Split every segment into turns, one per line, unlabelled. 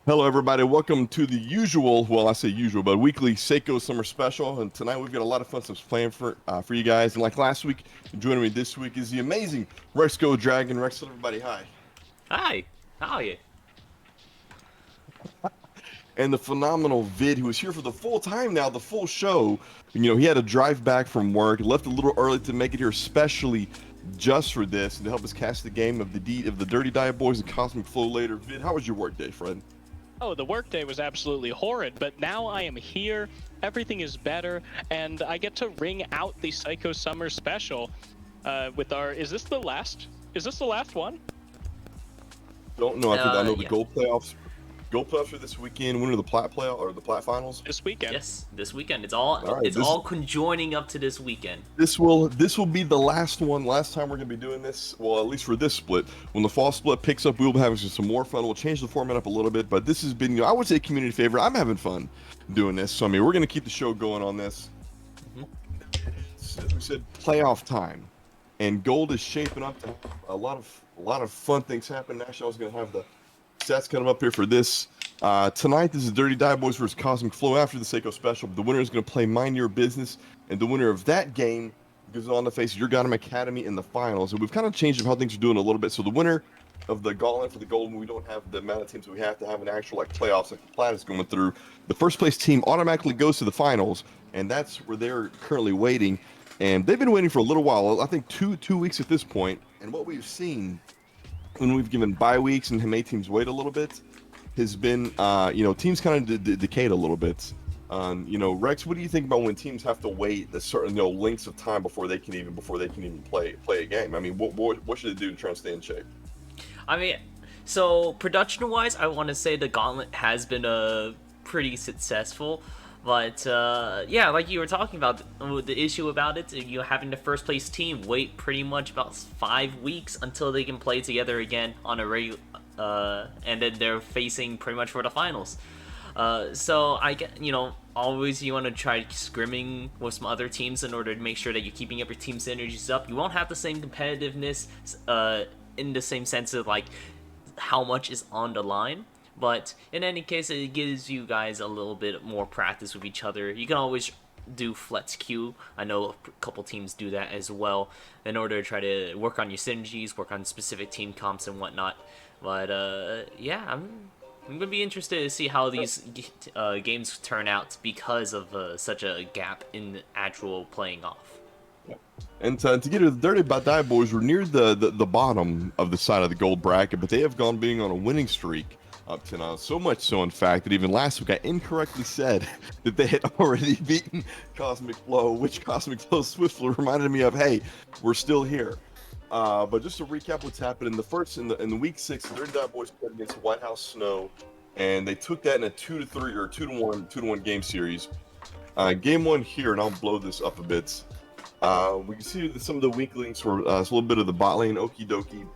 Hello, everybody. Welcome to the usual, well, I say usual, but weekly Seiko Summer Special. And tonight we've got a lot of fun stuff planned for you guys. And like last week, joining me this week is the amazing Rex Go Dragon. Rex, tell everybody hi.
Hi, how are you?
And the phenomenal Vid, who is here for the full time now, the full show. He had to drive back from work, left a little early to make it here, especially just for this, and to help us cast the game of the Dirty Dive Boys and Cosmic Flow later. Vid, how was your work day, friend?
Oh, the workday was absolutely horrid, but now I am here, everything is better, and I get to ring out the Psycho Summer Special with our... Is this the last one?
Don't know. I know the
Yeah.
gold playoffs for this weekend. When are the plat playoff or the plat finals?
This weekend.
Yes, this weekend. It's all
All right,
it's all conjoining up to this weekend.
this will be the last one. Last time we're gonna be doing this. Well, at least for this split. When the fall split picks up, we'll be having some more fun. We'll change the format up a little bit, but this has been, I would say, a community favorite. I'm having fun doing this. So I mean, we're gonna keep the show going on this. As we said, playoff time, and gold is shaping up to have a lot of fun things happen. Actually, I was gonna have the stats coming up here for this. Tonight, this is Dirty Die Boys versus Cosmic Flow after the Seiko Special. The winner is going to play Mind Your Business, and the winner of that game goes on to face Your Gotham Academy in the finals. And we've kind of changed up how things are doing a little bit. So the winner of the Gauntlet for the Gold, when we don't have the amount of teams we have to have an actual playoffs like the Plat is going through, the first place team automatically goes to the finals, and that's where they're currently waiting. And they've been waiting for a little while, I think two weeks at this point. And what we've seen when we've given bye weeks and made teams wait a little bit has been, teams kind of decayed a little bit. Rex, what do you think about when teams have to wait the certain lengths of time before they can even play a game? I mean, what should they do to try and stay in shape?
I mean, so production-wise, I want to say the Gauntlet has been pretty successful. But yeah, like you were talking about, the issue about it, having the first place team wait pretty much about 5 weeks until they can play together again on a regular, and then they're facing pretty much for the finals. So I get, always you want to try scrimming with some other teams in order to make sure that you're keeping up your team synergies up. You won't have the same competitiveness, in the same sense of like how much is on the line. But in any case, it gives you guys a little bit more practice with each other. You can always do flex queue. I know a couple teams do that as well in order to try to work on your synergies, work on specific team comps and whatnot. But yeah, I'm gonna be interested to see how these games turn out because of such a gap in actual playing off.
And to get to the Dirty Die Boys, we're near the bottom of the side of the gold bracket, but they have gone being on a winning streak up to now. So much so, in fact, that even last week I incorrectly said that they had already beaten Cosmic Flow, which Cosmic Flow swiftly reminded me of, hey, we're still here. But just to recap what's happened in the week 6, the Dirty Die Boys played against White House Snow, and they took that in a 2-3 or 2-1 game series. Game 1 here, and I'll blow this up a bit. We can see that some of the weak links were a little bit of the bot lane Okie Dokie.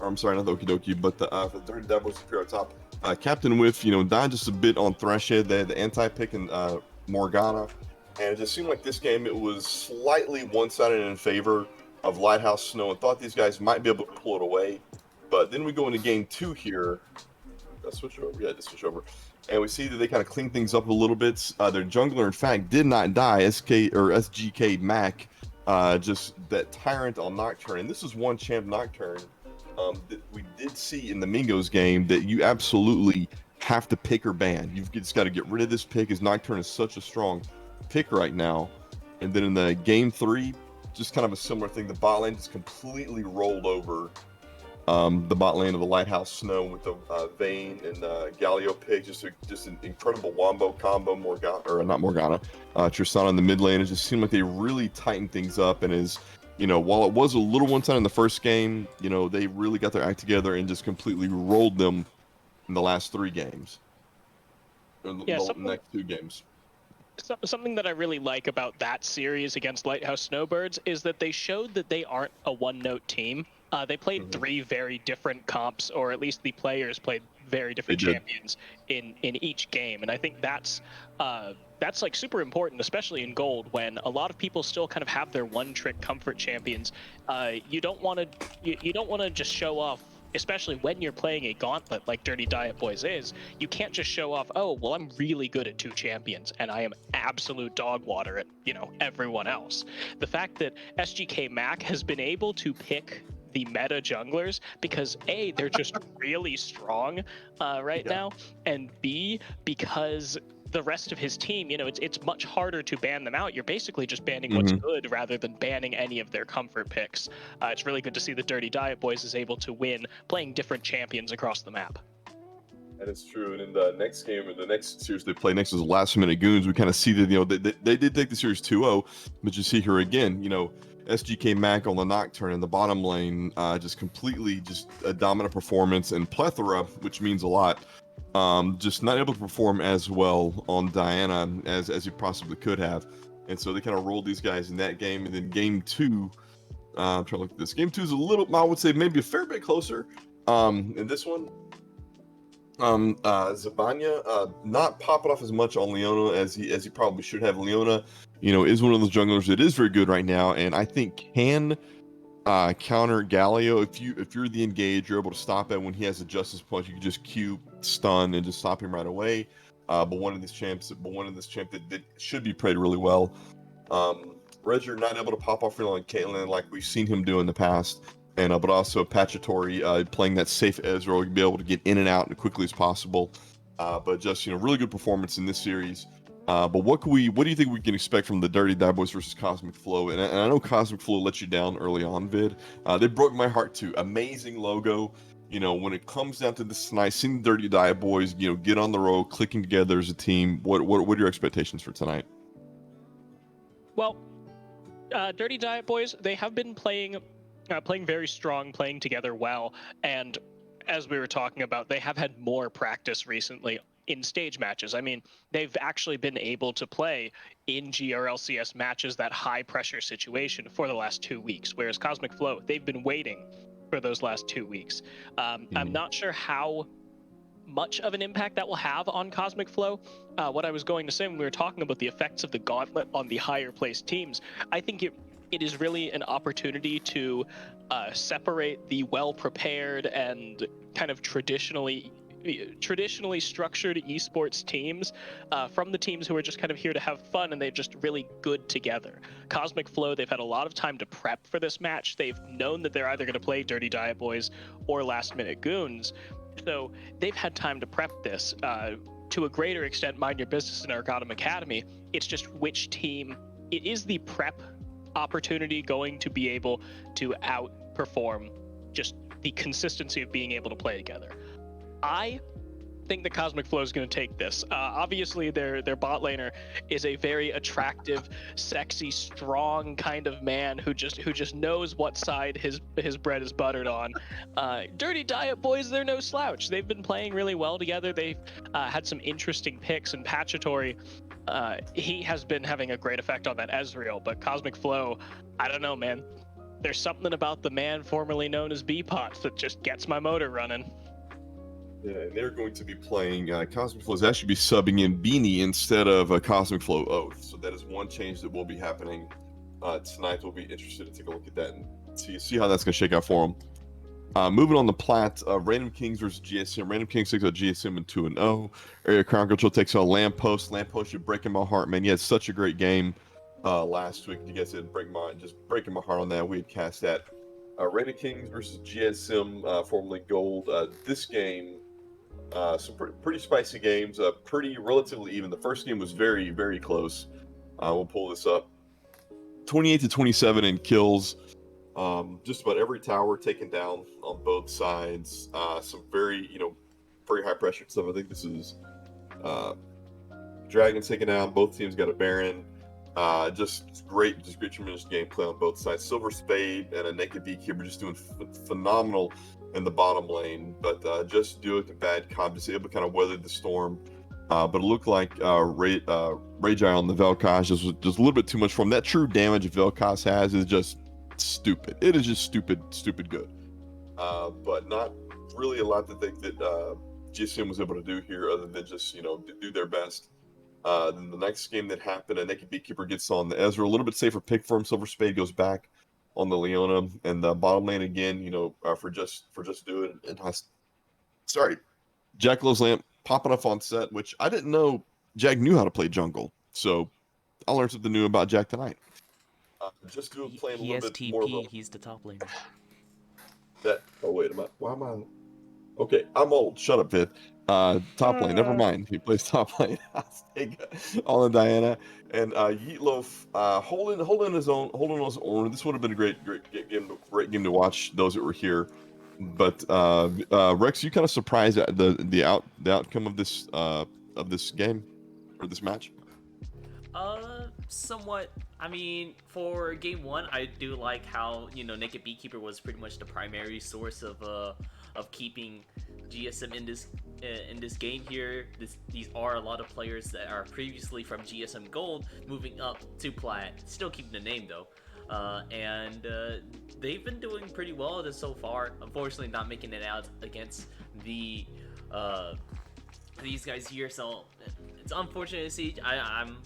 I'm sorry, not the Okie Dokie, but for the Dirty Devils here on top. Captain Whiff, died just a bit on Threshead. They had the anti-pick and Morgana. And it just seemed like this game, it was slightly one-sided in favor of Lighthouse Snow, and thought these guys might be able to pull it away. But then we go into game 2 here. Let's switch over. Yeah, just switch over. And we see that they kind of clean things up a little bit. Their jungler, in fact, did not die. SGK Mac, just that Tyrant on Nocturne. And this is one champ Nocturne that we did see in the Mingos game that you absolutely have to pick or ban. You've just got to get rid of this pick, as Nocturne is such a strong pick right now. And then in the game 3, just kind of a similar thing. The bot lane just completely rolled over the bot lane of the Lighthouse Snow with the Vayne and Galio pick. Just an incredible wombo combo. Tristana in the mid lane. It just seemed like they really tightened things up, and while it was a little one-sided in the first game, they really got their act together and just completely rolled them in the last 3 games. The next 2 games.
Something that I really like about that series against Lighthouse Snowbirds is that they showed that they aren't a one-note team. They played 3 very different comps, or at least the players played very different champions in each game, and I think that's like super important, especially in gold, when a lot of people still kind of have their one-trick comfort champions. You don't want to just show off especially when you're playing a gauntlet like Dirty Diet Boys is, you can't just show off, oh, well, I'm really good at 2 champions and I am absolute dog water at, everyone else. The fact that SGK Mac has been able to pick the meta junglers because A, they're just really strong right now, and B, because the rest of his team, it's much harder to ban them out. You're basically just banning what's good rather than banning any of their comfort picks. It's really good to see the Dirty Diet Boys is able to win playing different champions across the map.
That is true. And in the next game, or the next series they play next is Last Minute Goons. We kind of see that, they did take the series 2-0, but you see here again, SGK Mac on the Nocturne in the bottom lane, just completely just a dominant performance, and Plethora, which means a lot. Just not able to perform as well on Diana as he possibly could have. And so they kind of rolled these guys in that game. And then game 2, I'm trying to look at this. Game 2 is a little, I would say maybe a fair bit closer. In this one, Zabanya not popping off as much on Leona as he probably should have. Leona, is one of those junglers that is very good right now, and I think can counter Galio. If you're the engage, you're able to stop it when he has a justice punch. You can just Q, stun, and just stop him right away. But one of this champ that should be played really well. Reger not able to pop off really like Caitlyn like we've seen him do in the past. And but also Pachatory playing that safe Ezreal, be able to get in and out as quickly as possible. But just really good performance in this series. But what do you think we can expect from the Dirty Diet Boys versus Cosmic Flow? And I know Cosmic Flow let you down early on, Vid. They broke my heart too. Amazing logo. When it comes down to this tonight, seeing the Dirty Diet Boys, get on the road, clicking together as a team. What are your expectations for tonight?
Well, Dirty Diet Boys, they have been playing very strong, playing together well, and as we were talking about, they have had more practice recently in stage matches. I mean, they've actually been able to play in GRLCS matches, that high pressure situation, for the last 2 weeks, whereas Cosmic Flow, they've been waiting for those last 2 weeks. I'm not sure how much of an impact that will have on Cosmic Flow. What I was going to say when we were talking about the effects of the gauntlet on the higher placed teams, I think it is really an opportunity to separate the well-prepared and kind of traditionally structured esports teams from the teams who are just kind of here to have fun, and they're just really good together. Cosmic Flow, they've had a lot of time to prep for this match. They've known that they're either going to play Dirty Diet Boys or Last Minute Goons, so they've had time to prep this. To a greater extent, Mind Your Business in Arcanum Academy, it's just which team, it is the prep opportunity going to be able to outperform just the consistency of being able to play together. I think that Cosmic Flow is going to take this. Obviously, their bot laner is a very attractive, sexy, strong kind of man who just knows what side his bread is buttered on. Dirty Diet Boys, they're no slouch. They've been playing really well together. They've had some interesting picks, and Pachatory, he has been having a great effect on that Ezreal. But Cosmic Flow, I don't know, man. There's something about the man formerly known as B-Pots that just gets my motor running.
Yeah, and they're going to be playing Cosmic Flow is actually be subbing in Beanie instead of Cosmic Flow Oath. So that is one change that will be happening tonight. We'll be interested to take a look at that and see how that's going to shake out for them. Moving on to Plat, Random Kings versus GSM. Random Kings takes out GSM in 2-0. Area Crown Control takes out Lamppost. Lamppost, you're breaking my heart, man. You had such a great game last week. You guys didn't breaking my heart on that. We had cast that. Random Kings versus GSM, formerly Gold. This game, some pretty spicy games. Pretty relatively even. The first game was very, very close. We'll pull this up. 28-27 in kills. Just about every tower taken down on both sides. Some very high pressure stuff. I think this is Dragon taken down. Both teams got a Baron. Just great tremendous gameplay on both sides. Silver Spade and a Naked Beekeeper just doing phenomenal in the bottom lane, but just do it to bad comp, just able to kind of weather the storm. But it looked like Rage on the Vel'Koz just a little bit too much for him. That true damage Vel'Koz has is just stupid. It is just stupid good. But not really a lot to think that GSM was able to do here other than just do their best. Then the next game that happened, a Naked Beekeeper gets on the Ezra, a little bit safer pick for him. Silver Spade goes back on the Leona, and the bottom lane again, for just do it. And sorry, Jackal's Lamp popping up on set, which I didn't know Jack knew how to play jungle. So I learned something new about Jack tonight. Just to play a
He
little
has
bit more of
TP. He's the top laner.
that. Oh wait a minute, why am I? Okay, I'm old. Shut up, Vid. Top lane. Never mind. He plays top lane. On the Diana and Yeetloaf holding his own. This would have been a great game to watch. Those that were here, but Rex, you kind of surprised at the outcome of this game or this match?
Somewhat. I mean, for game one, I do like how Naked Beekeeper was pretty much the primary source of keeping GSM in this game here. These are a lot of players that are previously from GSM Gold moving up to Plat, still keeping the name though. And they've been doing pretty well so far. Unfortunately, not making it out against these guys here. So it's unfortunate to see. I'm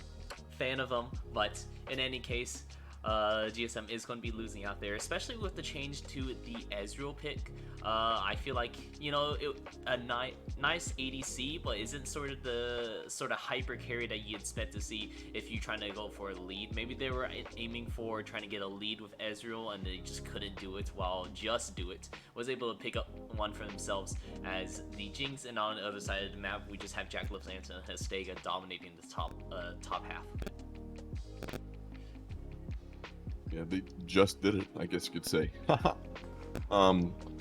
fan of them, but in any case, GSM is going to be losing out there, especially with the change to the Ezreal pick. I feel like a nice ADC, but isn't sort of the hyper carry that you expect to see if you're trying to go for a lead. Maybe they were aiming for trying to get a lead with Ezreal and they just couldn't do it, while Just Do It was able to pick up one for themselves as the Jinx, and on the other side of the map we just have Jackalope Lantern and Hestega dominating the top half.
Yeah, they just did it, I guess you could say.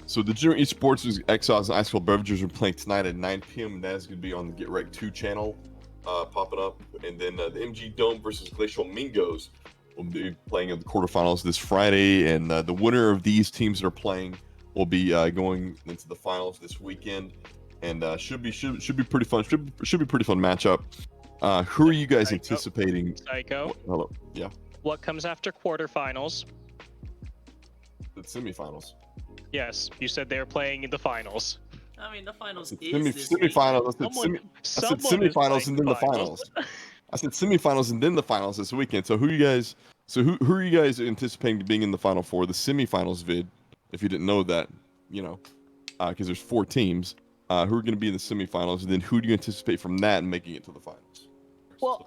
So the Junior Esports Exiles and Ice Cold Beverages are playing tonight at 9 p.m. and that is going to be on the Get Rec 2 channel, popping up. And then the MG Dome versus Glacial Mingos will be playing in the quarterfinals this Friday. And the winner of these teams that are playing will be going into the finals this weekend. And should be pretty fun. Should be pretty fun matchup. Who are you guys anticipating?
Seiko.
Hello. Yeah.
What comes after quarterfinals?
The semifinals.
Yes, you said they were playing in the finals.
I mean, the finals is
semifinals. I said semifinals and then the finals. I said semifinals and then the finals this weekend. So who are you guys anticipating being in the final for the semifinals? Vid, if you didn't know that, because there's 4 teams who are going to be in the semifinals, and then who do you anticipate from that and making it to the finals?
Well,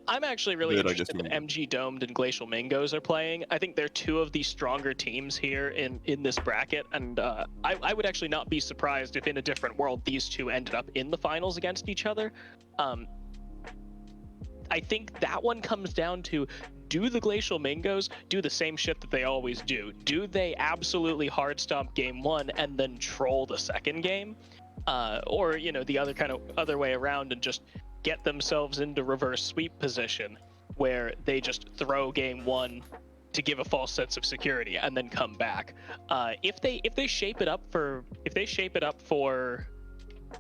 I'm actually really interested in MG Domed and Glacial Mingos are playing. I think they're 2 of the stronger teams here in this bracket, and I would actually not be surprised if in a different world these 2 ended up in the finals against each other. I think that one comes down to, do the Glacial Mingos do the same shit that they always do? Do they absolutely hard stomp game 1 and then troll the second game? Or, the other way around and just get themselves into reverse sweep position where they just throw game 1 to give a false sense of security and then come back. If they shape it up for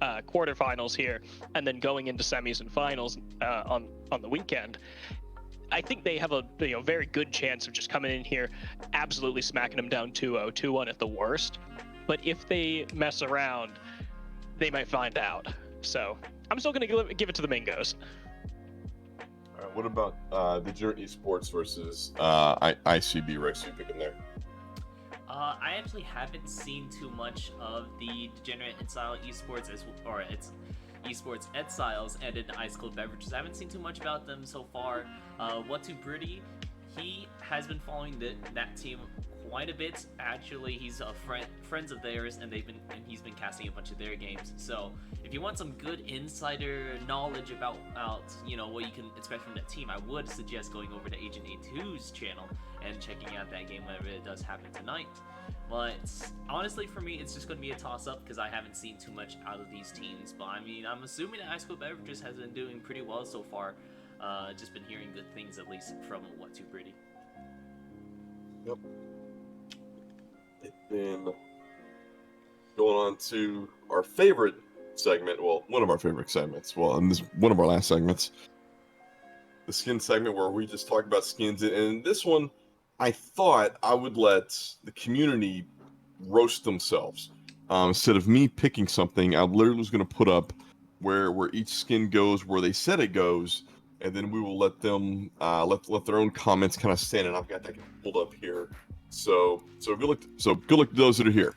quarterfinals here and then going into semis and finals on the weekend, I think they have a very good chance of just coming in here, absolutely smacking them down 2-0, 2-1 at the worst. But if they mess around, they might find out. So I'm still going to give it to the Mingos.
All right, what about the Journey Esports versus ICB? Rex, you picking there?
I actually haven't seen too much of the Degenerate Exile Esports it's Esports Exiles and in Ice Cold Beverages. I haven't seen too much about them so far. What Too Pretty, he has been following that team quite a bit. Actually, he's a friends of theirs, and he's been casting a bunch of their games. So if you want some good insider knowledge about what you can expect from that team, I would suggest going over to Agent A2's channel and checking out that game whenever it does happen tonight. But honestly, for me, it's just going to be a toss-up because I haven't seen too much out of these teams. But I mean, I'm assuming that Ice Cold Beverages has been doing pretty well so far. Just been hearing good things, at least from What Too Pretty.
Yep. Then going on to our favorite segment, well, one of our favorite segments, and this one of our last segments, the skin segment where we just talk about skins. And this one, I thought I would let the community roast themselves. Instead of me picking something, I literally was going to put up where each skin goes, where they said it goes, and then we will let them let their own comments kind of stand. And I've got that pulled up here So good luck. So good luck to those that are here.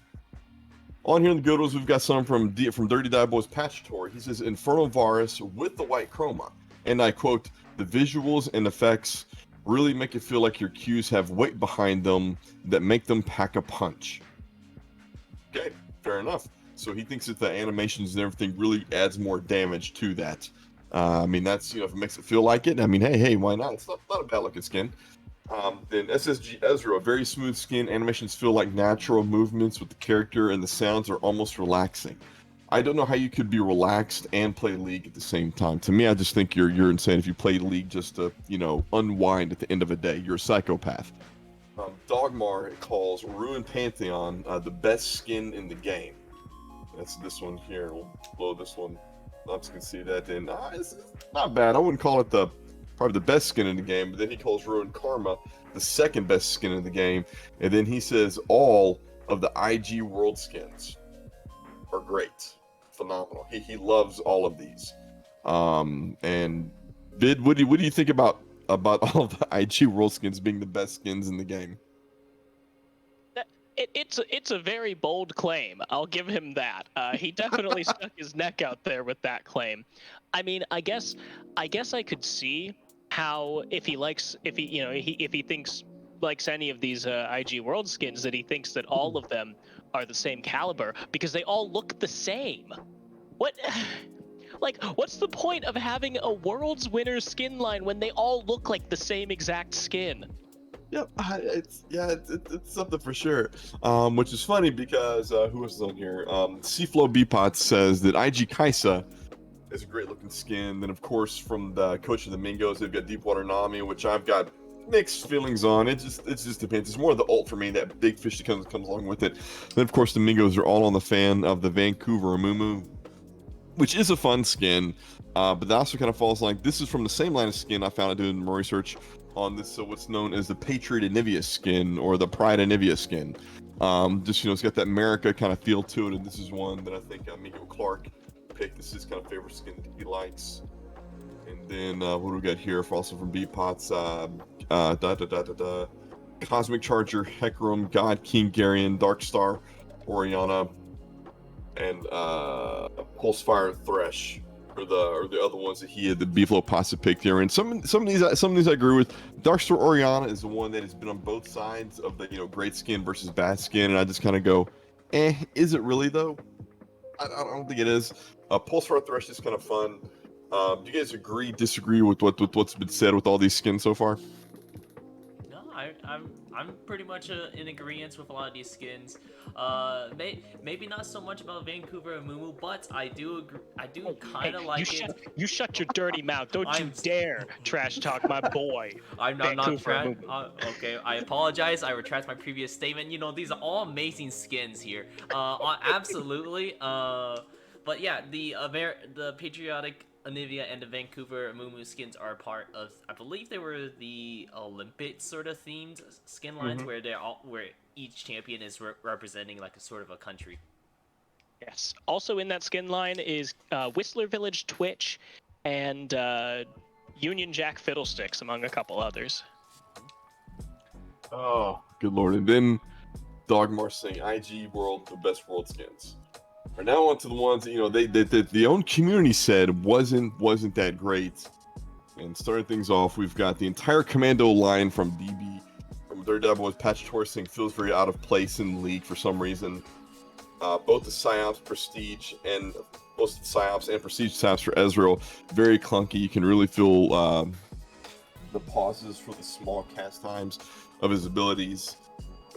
On here in the good ones, we've got some from Dirty Die Boys Patch Tour. He says Inferno Virus with the white chroma, and I quote: "The visuals and effects really make it feel like your cues have weight behind them that make them pack a punch." Okay, fair enough. So he thinks that the animations and everything really adds more damage to that. I mean, that's, if it makes it feel like it. I mean, hey, why not? It's not a bad looking skin. Then SSG Ezra, very smooth skin. Animations feel like natural movements with the character, and the sounds are almost relaxing. I don't know how you could be relaxed and play League at the same time. To me, I just think you're insane if you play League just to unwind at the end of a day. You're a psychopath. Dogmar calls Ruin Pantheon the best skin in the game. That's this one here. We'll blow this one up so you can see that. And it's not bad. I wouldn't call it probably the best skin in the game, but then he calls Ruin Karma the second best skin in the game. And then he says all of the IG World skins are great. Phenomenal. He loves all of these. And Vid, what do you think about all of the IG World skins being the best skins in the game?
It's a very bold claim. I'll give him that. He definitely stuck his neck out there with that claim. I mean, I guess I could see how if he thinks likes any of these IG World skins, that he thinks that all of them are the same caliber because they all look the same. What? Like, what's the point of having a World's Winner skin line when they all look like the same exact skin?
Yep, it's something for sure. Which is funny because who is on here? Cflow Bpot says that IG Kaisa is a great looking skin. Then of course from the coach of the Mingos, they've got Deepwater Nami, which I've got mixed feelings on. It just depends. It's more the ult for me, that big fish that comes along with it. Then of course the Mingos are all on the fan of the Vancouver Amumu, which is a fun skin. But that also kind of falls like this is from the same line of skin I found out doing more research on this, so what's known as the Patriot Anivia skin or the Pride Anivia skin. It's got that America kind of feel to it, and this is one that I think Miko Clark picked. This is kind of favorite skin that he likes. And then what do we got here? Also from Bpots, Cosmic Charger, Hecarim, God King Garion, Darkstar, Oriana, and Pulsefire Thresh. Or the other ones that he had, the Beeflo Pasta picked there. And some of these I agree with. Darkstar Oriana is the one that has been on both sides of the great skin versus bad skin, and I just kind of go, is it really though? I don't think it is. Pulsar Thresh is kind of fun. Do you guys agree, disagree with what's been said with all these skins so far?
No, I'm pretty much in agreement with a lot of these skins. Maybe not so much about Vancouver and Mumu, but I do agree. I do kind of like it.
You shut your dirty mouth! Don't you dare trash talk my boy.
I'm not trash. Okay, I apologize. I retract my previous statement. These are all amazing skins here. Absolutely. But yeah, the patriotic Anivia and the Vancouver Mumu skins are part of, I believe they were the Olympic sort of themed skin lines, where where each champion is representing like a sort of a country.
Yes. Also in that skin line is Whistler Village Twitch and Union Jack Fiddlesticks, among a couple others.
Oh, good lord! And then Dogmar saying IG World, the best world skins. Are now on to the ones that the own community said wasn't that great. And starting things off, we've got the entire Commando line from DB, from Dirty Die Boys Patch Tour, saying feels very out of place in the league for some reason. Both the Psyops Prestige and both the Psyops and Prestige Psyops for Ezreal, very clunky. You can really feel the pauses for the small cast times of his abilities.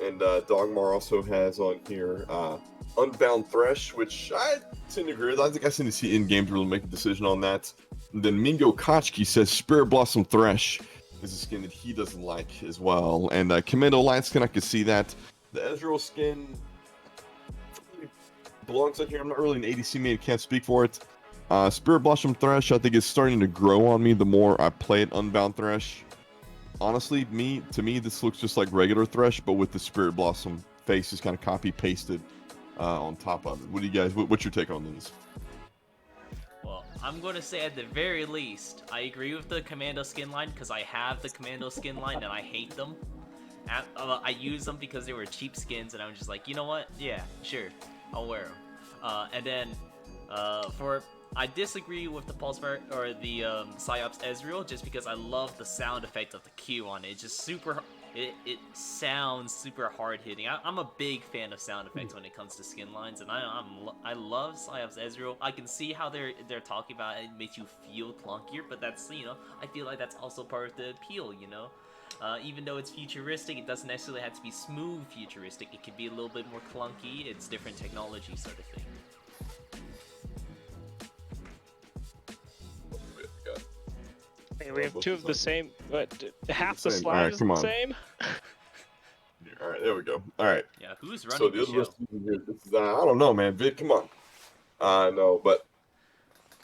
And Dogmar also has on here Unbound Thresh, which I tend to agree with. I think I tend to see in-game to really make a decision on that. And then Mingo Kochki says Spirit Blossom Thresh is a skin that he doesn't like as well. And Commando Light skin, I could see that. The Ezreal skin belongs in here. I'm not really an ADC main, can't speak for it. Spirit Blossom Thresh, I think, is starting to grow on me the more I play it. Unbound Thresh. Honestly, to me, this looks just like regular Thresh, but with the Spirit Blossom face is kind of copy-pasted on top of it. What do you guys? What's your take on these?
Well, I'm going to say at the very least, I agree with the Commando skin line because I have the Commando skin line and I hate them. I used them because they were cheap skins, and I was just like, you know what? Yeah, sure, I'll wear them. And then I disagree with the Pulsar or the Psyops Ezreal just because I love the sound effect of the Q on it. It's just super. It sounds super hard hitting. I'm a big fan of sound effects when it comes to skin lines, and I love Psyops Ezreal. I can see how they're talking about it makes you feel clunkier, but that's I feel like that's also part of the appeal. Even though it's futuristic, it doesn't necessarily have to be smooth futuristic. It can be a little bit more clunky. It's different technology sort of thing.
Hey, we have two of the same, but half the
Same.
slide
Alright,
is
come
the
on.
same.
All right, there we go. All right.
Yeah, who's
So
running
the
the
other
show?
rest of here, this is, I don't know, man. Vid, come on. I know, but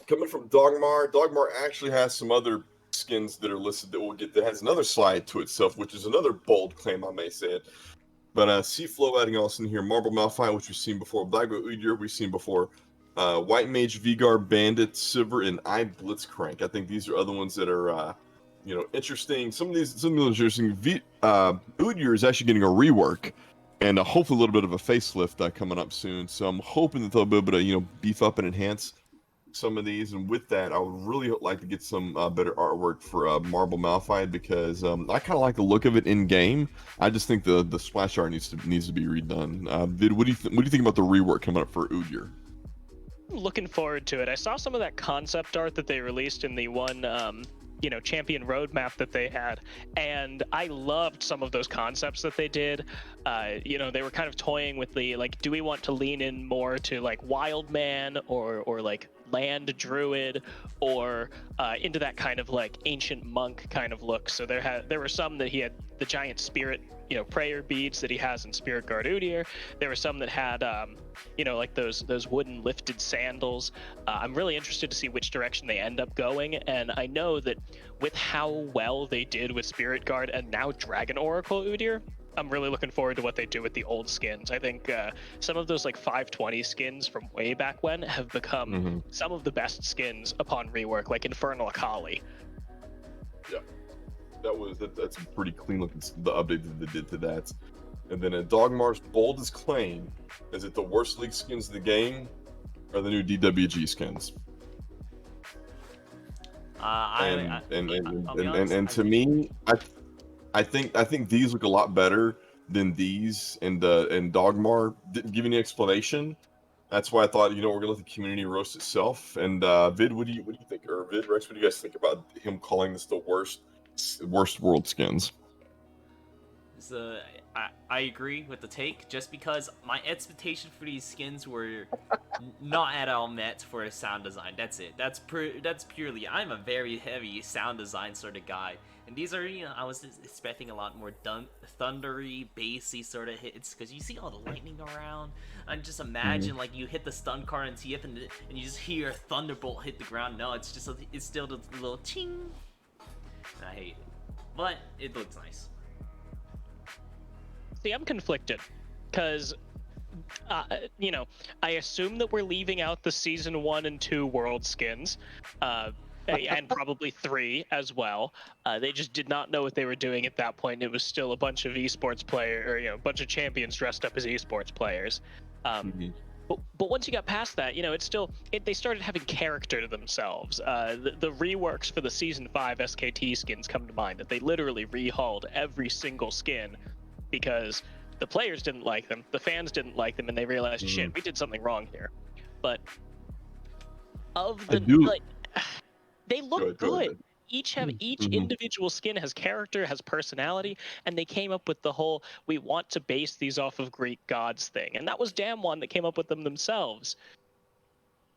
coming from Dogmar actually has some other skins that are listed that we'll get that has another slide to itself, which is another bold claim, I may say it. But Seaflow adding also in here, Marble Malphite, which we've seen before, Blackbolt Udyr, we've seen before, White Mage, Vigar, Bandit, Sivir, and I Blitzcrank. I think these are other ones that are, interesting. Some of these interesting. Udyr is actually getting a rework, and hopefully a little bit of a facelift coming up soon. So I'm hoping that they'll be able to, beef up and enhance some of these. And with that, I would really like to get some better artwork for Marble Malphite because I kind of like the look of it in game. I just think the splash art needs to be redone. Vid, what do you think about the rework coming up for Udyr?
Looking forward to it. I saw some of that concept art that they released in the one champion roadmap that they had, and I loved some of those concepts that they did. They were kind of toying with the do we want to lean in more to wild man or land druid or into that kind of ancient monk kind of look. So there were some that he had the giant spirit prayer beads that he has in Spirit Guard Udyr. There were some that had those wooden lifted sandals. I'm really interested to see which direction they end up going, and I know that with how well they did with Spirit Guard and now Dragon Oracle Udyr, I'm really looking forward to what they do with the old skins. I think some of those 520 skins from way back when have become some of the best skins upon rework, like Infernal Akali.
Yeah, that's a pretty clean looking the update that they did to that. And then Dogmar's boldest claim is that the worst league skins in the game are the new DWG skins. And to me, I think these look a lot better than these, and Dogmar didn't give any explanation. That's why I thought, we're gonna let the community roast itself. And Vid, what do you think? Or Vid, Rex, what do you guys think about him calling this the worst world skins?
So I agree with the take, just because my expectation for these skins were not at all met for a sound design. That's it. That's purely. I'm a very heavy sound design sort of guy, and these are I was expecting a lot more thundery, bassy sort of hits because you see all the lightning around. And just imagine you hit the stun card and TF and you just hear a thunderbolt hit the ground. No, it's still the little ting. And I hate it, but it looks nice.
See, I'm conflicted because, I assume that we're leaving out the season 1 and 2 world skins, and probably 3 as well. They just did not know what they were doing at that point. It was still a bunch of esports a bunch of champions dressed up as esports players. But once you got past that, they started having character to themselves. The reworks for the season 5 SKT skins come to mind, that they literally rehauled every single skin because the players didn't like them, the fans didn't like them, and they realized, shit, we did something wrong here. But they look good. Each individual skin has character, has personality, and they came up with the whole we want to base these off of Greek gods thing. And that was Damwon that came up with them themselves.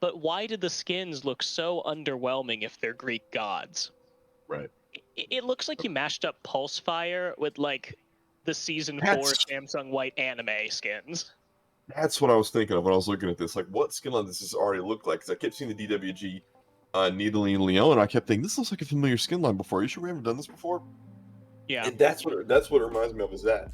But why did the skins look so underwhelming if they're Greek gods?
Right.
It looks like you mashed up Pulsefire with the season 4 Samsung White anime skins.
That's what I was thinking of when I was looking at this. What skin line does this already look like? Because I kept seeing the DWG Nidalee and Leon, and I kept thinking, this looks like a familiar skin line before. Are you sure we haven't done this before?
Yeah.
And that's what it reminds me of, is that.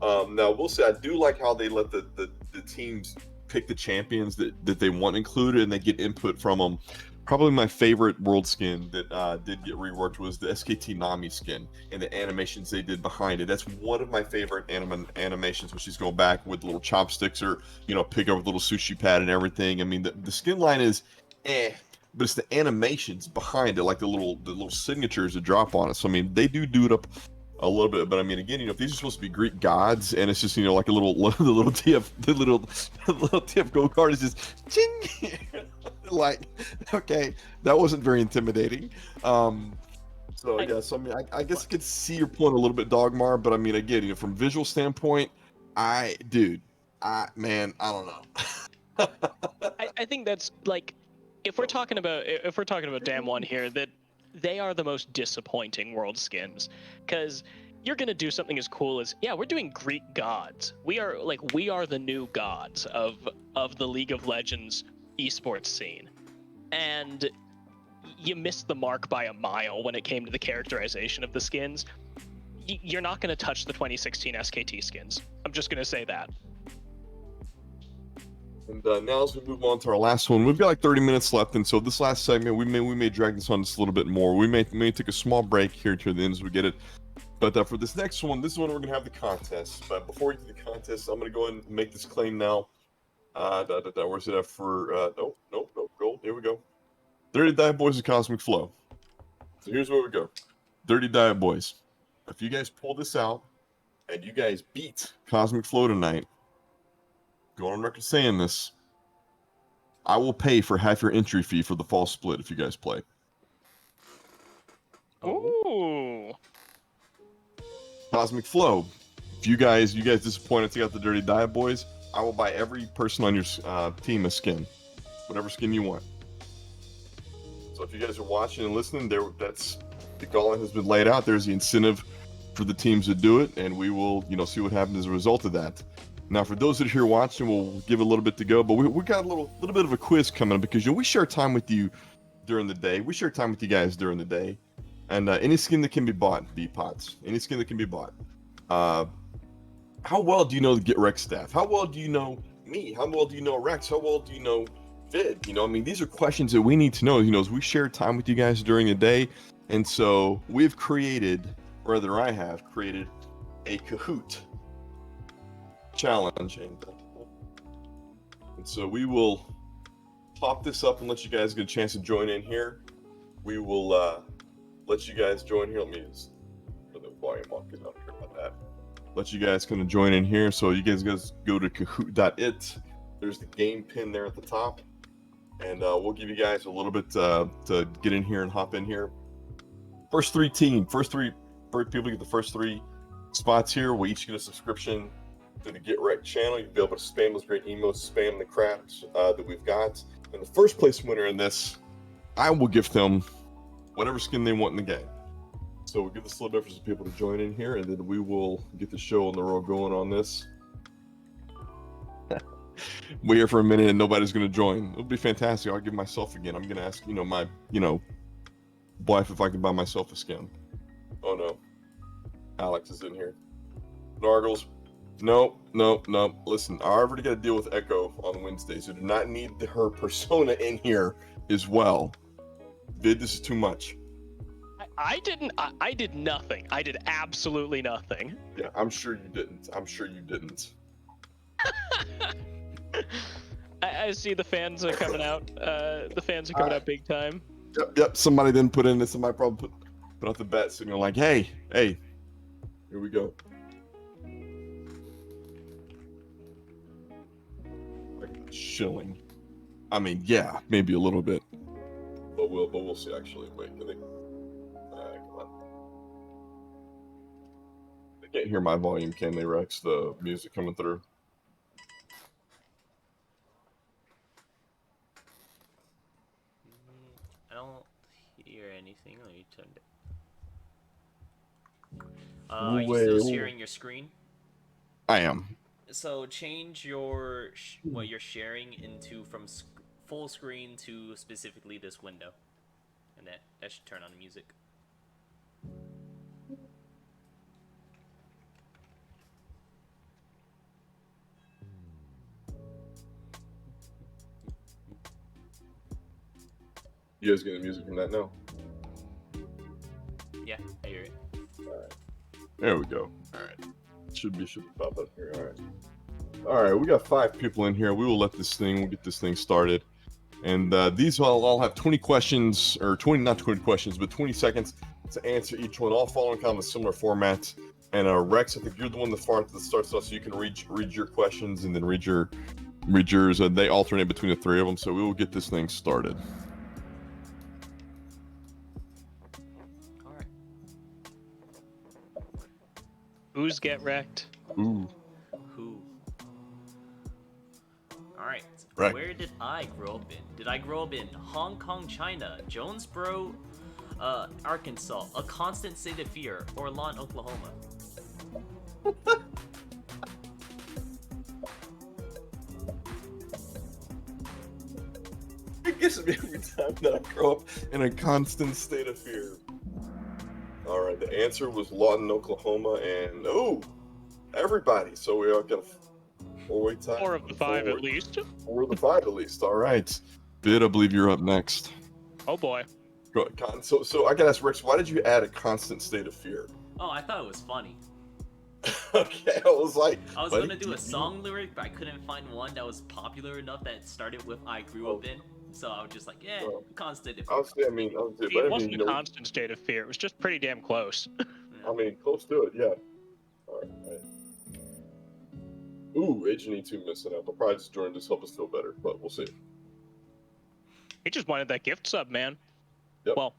Now, we'll say I do like how they let the teams pick the champions that they want included, and they get input from them. Probably my favorite world skin that did get reworked was the SKT Nami skin and the animations they did behind it. That's one of my favorite animations when she's going back with little chopsticks or, pick up a little sushi pad and everything. I mean, the skin line is but it's the animations behind it, like the little signatures that drop on it. So, I mean, they do it up a little bit, but I mean, again, if these are supposed to be Greek gods, and it's just like a little the little TF gold card is just ching, like, okay, that wasn't very intimidating. So yeah, so I mean, I guess I could see your point a little bit, Dogmar, but I mean, again, from visual standpoint, man, I don't know.
I think that's like, if we're talking about Damwon here, that they are the most disappointing world skins, because you're gonna do something as cool as, yeah, we're doing Greek gods. We are the new gods of the League of Legends esports scene, and you missed the mark by a mile when it came to the characterization of the skins. You're not going to touch the 2016 SKT skins. I'm just going to say that.
And now as we move on to our last one, we've got like 30 minutes left, and so this last segment we may drag this on just a little bit more. We may take a small break here to the end as we get it. But for this next one, we're going to have the contest. But before we do the contest, I'm going to go ahead and make this claim now. Where's it at for? Nope, gold. Here we go. Dirty Diet Boys of Cosmic Flow. So here's where we go. Dirty Diet Boys. If you guys pull this out and you guys beat Cosmic Flow tonight, go on record saying this, I will pay for half your entry fee for the fall split if you guys play.
Ooh.
Cosmic Flow. If you guys disappoint and take out the Dirty Diet Boys, I will buy every person on your team a skin. Whatever skin you want. So if you guys are watching and listening, that's the gauntlet has been laid out. There's the incentive for the teams to do it, and we will, see what happens as a result of that. Now, for those that are here watching, we'll give a little bit to go, but we got a little bit of a quiz coming up because we share time with you during the day. We share time with you guys during the day, and any skin that can be bought, B-Pots, any skin that can be bought. How well do you know the Get Rex staff? How well do you know me? How well do you know Rex? How well do you know Vid? These are questions that we need to know, as we share time with you guys during the day. And so I have created a Kahoot challenge. And so we will pop this up and let you guys get a chance to join in here. We will let you guys join here. Let me just put the volume on because I don't care about that. Let you guys kind of join in here. So you guys go to kahoot.it. There's the game pin there at the top. And we'll give you guys a little bit to get in here and hop in here. First three people get the first three spots here. We each get a subscription to the Get Wrecked channel. You'll be able to spam those great emotes, spam the craps that we've got. And the first place winner in this, I will give them whatever skin they want in the game. So we'll give this a little bit for some people to join in here, and then we will get the show on the road going on this. We here for a minute and nobody's going to join. It'll be fantastic. I'll give myself again. I'm going to ask, my, wife if I can buy myself a skin. Oh no. Alex is in here. Nargles. No. Listen, I already got to deal with Echo on Wednesday, so do not need her persona in here as well. Vid, this is too much.
I did nothing. I did absolutely nothing.
Yeah, I'm sure you didn't.
I see the fans are coming out. The fans are coming out big time.
Yep. Somebody didn't put in this. Somebody probably put out the bet signal like, hey, here we go. Like shilling. I mean, yeah, maybe a little bit. But we'll see actually. Wait, I think. Come on. They can't hear my volume, can they, Rex? The music coming through.
I don't hear anything. Let me turn it. Are you still sharing your screen?
I am.
So change your what you're sharing into from full screen to specifically this window, and that should turn on the music.
You guys getting the music from that now?
Yeah, I hear it.
There we go. All right. Should be pop up here. All right. All right. We got 5 people in here. We'll get this thing started. And these all have 20 questions, or 20, not 20 questions, but 20 seconds to answer each one, all following kind of a similar format. And Rex, I think you're the one that starts off, so you can read your questions and then read yours. They alternate between the 3 of them, so we will get this thing started.
All right.
Who's get wrecked?
Ooh.
Who? All right.
Right.
Where did I grow up in? Did I grow up in Hong Kong, China, Jonesboro, Arkansas, a constant state of fear, or Lawton, Oklahoma?
It gets me every time that I grow up in a constant state of fear. All right, the answer was Lawton, Oklahoma, and everybody. So we are gonna 4-way tie.
4 of the 5 at least.
4 of the 5 at least. All right, Bid, I believe you're up next.
Oh boy.
Go ahead, so I gotta ask Rex, why did you add a constant state of fear?
Oh, I thought it was funny.
Okay, I was like,
I was gonna do a song lyric, but I couldn't find one that was popular enough that started with "I grew up in." So I was just like, constant.
Honestly,
It wasn't a constant state of fear. It was just pretty damn close.
I mean, close to it, yeah. All right. Ooh, H&E2 missing out. They'll probably just join to help us feel better, but we'll see.
He just wanted that gift sub, man.
Yep.
Well,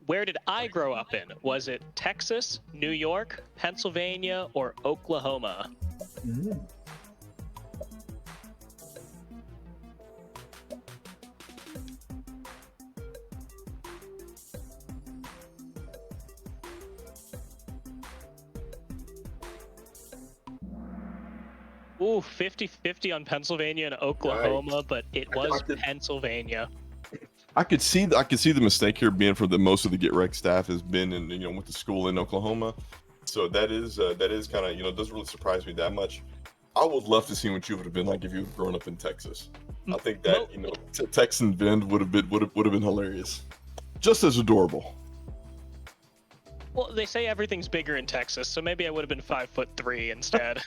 where did I grow up in? Was it Texas, New York, Pennsylvania, or Oklahoma? Ooh, 50-50 on Pennsylvania and Oklahoma,
Right.
but it was Pennsylvania.
I could see the mistake here being for the most of the Get Wrecked staff has been in went to school in Oklahoma, so that is kind of doesn't really surprise me that much. I would love to see what you would have been like if you had grown up in Texas. I think that Texan Bend would have been hilarious, just as adorable.
Well, they say everything's bigger in Texas, so maybe I would have been 5'3" instead.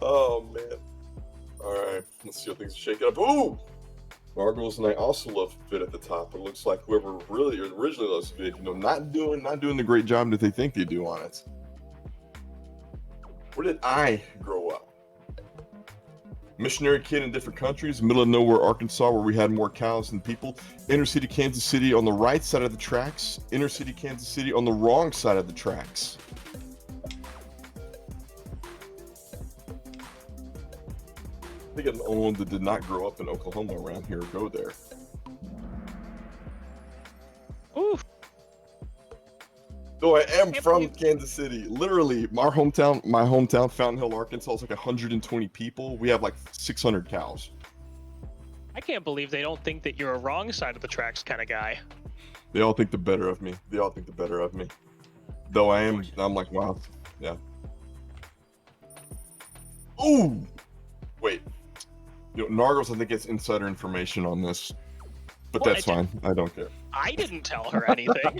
Oh man! All right, let's see how things shake up. Ooh! Margles and I also love Vid at the top. It looks like whoever really originally loves Vid, not doing the great job that they think they do on it. Where did I grow up? Missionary kid in different countries, middle of nowhere Arkansas, where we had more cows than people. Inner city Kansas City on the right side of the tracks. Inner city Kansas City on the wrong side of the tracks. I think I'm the only one that did not grow up in Oklahoma around here or go there.
Oof.
Though I am from Kansas City. Literally, my hometown, Fountain Hill, Arkansas, is like 120 people. We have like 600 cows.
I can't believe they don't think that you're a wrong side of the tracks kind of guy.
They all think the better of me. Though I'm like, wow, yeah. Ooh! Wait. Nargles, I think, gets insider information on this. But
Well,
that's fine. I don't care.
I didn't tell her anything.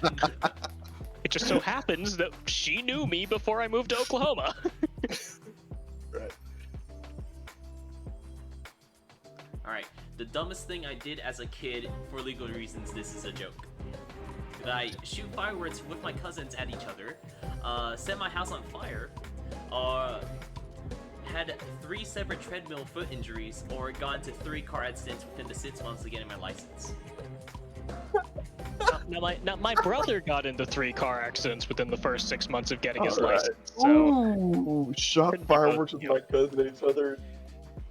It just so happens that she knew me before I moved to Oklahoma.
Right.
All right. The dumbest thing I did as a kid, for legal reasons, this is a joke. Did I shoot fireworks with my cousins at each other, set my house on fire, had 3 separate treadmill foot injuries, or got into 3 car accidents within the 6 months of getting my license?
Now, my brother got into 3 car accidents within the first 6 months of getting his
All right.
license. So
Ooh, shot fireworks with my cousin at each other.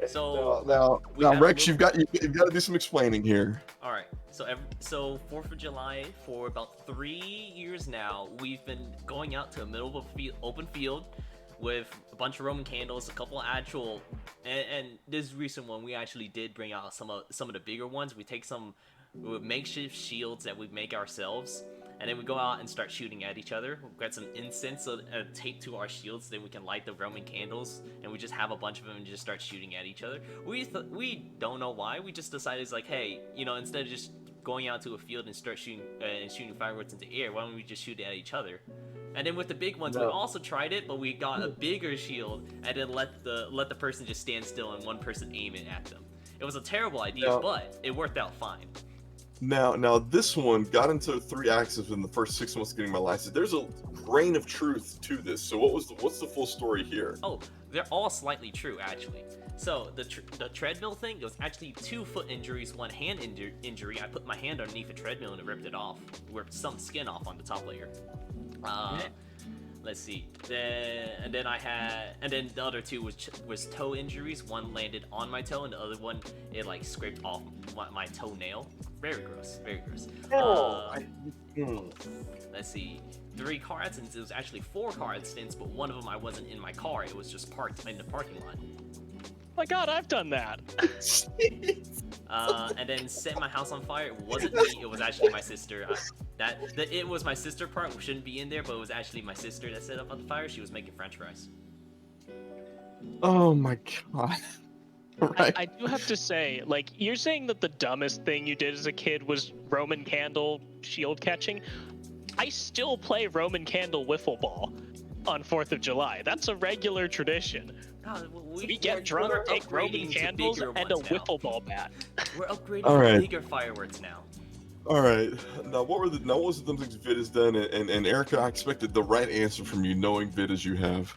So
now,
have
Rex,
a
you've got to do some explaining here.
All right. So 4th of July for about 3 years now, we've been going out to a middle of a open field with a bunch of Roman candles, a couple actual, and this recent one we actually did bring out some of the bigger ones. We take some makeshift shields that we make ourselves, and then we go out and start shooting at each other. We'll get some incense taped to our shields, then we can light the Roman candles, and we just have a bunch of them and just start shooting at each other. We don't know why. We just decided it's like, hey, instead of just going out to a field and start shooting fireworks into the air, why don't we just shoot at each other? And then with the big ones, we also tried it, but we got a bigger shield and then let the person just stand still and one person aim it at them. It was a terrible idea, but it worked out fine.
Now this one got into 3 axes within the first 6 months of getting my license. There's a grain of truth to this. So what's the full story here?
Oh, they're all slightly true, actually. So the treadmill thing, it was actually 2 foot injuries, 1 hand injury. I put my hand underneath a treadmill and it ripped it off. Ripped some skin off on the top layer. Let's see. And then the other 2 was toe injuries. 1 landed on my toe, and the other one it like scraped off my toenail. Very gross. Very gross. Let's see. 3 car accidents. It was actually 4 car accidents, but one of them I wasn't in my car. It was just parked in the parking lot.
My God, I've done that.
And then set my house on fire. It wasn't me. It was actually my sister. It was my sister part. We shouldn't be in there, but it was actually my sister that set up on the fire. She was making French fries.
Oh my God. Right.
I do have to say, like, you're saying that the dumbest thing you did as a kid was Roman candle shield catching. I still play Roman candle wiffle ball on 4th of July. That's a regular tradition.
God,
we get drunk, take Roman candles, and a wiffle ball bat.
We're upgrading to bigger fireworks now.
All right. Now, what was the dumb things Vid has done? And Erica, I expected the right answer from you, knowing Vid as you have.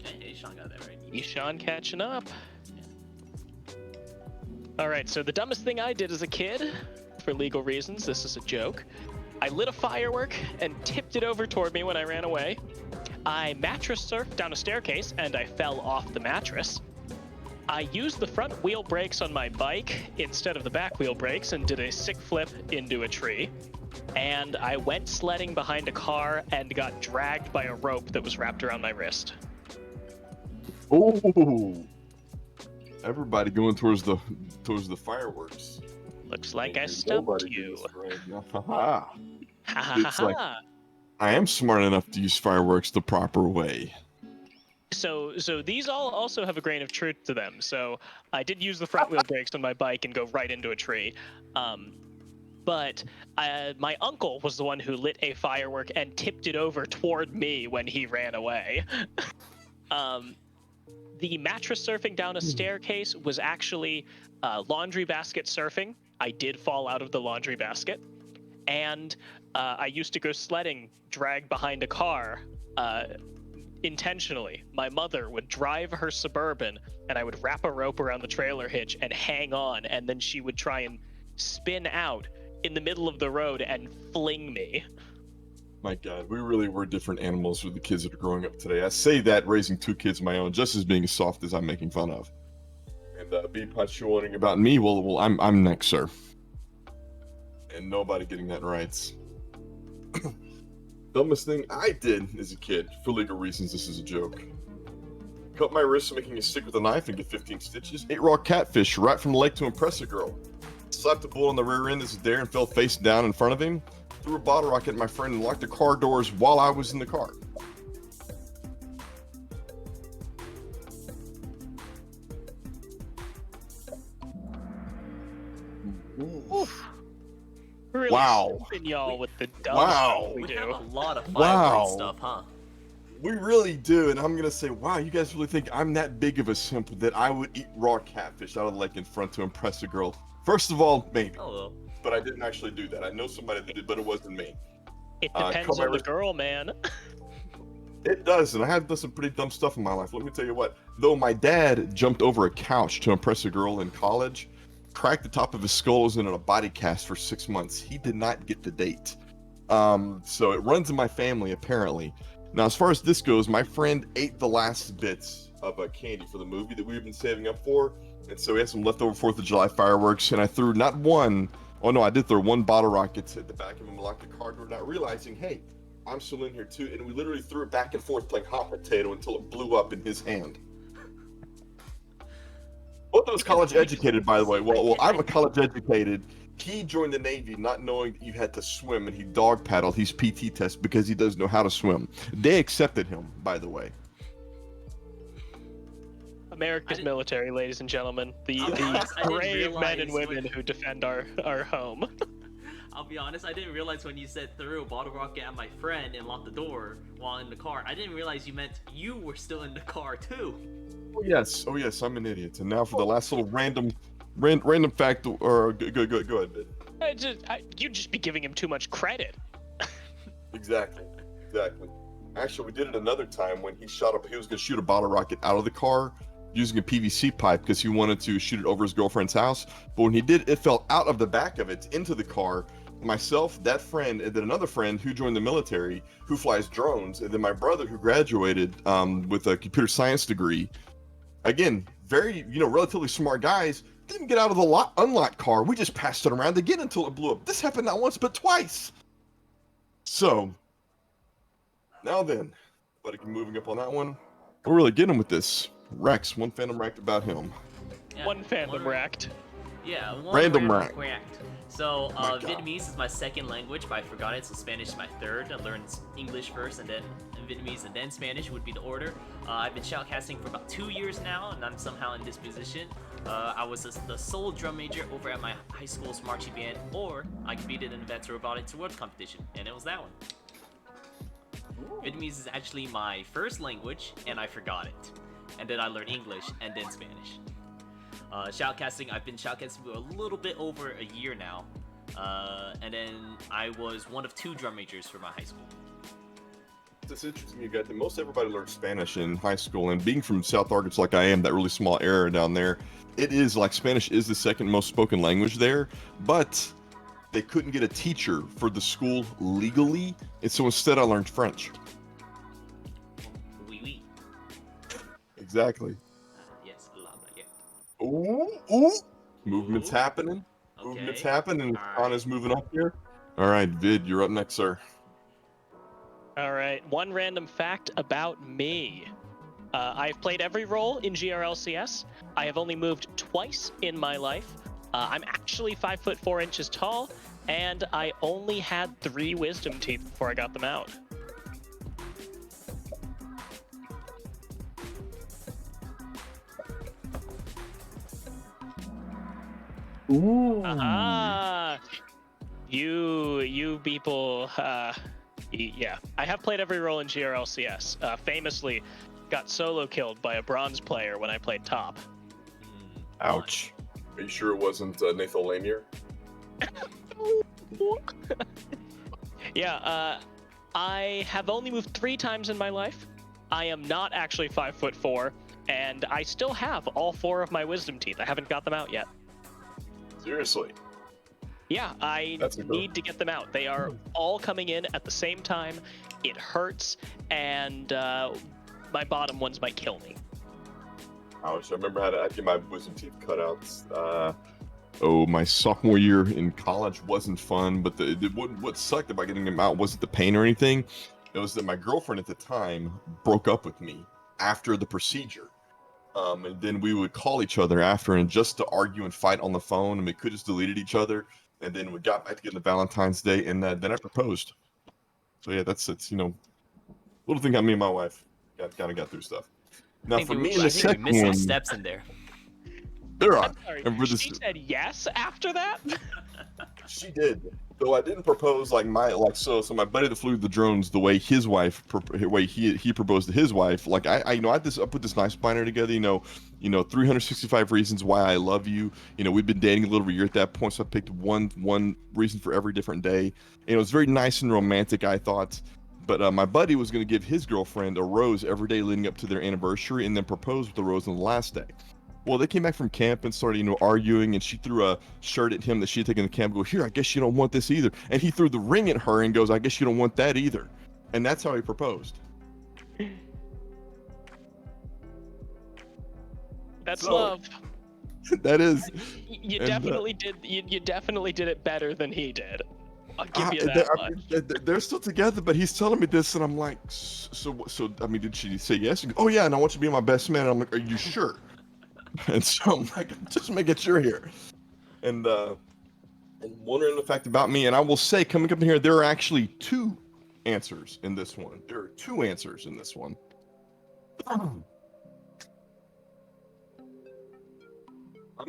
Hey, Sean got that right.
Sean catching up. All right, so the dumbest thing I did as a kid, for legal reasons, this is a joke. I lit a firework and tipped it over toward me when I ran away. I mattress surfed down a staircase and I fell off the mattress. I used the front wheel brakes on my bike instead of the back wheel brakes and did a sick flip into a tree. And I went sledding behind a car and got dragged by a rope that was wrapped around my wrist.
Oh, everybody going towards the fireworks.
Looks like I stumped you.
It's like, I am smart enough to use fireworks the proper way.
So these all also have a grain of truth to them. So I did use the front wheel brakes on my bike and go right into a tree. But my uncle was the one who lit a firework and tipped it over toward me when he ran away. The mattress surfing down a staircase was actually laundry basket surfing. I did fall out of the laundry basket. And I used to go sledding, dragged behind a car, intentionally. My mother would drive her Suburban, and I would wrap a rope around the trailer hitch and hang on, and then she would try and spin out in the middle of the road and fling me.
My God, we really were different animals with the kids that are growing up today. I say that raising 2 kids of my own, just as being as soft as I'm making fun of. And B Punch, you're wondering about me? Well, I'm next, sir. And nobody getting that right. Dumbest thing I did as a kid, for legal reasons, this is a joke. Cut my wrist making a stick with a knife and get 15 stitches. Ate raw catfish right from the lake to impress a girl. Slapped a bull on the rear end as a dare and fell face down in front of him. Threw a bottle rocket at my friend and locked the car doors while I was in the car.
Oof. Really
Wow.
Y'all with the dumb
Wow.
stuff
We have
do.
a lot of
Wow.
firework stuff, huh?
We really do, and I'm gonna say, wow, you guys really think I'm that big of a simp that I would eat raw catfish out of the lake in front to impress a girl? First of all, maybe.
Oh, well.
But I didn't actually do that. I know somebody that did, but it wasn't me.
It depends on the girl, man.
It does, and I have done some pretty dumb stuff in my life. Let me tell you what. Though my dad jumped over a couch to impress a girl in college, cracked the top of his skull, was in a body cast for 6 months. He did not get the date. So it runs in my family, apparently. Now, as far as this goes, my friend ate the last bits of candy for the movie that we've been saving up for. And so we had some leftover 4th of July fireworks, and I threw not one, oh no, I did throw 1 bottle rocket at the back of him and locked the car door, not realizing, hey, I'm still in here too. And we literally threw it back and forth like hot potato until it blew up in his hand. Both of us college educated, by the way. Well, I'm a college educated He joined the Navy not knowing that you had to swim, and he dog paddled his PT test because he doesn't know how to swim. They accepted him, by the way.
America's military, ladies and gentlemen, the brave men and women who defend our home.
I'll be honest, I didn't realize when you said threw a bottle rocket at my friend and locked the door while in the car. I didn't realize you meant you were still in the car too.
Oh yes, I'm an idiot. And now for the last little random fact, or go ahead.
You'd just be giving him too much credit.
Exactly. Actually, we did it another time when he was going to shoot a bottle rocket out of the car using a PVC pipe because he wanted to shoot it over his girlfriend's house. But when he did, it fell out of the back of it into the car. Myself, that friend, and then another friend who joined the military who flies drones, and then my brother who graduated with a computer science degree. Again, very, relatively smart guys, didn't get out of the unlocked car. We just passed it around again until it blew up. This happened not once, but twice. So, now then, but moving up on that one, we're really getting with this. Rex, one fandom racked about him.
Yeah,
one fandom racked.
Yeah, one
random
racked.
racked.
So, Vietnamese is my second language, but I forgot it, so Spanish is my third. I learned English first, and then Vietnamese, and then Spanish would be the order. I've been shoutcasting for about 2 years now, and I'm somehow in this position. I was the sole drum major over at my high school's marching band, or I competed in the Vets Robotics Awards competition, and it was that one. Vietnamese is actually my first language, and I forgot it. And then I learned English, and then Spanish. Shoutcasting, I've been shoutcasting for a little bit over a year now. And then I was one of 2 drum majors for my high school.
It's interesting you got that most everybody learned Spanish in high school, and being from South Arkansas like I am, that really small area down there, it is like Spanish is the second most spoken language there, but they couldn't get a teacher for the school legally, and so instead I learned French.
Oui.
Exactly.
Yes, a lot like it.
Ooh. Movement's happening.
Okay.
Movement's happening.
All
Anna's moving up here. All right, Vid, you're up next, sir.
All right, one random fact about me. I've played every role in GRLCS. I have only moved twice in my life. I'm actually 5'4" tall, and I only had 3 wisdom teeth before I got them out.
Ooh.
You people, yeah. I have played every role in GRLCS. Famously, got solo killed by a bronze player when I played top.
Ouch. Are you sure it wasn't Nathan Lanier?
Yeah, I have only moved 3 times in my life. I am not actually 5'4", and I still have all 4 of my wisdom teeth. I haven't got them out yet.
Seriously?
Yeah, I need to get them out. They are all coming in at the same time. It hurts, and my bottom ones might kill me.
Ouch. I remember how to get my wisdom teeth cut out. My sophomore year in college wasn't fun, but what sucked about getting them out wasn't the pain or anything. It was that my girlfriend at the time broke up with me after the procedure. And then we would call each other after and just to argue and fight on the phone, and we could just deleted each other. And then we got back together Valentine's Day, and then I proposed. So yeah, that's little thing got me and my wife kind of got through stuff. Now for me, the second one,
missing steps in there.
There are.
Sorry,
and for
she said yes after that?
She did. Though I didn't propose so my buddy that flew the drones, the way his wife, he proposed to his wife, like I put this nice binder together, 365 reasons why I love you. We've been dating a little over a year at that point, so I picked one reason for every different day. And it was very nice and romantic, I thought. But my buddy was going to give his girlfriend a rose every day leading up to their anniversary, and then propose with the rose on the last day. Well, they came back from camp and started, arguing, and she threw a shirt at him that she had taken to camp. Go, here, I guess you don't want this either. And he threw the ring at her and goes, I guess you don't want that either. And that's how he proposed.
That's love.
That is.
You definitely did. You definitely did it better than he did. I'll give you that much.
They're still together, but he's telling me this, and I'm like, so. I mean, did she say yes? Oh yeah, and I want you to be my best man. And I'm like, are you sure? And so I'm like, just making sure here. And and wondering the fact about me. And I will say, coming up in here, there are actually 2 answers in this one. There are 2 answers in this one. I'm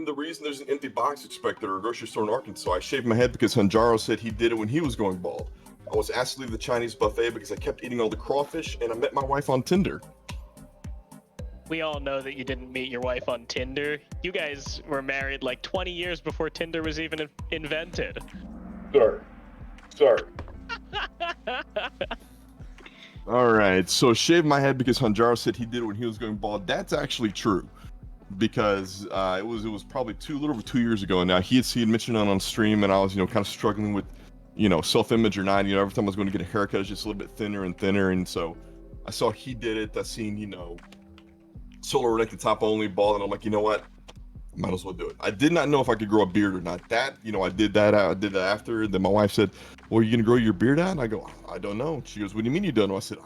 the reason there's an empty box inspector at a grocery store in Arkansas. I shaved my head because Hanjaro said he did it when he was going bald. I was asked to leave the Chinese buffet because I kept eating all the crawfish, and I met my wife on Tinder.
We all know that you didn't meet your wife on Tinder. You guys were married like 20 years before Tinder was even invented.
Sorry. All right, so shaved my head because Hanjaro said he did it when he was going bald. That's actually true, because it was probably a little over 2 years ago now. He had mentioned it on stream, and I was kind of struggling with self-image or not. Every time I was going to get a haircut, it was just a little bit thinner and thinner, and so I saw he did it. I seen solar erected top only bald, and I'm like, you know what? Might as well do it. I did not know if I could grow a beard or not. That, I did that. I did that after. Then my wife said, well, are you going to grow your beard out? And I go, I don't know. She goes, what do you mean you don't know? I said,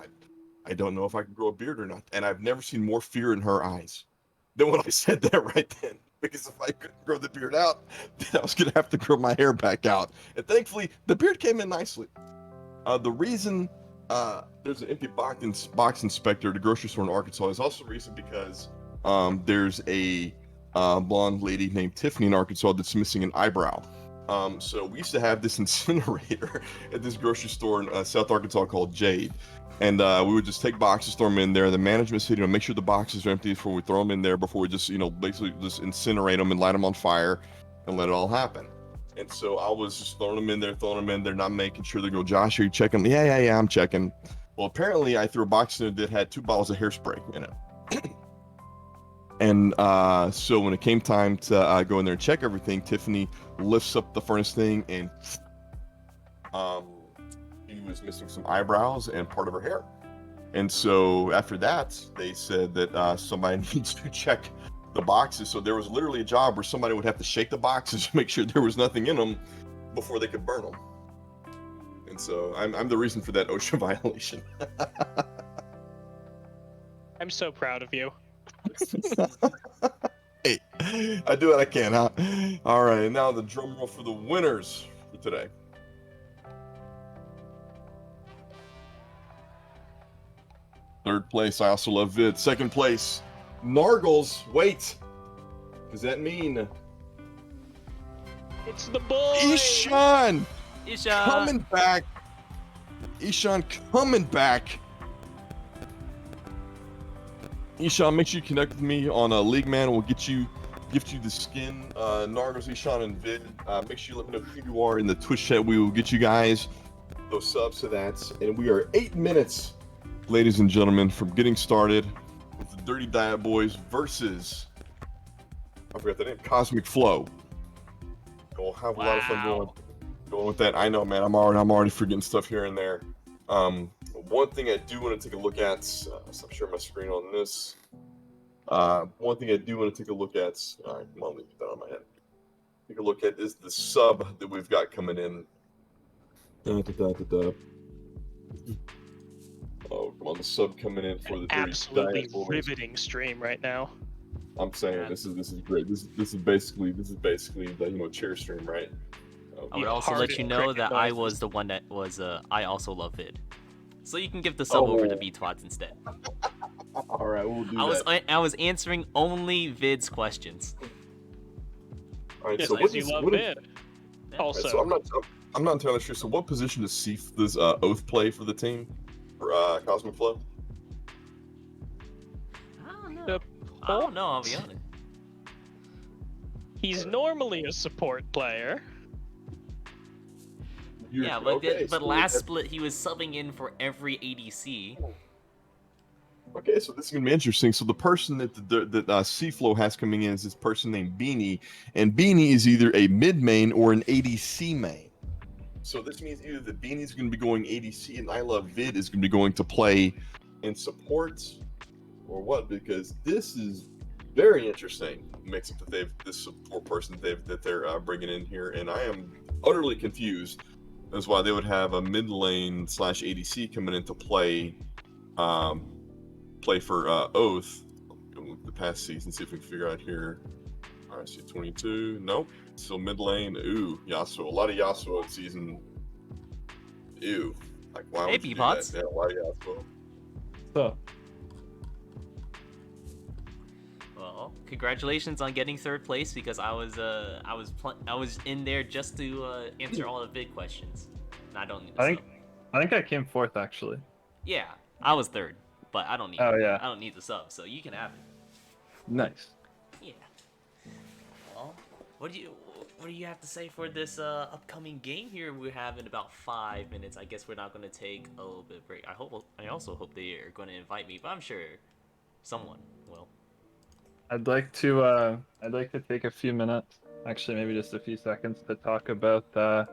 I don't know if I can grow a beard or not. And I've never seen more fear in her eyes than when I said that right then. Because if I couldn't grow the beard out, then I was going to have to grow my hair back out. And thankfully, the beard came in nicely. The reason there's an empty box inspector at a grocery store in Arkansas is also the reason because there's a blonde lady named Tiffany in Arkansas that's missing an eyebrow. So we used to have this incinerator at this grocery store in South Arkansas called Jade. And we would just take boxes, throw them in there. The management said, make sure the boxes are empty before we throw them in there, before we just, basically just incinerate them and light them on fire and let it all happen. And so I was just throwing them in there, not making sure. They go, Josh, are you checking? Yeah, I'm checking. Well, apparently I threw a box in there that had 2 bottles of hairspray in it. And so when it came time to go in there and check everything, Tiffany lifts up the furnace thing, and she was missing some eyebrows and part of her hair. And so after that, they said that somebody needs to check the boxes. So there was literally a job where somebody would have to shake the boxes to make sure there was nothing in them before they could burn them. And so I'm the reason for that OSHA violation.
I'm so proud of you.
Hey, I do what I can, huh? All right, now the drum roll for the winners for today. Third place, I also love vid. Second place, Nargles. Wait, does that mean
it's the boy?
Ishan coming back. Ishan coming back. Ishan, make sure you connect with me on League Man. We'll gift you the skin. Nargos, Ishan, and Vid. Make sure you let me know who you are in the Twitch chat. We will get you guys those subs to that. And we are 8 minutes, ladies and gentlemen, from getting started with the Dirty Diet Boys versus, I forgot the name, Cosmic Flow. We'll have a lot of fun going with that. I know, man. I'm already forgetting stuff here and there. One thing I do want to take a look at, so I'm sharing my screen on this. One thing I do want to take a look at, all right, come on, leave that on my head. Take a look at is the sub that we've got coming in. Oh, come on, the sub coming in for the
absolutely riveting stream right now.
I'm saying this is great. This is basically the chair stream, right?
I would also let you know that I was the one that was I also love vid. So you can give the sub over to VTwats instead.
All right, we'll do that.
I was answering only Vid's questions.
All right,
yes,
so
you love Vid. Also,
right, so I'm not entirely sure. So what position does this Oath play for the team for Cosmic Flow?
I don't know. I'll be honest.
He's normally a support player.
Yeah, but last split he was subbing in for every ADC.
Okay, so this is gonna be interesting. So the person that C-Flow has coming in is this person named Beanie, and Beanie is either a mid main or an ADC main. So this means either that Beanie's gonna be going ADC and I Love Vid is gonna be going to play in support, or what? Because this is very interesting mix up that this support person that they're bringing in here, and I am utterly confused. That's why they would have a mid lane / ADC coming into play for Oath. Go look at the past season, see if we can figure out here. All right, see 22. Nope. So mid lane, ooh, Yasuo. A lot of Yasuo in season. Ew. Like, why
Hey,
would you do
Peapots.
that? Yeah, why Yasuo?
So,
Well, congratulations on getting third place because I was in there just to answer all the big questions. And I don't need to
I think
sub.
I think I came fourth actually.
Yeah, I was third, but I don't need.
Oh, yeah.
I don't need the sub, so you can have it.
Nice.
Yeah. Well, what do you have to say for this upcoming game here? We have in about 5 minutes. I guess we're not going to take a little bit of break. I also hope they are going to invite me, but I'm sure someone will.
I'd like to take a few minutes, actually maybe just a few seconds, to talk about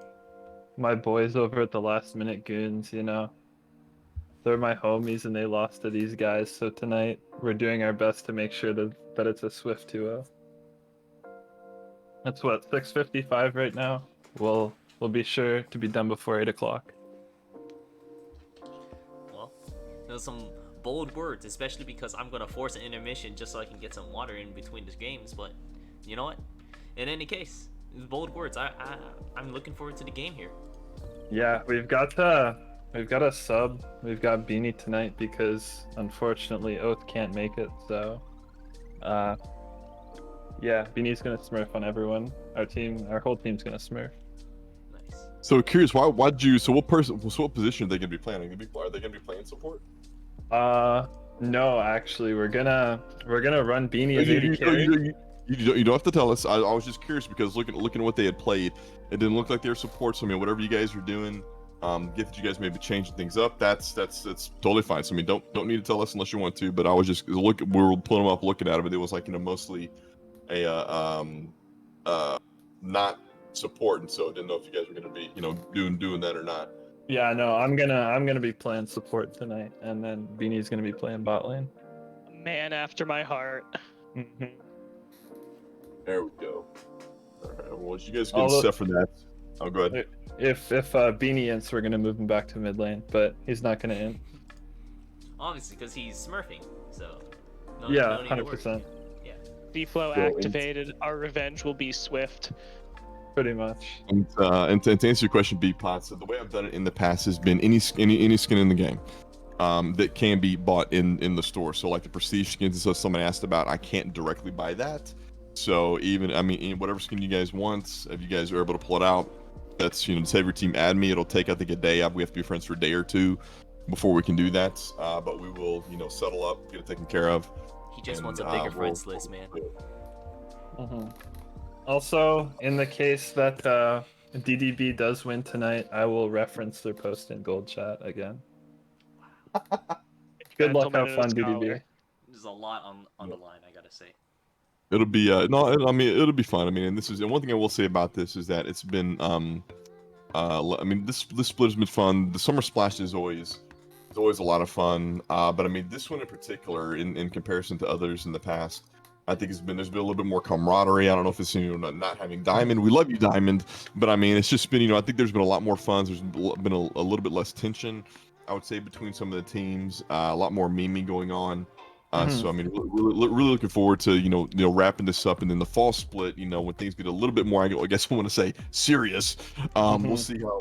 my boys over at the Last Minute Goons. You know, they're my homies and they lost to these guys. So tonight we're doing our best to make sure that it's a swift 2-0. That's what, 6:55 right now. We'll be sure to be done before 8 o'clock.
Well, those some bold words, especially because I'm gonna force an intermission just so I can get some water in between the games. But you know what? In any case, bold words. I'm looking forward to the game here.
Yeah, we've got a sub. We've got Beanie tonight because unfortunately Oath can't make it. So, yeah, Beanie's gonna smurf on everyone. Our whole team's gonna smurf.
Nice.
So curious, why'd you? So what position are they gonna be playing? Are they gonna be playing support?
No, actually, we're gonna run Beanie as AD carry.
You don't have to tell us. I was just curious because looking at what they had played, it didn't look like their support. So I mean, whatever you guys are doing, get that you guys may be changing things up. That's totally fine. So I mean, don't need to tell us unless you want to. But I was just we were pulling them up, looking at it, but it was like mostly a not support, and so I didn't know if you guys were gonna be doing that or not.
Yeah, no, I'm gonna be playing support tonight, and then Beanie's gonna be playing bot lane.
Man after my heart.
Mm-hmm.
There we go. All right. Well, you guys get
Although-
set for that. Oh, go ahead.
If Beanie ints, we're gonna move him back to mid lane, but he's not gonna int.
Obviously, because he's smurfing. So.
Yeah,
need to worry.
100%.
Yeah.
D-flow
Cool.
activated. Our revenge will be swift.
Pretty much.
And to answer your question, B-Pot, so the way I've done it in the past has been any skin in the game that can be bought in the store. So like the prestige skins and stuff someone asked about, I can't directly buy that. So whatever skin you guys want, if you guys are able to pull it out, that's just have your team add me. It'll take I think a day. We have to be friends for a day or two before we can do that. But we will settle up, get it taken care of.
He just
And,
wants a bigger friends list, man.
Mm-hmm. Also, in the case that DDB does win tonight, I will reference their post in gold chat again. Good luck,
Gentleman
have
and a
fun,
scholar.
DDB.
There's a lot on the line, I gotta say.
It'll be it'll be fun. And one thing I will say about this is that it's been this split has been fun. The summer splash is always a lot of fun. But this one in particular, in comparison to others in the past, I think there's been a little bit more camaraderie. I don't know if it's not having Diamond. We love you, Diamond, but it's just been I think there's been a lot more fun. There's been a little bit less tension, I would say, between some of the teams. A lot more memeing going on. So really looking forward to wrapping this up, and then the fall split. When things get a little bit more, I guess I want to say serious. We'll see how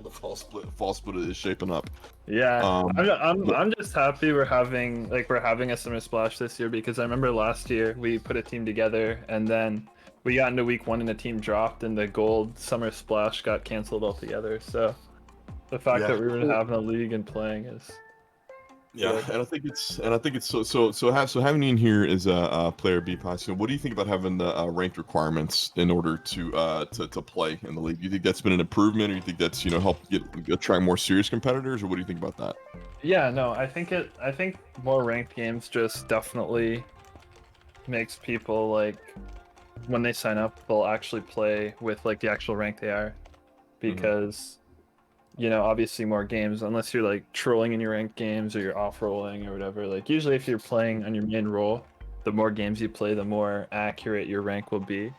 the fall split is shaping up.
Yeah, I'm just happy we're having a summer splash this year, because I remember last year we put a team together and then we got into week 1 and the team dropped and the gold summer splash got canceled altogether. So the fact that we were having a league and playing is good.
And I think it's so having you in here as a player, B-Pots, what do you think about having the ranked requirements in order to play in the league? Do you think that's been an improvement, or you think that's helped attract more serious competitors, or what do you think about that?
Yeah, no, I think more ranked games just definitely makes people, like, when they sign up, they'll actually play with the actual rank they are, because obviously more games, unless you're trolling in your ranked games or you're off rolling or whatever, usually if you're playing on your main role, the more games you play, the more accurate your rank will be.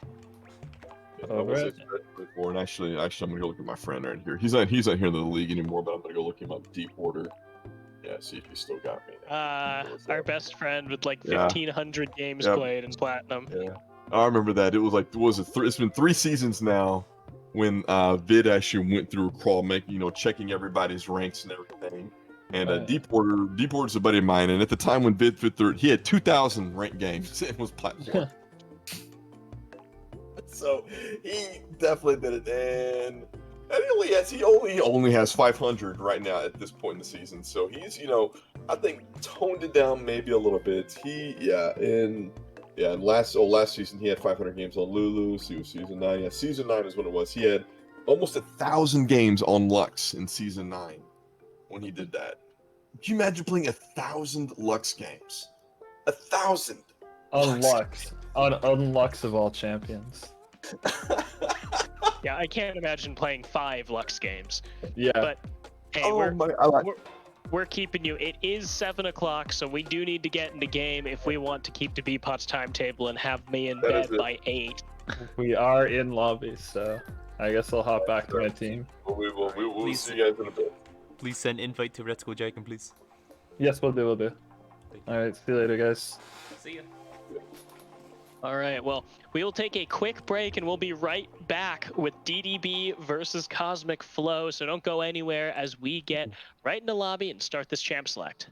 And actually, I'm gonna go look at my friend right here. He's not here in the league anymore, but I'm gonna go look him up. Deep Order. Yeah, see if he still got me.
Our best friend with 1,500 games played in Platinum.
Yeah. I remember that. It was like, what was it? It's been 3 seasons now when Vid actually went through a crawl, checking everybody's ranks and everything. And
Right.
Deepwater's a buddy of mine, and at the time when Vid fit through, he had 2,000 ranked games and was platform. So he definitely did it, and he only has 500 right now at this point in the season. So he's I think toned it down maybe a little bit. Last season he had 500 games on Lulu. So it was season 9. Yeah, season 9 is when it was. He had almost 1,000 games on Lux in season 9 when he did that. Can you imagine playing 1,000 Lux games? 1,000
On Lux. On Lux of all champions.
Yeah, I can't imagine playing 5 Lux games.
Yeah.
But hey,
Oh
we're keeping you. It is 7 o'clock, so we do need to get in the game if we want to keep the Bpot's timetable and have me in bed by 8.
We are in lobby, so I guess I'll hop back to my team.
We will
Please.
see you guys in a bit.
Please send invite to Red Skull Jacob, please.
Yes, we'll do. Alright, see you later, guys.
See ya.
All right, well, we will take a quick break and we'll be right back with DDB versus Cosmic Flow. So don't go anywhere as we get right in the lobby and start this champ select.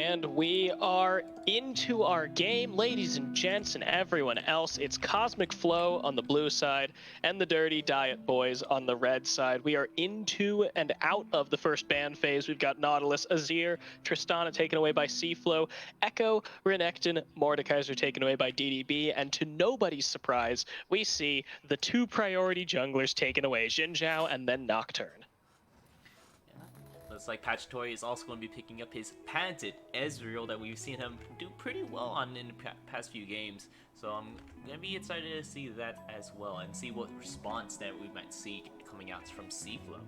And we are into our game, ladies and gents and everyone else. It's Cosmic Flow on the blue side and the Dirty Diet Boys on the red side. We are into and out of the first ban phase. We've got Nautilus, Azir, Tristana taken away by Seaflow, Echo, Renekton, Mordekaiser taken away by DDB, and to nobody's surprise, we see the two priority junglers taken away, Xin Zhao and then Nocturne.
Looks like Pachtori is also going to be picking up his patented Ezreal that we've seen him do pretty well on in the past few games. So I'm going to be excited to see that as well and see what response that we might see coming out from Seaflow.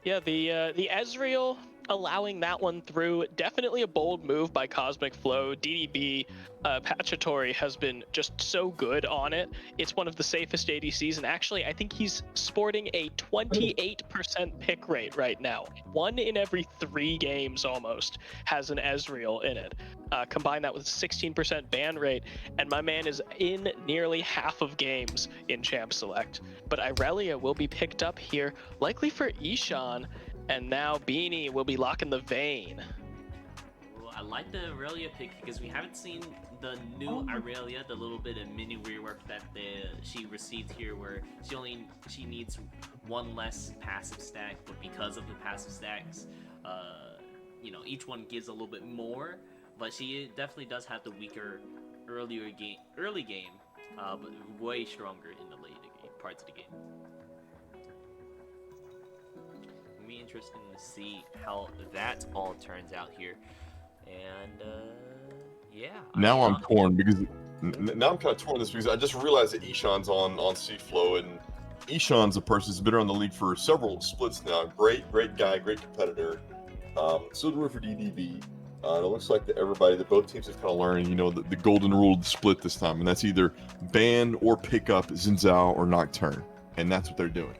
Yeah, the Ezreal allowing that one through, definitely a bold move by Cosmic Flow. DDB, Pachtori has been just so good on it. It's one of the safest ADCs, and actually I think he's sporting a 28% pick rate right now. 1 in every 3 games almost has an Ezreal in it. Combine that with 16% ban rate, and my man is in nearly half of games in Champ Select. But Irelia will be picked up here, likely for Ishan, and now Beanie will be locking the Vayne.
Well, I like the Irelia pick because we haven't seen the new Irelia, the little bit of mini rework that she received here, where she needs 1 less passive stack, but because of the passive stacks, you know, each one gives a little bit more. But she definitely does have the weaker early game, but way stronger in the later parts of the game. It'll be interesting to see how that all turns out here, and yeah.
Now I'm torn because now I'm kind of torn on this because I just realized that Ishan's on Seaflow, and Ishan's a person who's been around the league for several splits now. Great guy, great competitor. So do we for DDB. And it looks like that both teams have kind of learned, you know, the golden rule of the split this time, and that's either ban or pick up Xin Zhao or Nocturne, and that's what they're doing.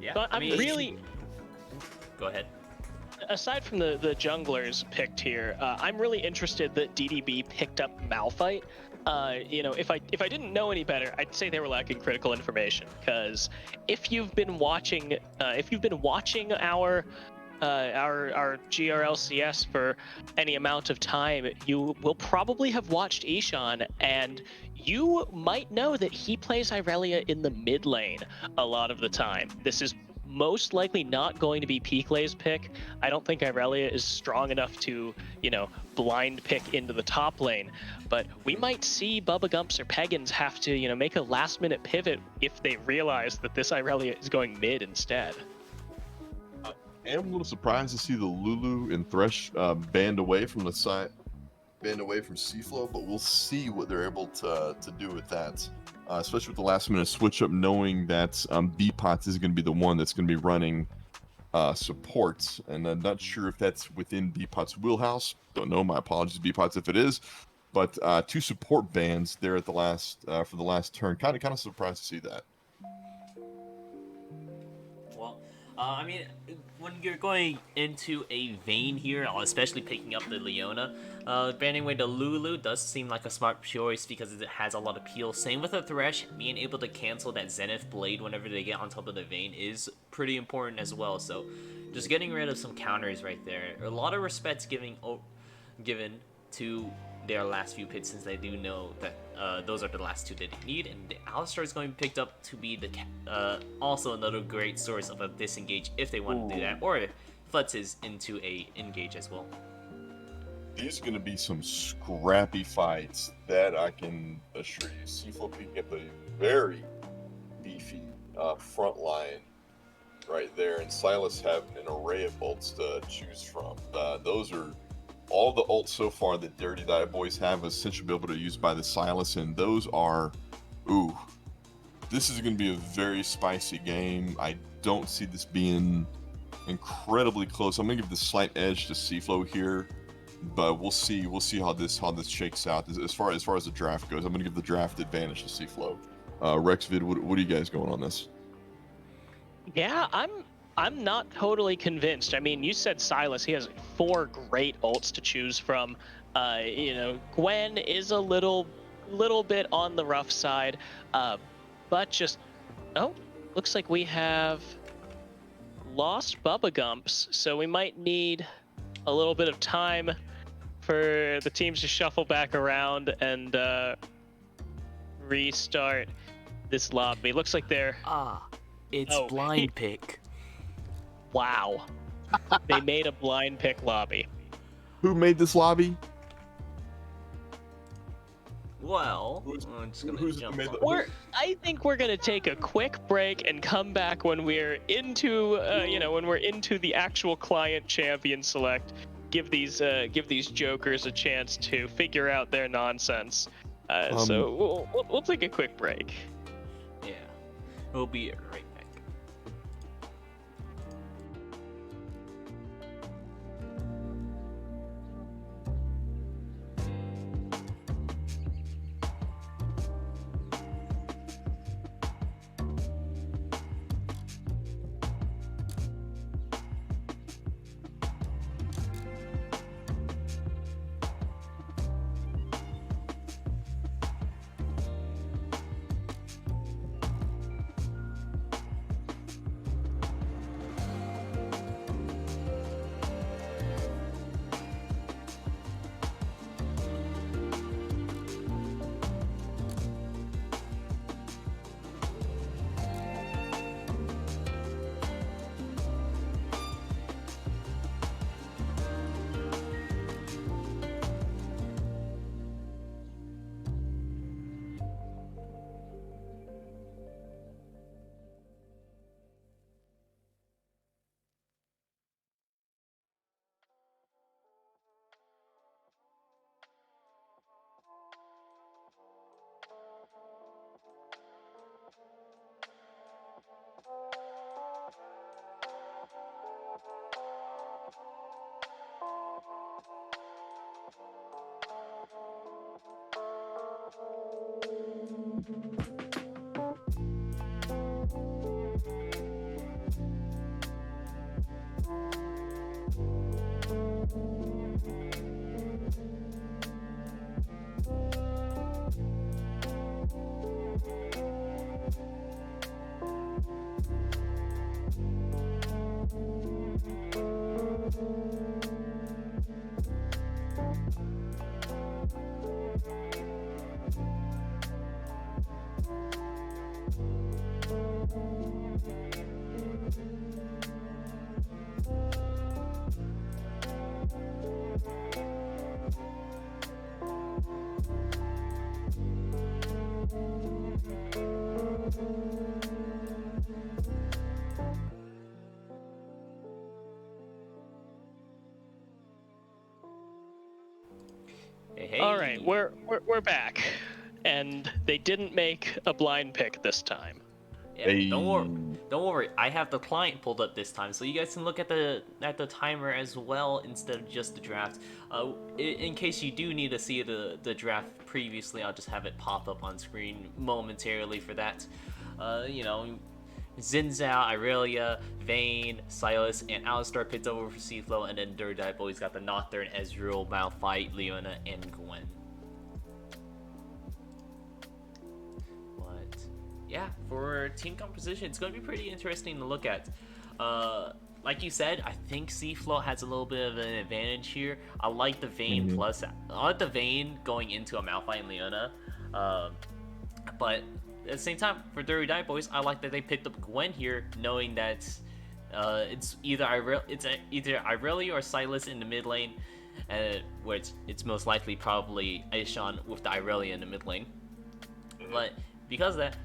Yeah,
But I'm really...
Go ahead.
Aside from the junglers picked here, I'm really interested that DDB picked up Malphite. You know, if I didn't know any better, I'd say they were lacking critical information. Because if you've been watching, our GRLCS for any amount of time, you will probably have watched Ishan, and you might know that he plays Irelia in the mid lane a lot of the time. This is most likely not going to be Peaklay's pick. I don't think Irelia is strong enough to, you know, blind pick into the top lane, but we might see Bubba Gumps or Pegans have to, you know, make a last minute pivot if they realize that this Irelia is going mid instead.
I am a little surprised to see the Lulu and Thresh banned away from the side, banned away from Seaflow, but we'll see what they're able to do with that. Especially with the last minute switch up, knowing that Bpots is going to be the one that's going to be running support, and I'm not sure if that's within Bpots' wheelhouse. Don't know. My apologies, Bpots, if it is. But 2 support bans there at the last for the last turn. Kind of surprised to see that.
Well, I mean, when you're going into a Vayne here, especially picking up the Leona, banning away the Lulu does seem like a smart choice because it has a lot of appeal. Same with the Thresh, being able to cancel that Zenith Blade whenever they get on top of the Vayne is pretty important as well. So just getting rid of some counters right there. A lot of respect's given to their last few picks, since they do know that those are the last 2 that they need, and Alistar is going to be picked up to be the also another great source of a disengage if they want to do that, or Futz is into a engage as well.
These are going to be some scrappy fights that I can assure you. Seaflow picking up a very beefy front line right there, and Silas have an array of ults to choose from. Those are all the ults so far that Dirty Diet Boys have essentially be able to use by the Silas, and those are, this is going to be a very spicy game. I don't see this being incredibly close. I'm going to give the slight edge to Seaflow here, but we'll see how this shakes out. As far as the draft goes, I'm going to give the draft advantage to Seaflow. Rexvid, what are you guys going on this?
Yeah, I'm not totally convinced. I mean, you said Silas. He has 4 great ults to choose from. You know, Gwen is a little bit on the rough side, but just looks like we have lost Bubba Gumps, so we might need a little bit of time for the teams to shuffle back around and restart this lobby. Looks like they're...
It's
Oh.
blind pick.
Wow. They made a blind pick lobby.
Who made this lobby?
Well, I'm just gonna
who's
jump
made
on.
I think we're gonna take a quick break and come back when we're into, when we're into the actual client champion select. Give these jokers a chance to figure out their nonsense. So we'll take a quick break.
Yeah, we'll be right back. Hey.
All right, we're back, and they didn't make a blind pick this time.
Yeah,
Hey.
don't worry. I have the client pulled up this time, so you guys can look at the timer as well instead of just the draft. In case you do need to see the draft previously, I'll just have it pop up on screen momentarily for that. Zinzao, Irelia, Vayne, Silas, and Alistar pits over for Seaflow, and then Dirty Boys got the Nocturne, Ezreal, Malphite, Leona, and Gwen. But yeah, for team composition, it's going to be pretty interesting to look at. Like you said, I think Seaflow has a little bit of an advantage here. I like the Vayne plus. I like the Vayne going into a Malphite and Leona, but at the same time, for Dirty Boys, I like that they picked up Gwen here, knowing that it's either Irelia or Silas in the mid lane, where it's most likely probably Aishan with the Irelia in the mid lane. But because of that,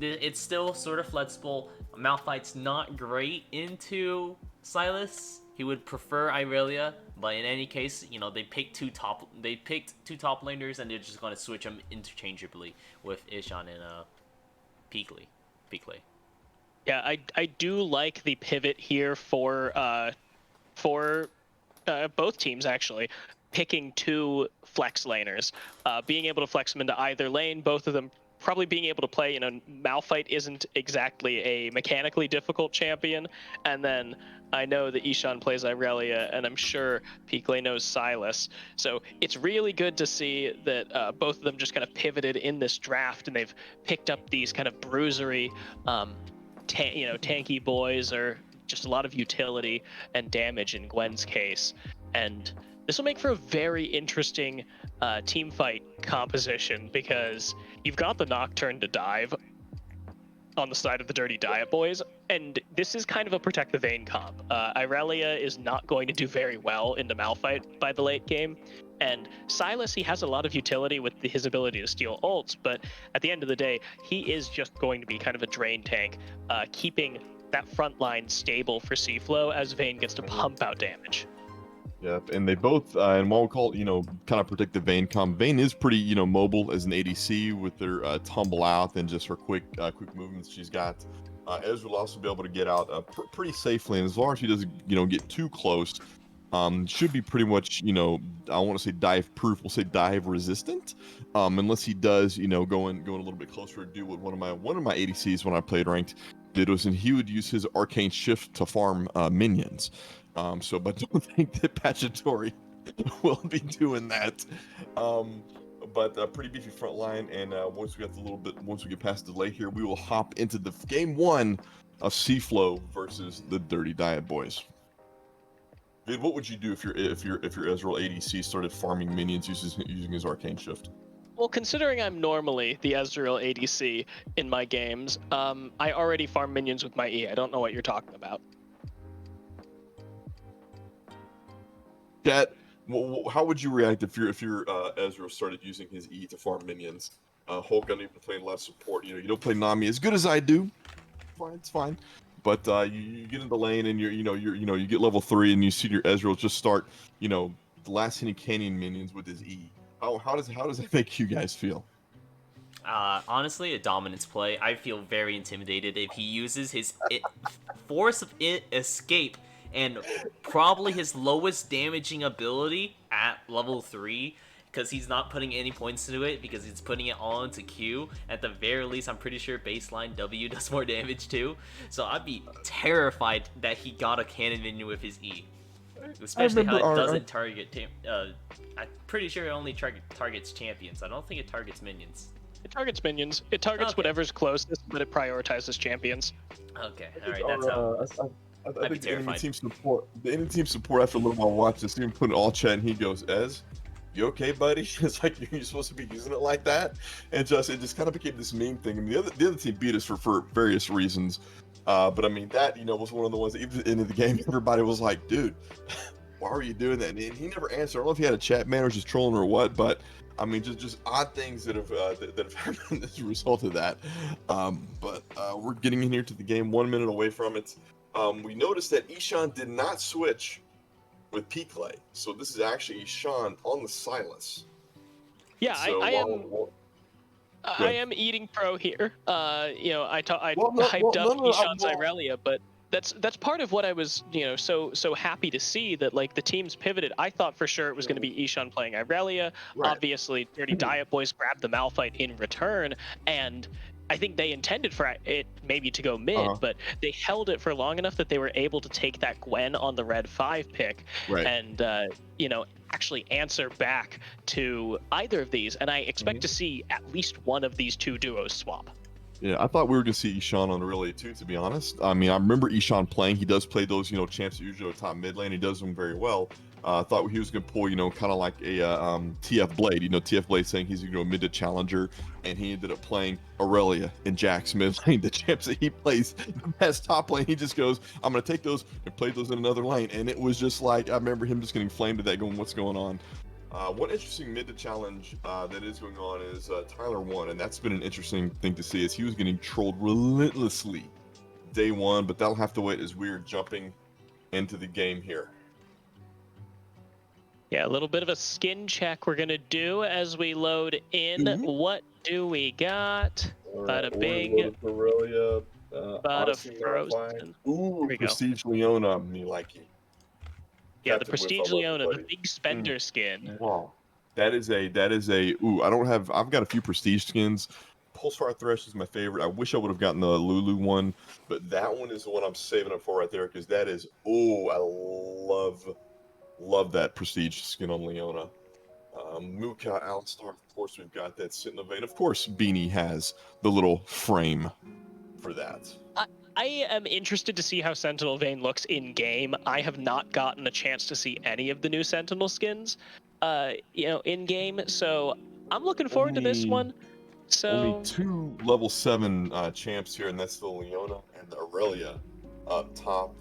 it's still sort of flexible. Malphite's not great into Silas. He would prefer Irelia, but in any case, they picked two top laners, and they're just going to switch them interchangeably with Ishan and Peakley.
Yeah, I do like the pivot here for both teams actually, picking two flex laners, being able to flex them into either lane. Both of them probably being able to play. Malphite isn't exactly a mechanically difficult champion, and then I know that Ishan plays Irelia, and I'm sure Peakley knows Silas. So it's really good to see that both of them just kind of pivoted in this draft, and they've picked up these kind of bruisery, tanky boys, or just a lot of utility and damage in Gwen's case. And this will make for a very interesting team fight composition, because you've got the Nocturne to dive on the side of the Dirty Diet Boys, and this is kind of a protect the Vayne comp. Irelia is not going to do very well into Malphite by the late game, and Silas, he has a lot of utility with his ability to steal ults, but at the end of the day, he is just going to be kind of a drain tank, keeping that front line stable for C-Flow as Vayne gets to pump out damage.
Yep, and they both, and while we call it, kind of protect the Vayne comp, Vayne is pretty, mobile as an ADC with their tumble out and just her quick movements she's got. Ezra will also be able to get out pretty safely, and as long as she doesn't, get too close, should be pretty much, I want to say dive proof. We'll say dive resistant, unless he does, going a little bit closer to do what one of my ADCs when I played ranked did was, and he would use his arcane shift to farm minions. But don't think that Pachatory will be doing that. But a pretty beefy front line, and once we get past the delay here, we will hop into the game one of C-Flow versus the Dirty Diet Boys. Vid, what would you do if your Ezreal ADC started farming minions using his arcane shift?
Well, considering I'm normally the Ezreal ADC in my games, I already farm minions with my E. I don't know what you're talking about.
That, how would you react if your Ezreal started using his E to farm minions? Hulk, I know you've been playing a lot of support. You don't play Nami as good as I do. Fine, it's fine. But you get in the lane and you get level 3 and you see your Ezreal just start blasting Canyon minions with his E. How does that make you guys feel?
Honestly, a dominance play. I feel very intimidated if he uses his force of escape and probably his lowest damaging ability at level 3, because he's not putting any points into it, because he's putting it all into Q. At the very least, I'm pretty sure baseline W does more damage too. So I'd be terrified that he got a cannon minion with his E. Especially how it doesn't target... I'm pretty sure it only targets champions. I don't think it targets minions.
It targets minions. It targets whatever's closest, but it prioritizes champions.
Okay, alright, that's how...
I think the enemy team support after a little while watched this, even put in all chat, and he goes, "Ez, you okay, buddy?" It's like you're supposed to be using it like that, and it just kind of became this meme thing. And the other team beat us for various reasons, but I mean that was one of the ones that even at the end of the game, everybody was like, "Dude, why are you doing that?" And he never answered. I don't know if he had a chat man or just trolling or what, but I mean just odd things that have happened as a result of that. But we're getting in here to the game, 1 minute away from it. We noticed that Ishan did not switch with P-Clay, so this is actually Ishan on the Silas.
Yeah,
so,
I am eating pro here. I hyped up Ishan's Irelia, but that's part of what I was so happy to see, that like the teams pivoted. I thought for sure it was going to be Ishan playing Irelia. Right. Obviously, Dirty Diet Boys grabbed the Malphite in return, and I think they intended for it maybe to go mid, but they held it for long enough that they were able to take that Gwen on the red 5 pick, right, and actually answer back to either of these. And I expect to see at least one of these two duos swap.
Yeah, I thought we were going to see Ishan on Aurelia too, to be honest. I mean, I remember Ishan playing. He does play those, champs usually top mid lane. He does them very well. I thought he was going to pull, kind of like a TF Blade. TF Blade saying he's going to go mid to challenger, and he ended up playing Aurelia in Jack's mid lane. The champs that he plays, the best top lane, he just goes, I'm going to take those and play those in another lane. And it was just like, I remember him just getting flamed at that, going, what's going on? One interesting mid to challenge that is going on is Tyler 1, and that's been an interesting thing to see, as he was getting trolled relentlessly day 1, but that'll have to wait as we're jumping into the game here.
Yeah, a little bit of a skin check we're gonna do as we load in. What do we got? Bada bing.
Aurelia,
bada frozen.
Ooh, Prestige Leona, me like you.
Yeah, the Prestige Leona, the big spender skin.
Wow, that is a. Ooh, I've got a few Prestige skins. Pulsar Thresh is my favorite. I wish I would have gotten the Lulu one, but that one is the one I'm saving up for right there, because that is. Oh, I love that Prestige skin on Leona. Muka, Alistar, of course we've got that sitting in the vein. Of course, Beanie has the little frame for that.
I am interested to see how Sentinel Vayne looks in game. I have not gotten a chance to see any of the new Sentinel skins, in game. So I'm looking forward to this one.
Only
So
2 level 7 champs here, and that's the Leona and the Aurelia up top.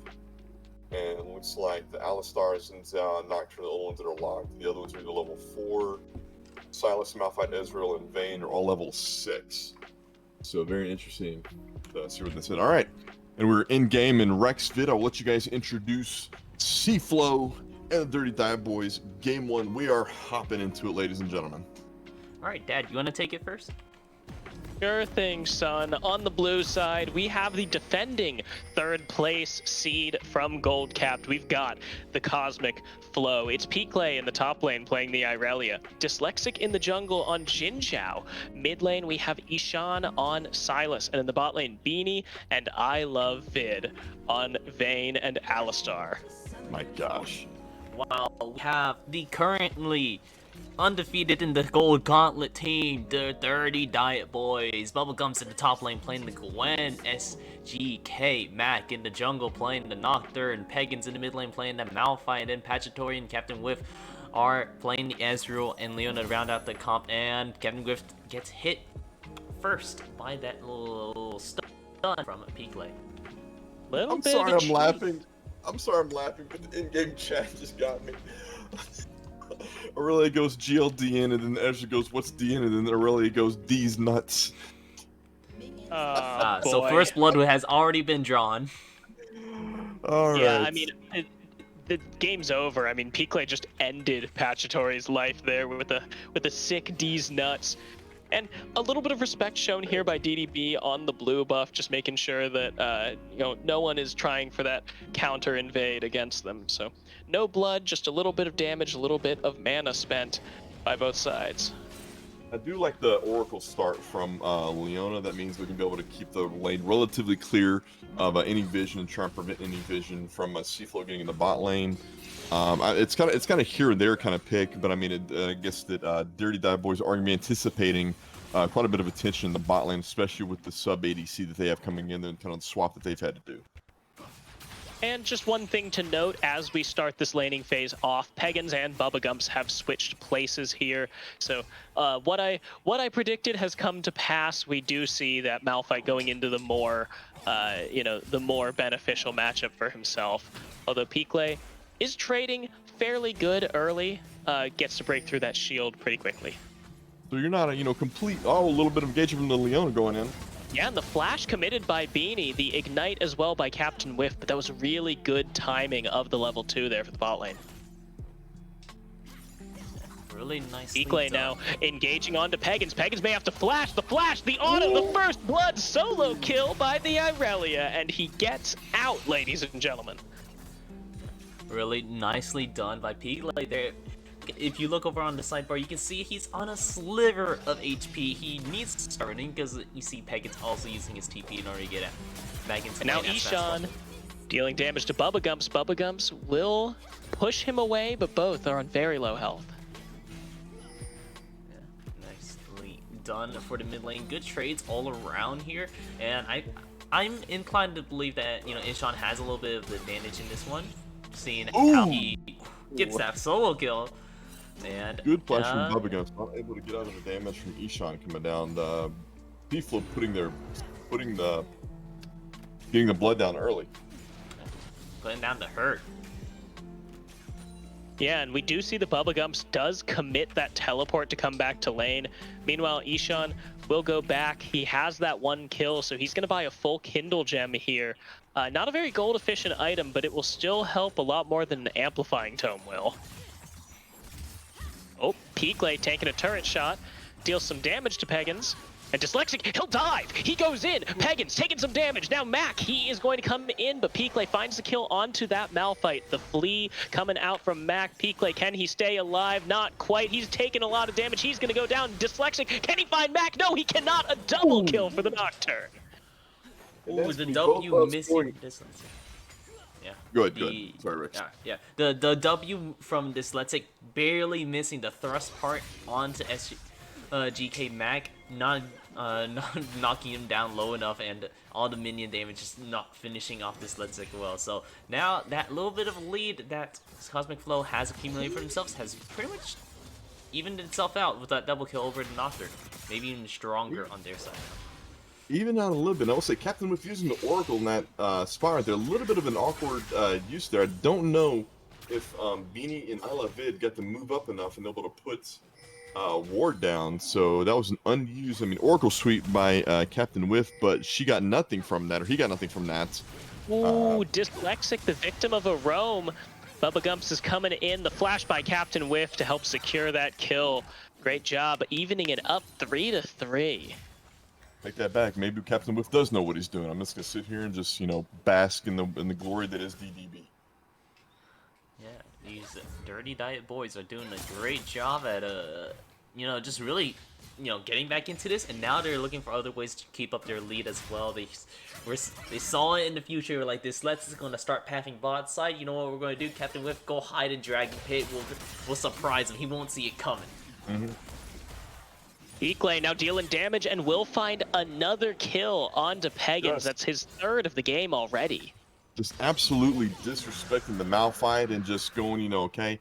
And it looks like the Alistars and Nocturne are the only ones that are locked. The other ones are either level 4. Silas, Malphite, Ezreal, and Vayne are all level 6. So very interesting to see what this is. All right, and we're in game in Rex Vid. I'll let you guys introduce C-Flow and the Dirty Dive Boys. Game 1. We are hopping into it, ladies and gentlemen.
All right, Dad, you want to take it first?
sure thing, son. On the blue side, we have the defending third place seed from Gold Capped. We've got the Cosmic Flow. It's Peakley in the top lane playing the Irelia. Dyslexic in the jungle on Jinzhao. Mid lane, we have Ishan on Silas. And in the bot lane, Beanie and I Love Vid on Vayne and Alistar.
My gosh.
Wow, we have the currently undefeated in the Gold Gauntlet team, the Dirty Diet Boys. Bubblegum's in the top lane playing the Gwen, SGK, Mac in the jungle playing the Nocturne, Pagans in the mid lane playing the Malphite, and then Pagatory and Captain Whiff are playing the Ezreal and Leona to round out the comp, and Captain Whiff gets hit first by that little stun from Peakley.
I'm sorry I'm laughing. I'm sorry I'm laughing, but the in-game chat just got me. Aurelia goes GLDN, and then Ezra goes, what's DN? And then Aurelia goes, D's nuts.
So first blood has already been drawn.
All
yeah,
right.
I mean, the game's over. I mean, Peakley just ended Pachatory's life there with a sick D's nuts. And a little bit of respect shown here by DDB on the blue buff, just making sure that no one is trying for that counter invade against them. So no blood, just a little bit of damage, a little bit of mana spent by both sides.
I do like the Oracle start from Leona. That means we can be able to keep the lane relatively clear of any vision and try and prevent any vision from C-Flow getting in the bot lane. It's kind of here and there kind of pick, but I mean, I guess that Dirty Dive Boys are going to be anticipating quite a bit of attention in the bot lane, especially with the sub ADC that they have coming in and kind of the swap that they've had to do.
And just one thing to note as we start this laning phase off, Pagans and Bubblegumps have switched places here. So what I predicted has come to pass. We do see that Malphite going into the more, the more beneficial matchup for himself. Although Peakley is trading fairly good early, gets to break through that shield pretty quickly.
So you're not a complete a little bit of engagement from the Leona going in.
Yeah, and the flash committed by Beanie, the ignite as well by Captain Whiff, but that was really good timing of the level 2 there for the bot lane.
Really nicely
Peakley now engaging onto Pagans. Pagans may have to flash, the auto, the first blood solo kill by the Irelia, and he gets out, ladies and gentlemen.
Really nicely done by Peakley there. If you look over on the sidebar, you can see he's on a sliver of HP. He needs to start running because you see Pagans also using his TP in order to get back into
And now
lane.
Ishan dealing damage to Bubblegumps. Bubblegumps will push him away, but both are on very low health.
Yeah, nicely done for the mid lane. Good trades all around here, and I'm inclined to believe that Ishan has a little bit of the advantage in this one, seeing how he gets that solo kill. And
good flash from Bubblegumps, not able to get out of the damage from Ishan coming down. The C-Flow getting the blood down early.
Putting down the hurt.
Yeah, and we do see the Bubblegumps does commit that teleport to come back to lane. Meanwhile, Ishan will go back. He has that one kill, so he's going to buy a full Kindle gem here. Not a very gold efficient item, but it will still help a lot more than an amplifying tome will. Oh, Peakley taking a turret shot, deals some damage to Pagans. And Dyslexic, he'll dive! He goes in! Pagans taking some damage! Now Mac, he is going to come in, but Peakley finds the kill onto that Malphite. The flea coming out from Mac. Peakley, can he stay alive? Not quite. He's taking a lot of damage. He's going to go down. Dyslexic, can he find Mac? No, he cannot! A double kill for the Nocturne.
Ooh, the W missing Dyslexic. Yeah.
Good. Sorry, Rick.
Yeah. The W from Dyslexic barely missing the thrust part onto GK Mac. not knocking him down low enough, and all the minion damage is not finishing off this Let's well. So now that little bit of a lead that Cosmic Flow has accumulated for themselves has pretty much evened itself out with that double kill over the Nocturne. Maybe even stronger on their side now.
Even out a little bit. I will say Captain Whiff using the Oracle in that spot right there. A little bit of an awkward use there. I don't know if Beanie and I Love Vid got to move up enough and able to put ward down. So that was an unused, Oracle sweep by Captain Whiff, but she got nothing from that, or he got nothing from that.
Ooh, Dyslexic, the victim of a roam. Bubba Gumps is coming in. The flash by Captain Whiff to help secure that kill. Great job, evening it up 3-3.
Take that back. Maybe Captain Whiff does know what he's doing. I'm just gonna sit here and just, bask in the glory that is DDB.
Yeah, these Dirty Diet boys are doing a great job at just really, getting back into this, and now they're looking for other ways to keep up their lead as well. They saw it in the future, like this Let's is gonna start pathing bot side. You know what we're gonna do? Captain Whiff, go hide in Dragon Pit. We'll surprise him. He won't see it coming.
Eakley now dealing damage and will find another kill onto Peggins.
Yes.
That's his third of the game already.
Just absolutely disrespecting the Malphite and just going, okay,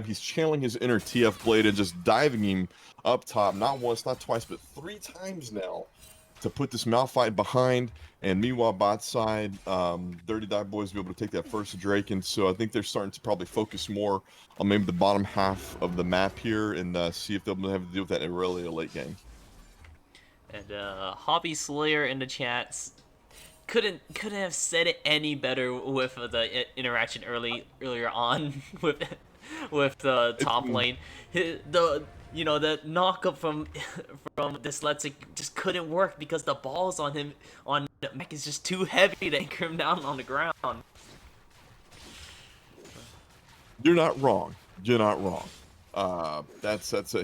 he's channeling his inner TF Blade and just diving him up top, not once, not twice, but 3 times now to put this Malphite behind. And meanwhile, bot side, Dirty Die Boys will be able to take that first Drake. And so I think they're starting to probably focus more on maybe the bottom half of the map here and see if they'll have to deal with that in really a late game.
And Hobby Slayer in the chats couldn't have said it any better with the interaction earlier on with the top lane. The knockup from Dyslexic just couldn't work because the balls on Mech is just too heavy to anchor him down on the ground.
You're not wrong. You're not wrong.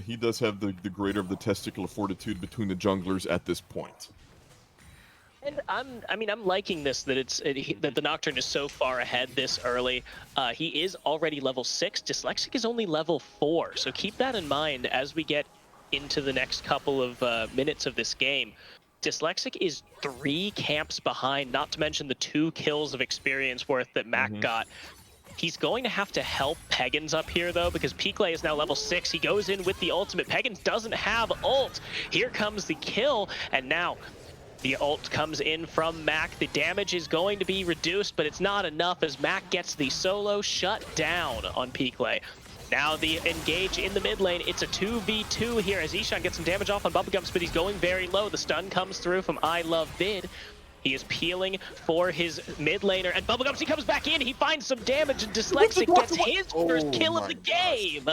He does have the greater of the testicular fortitude between the junglers at this point.
And I'm liking this that that the Nocturne is so far ahead this early. He is already level 6. Dyslexic is only level 4, so keep that in mind as we get into the next couple of minutes of this game. Dyslexic is 3 camps behind, not to mention the 2 kills of experience worth that Mac got. He's going to have to help Peggins up here, though, because Peakley is now level 6. He goes in with the ultimate. Peggins doesn't have ult. Here comes the kill, and now the ult comes in from Mac. The damage is going to be reduced, but it's not enough as Mac gets the solo shut down on Peakley. Now the engage in the mid lane. It's a 2v2 here as Ishan gets some damage off on Bubba Gumps, but he's going very low. The stun comes through from I Love Vid. He is peeling for his mid laner, and Bubba Gumps, he comes back in. He finds some damage, and Dyslexic gets his first kill of the game.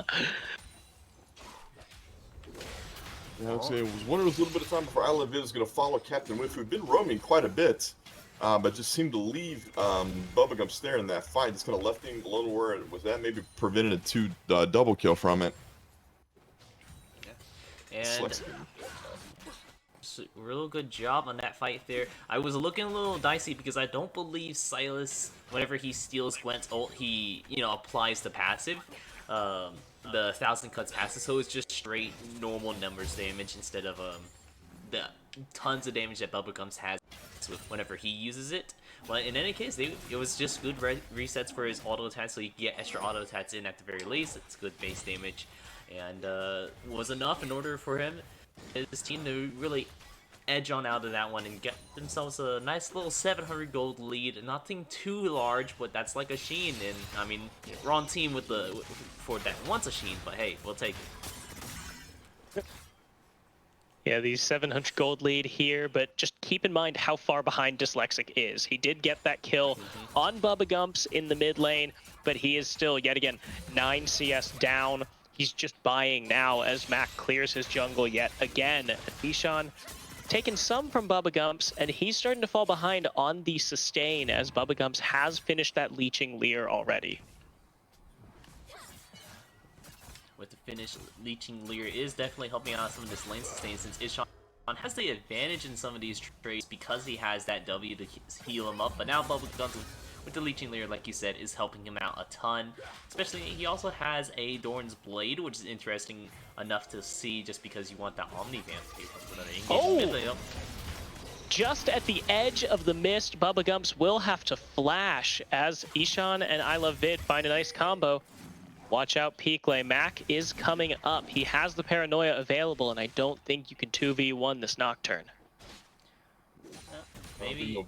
I would say it was one of those little bit of time before I Love Vid was going to follow Captain Whiff, who'd been roaming quite a bit, but just seemed to leave Bubba Gumps there in that fight. Just kind of left him alone where it was that, maybe prevented a 2 double kill from it.
Yeah. And real good job on that fight there. I was looking a little dicey because I don't believe Silas, whenever he steals Gwent's ult, he, applies the passive. The 1,000 cuts passive, so it's just straight normal numbers damage instead of the tons of damage that Bubba Gumps has whenever he uses it. But in any case, it was just good resets for his auto attacks, so you get extra auto attacks in at the very least. It's good base damage, and was enough in order for his team to really edge on out of that one and get themselves a nice little 700 gold lead. Nothing too large, but that's like a Sheen, and wrong team for that wants a Sheen, but hey, we'll take it.
Yeah, the 700 gold lead here, but just keep in mind how far behind Dyslexic is. He did get that kill on Bubba Gumps in the mid lane, but he is still, yet again, 9 CS down. He's just buying now as Mac clears his jungle yet again. Ishan taking some from Bubba Gumps, and he's starting to fall behind on the sustain as Bubba Gumps has finished that leeching Leer already.
With the finish, leeching Leer is definitely helping out some of this lane sustain, since Ishan has the advantage in some of these trades because he has that W to heal him up. But now Bubba Gumps with the Leeching Layer, like you said, is helping him out a ton. Especially, he also has a Dorn's Blade, which is interesting enough to see just because you want that Omni Vamp.
Oh! Just at the edge of the mist, Bubba Gumps will have to flash as Ishan and I Love Vid find a nice combo. Watch out, Peakley. Mac is coming up. He has the Paranoia available, and I don't think you can 2v1 this Nocturne.
Maybe.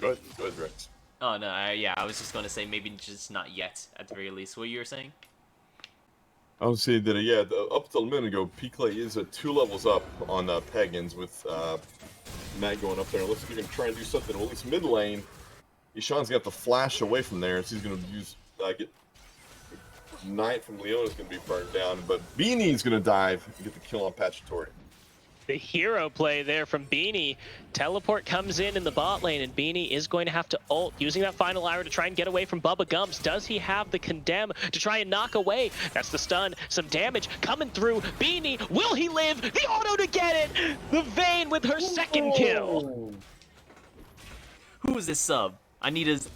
Go ahead, Rex.
Oh, no, yeah, I was just going to say maybe just not yet, at the very least. What you were saying?
I was saying that, yeah, up till a minute ago, Peakley is at 2 levels up on Pagans with Matt going up there. It looks like you're going to try and do something, at least mid lane. Ishan's got the flash away from there, so he's going to use, get Knight from Leona's going to be burned down, but Beanie's going to dive and get the kill on Pachatory.
The hero play there from Beanie. Teleport comes in the bot lane, and Beanie is going to have to ult, using that final hour to try and get away from Bubba Gumps. Does he have the condemn to try and knock away? That's the stun. Some damage coming through. Beanie, will he live? The auto to get it! The Vayne with her second kill.
Who is this sub? I need his,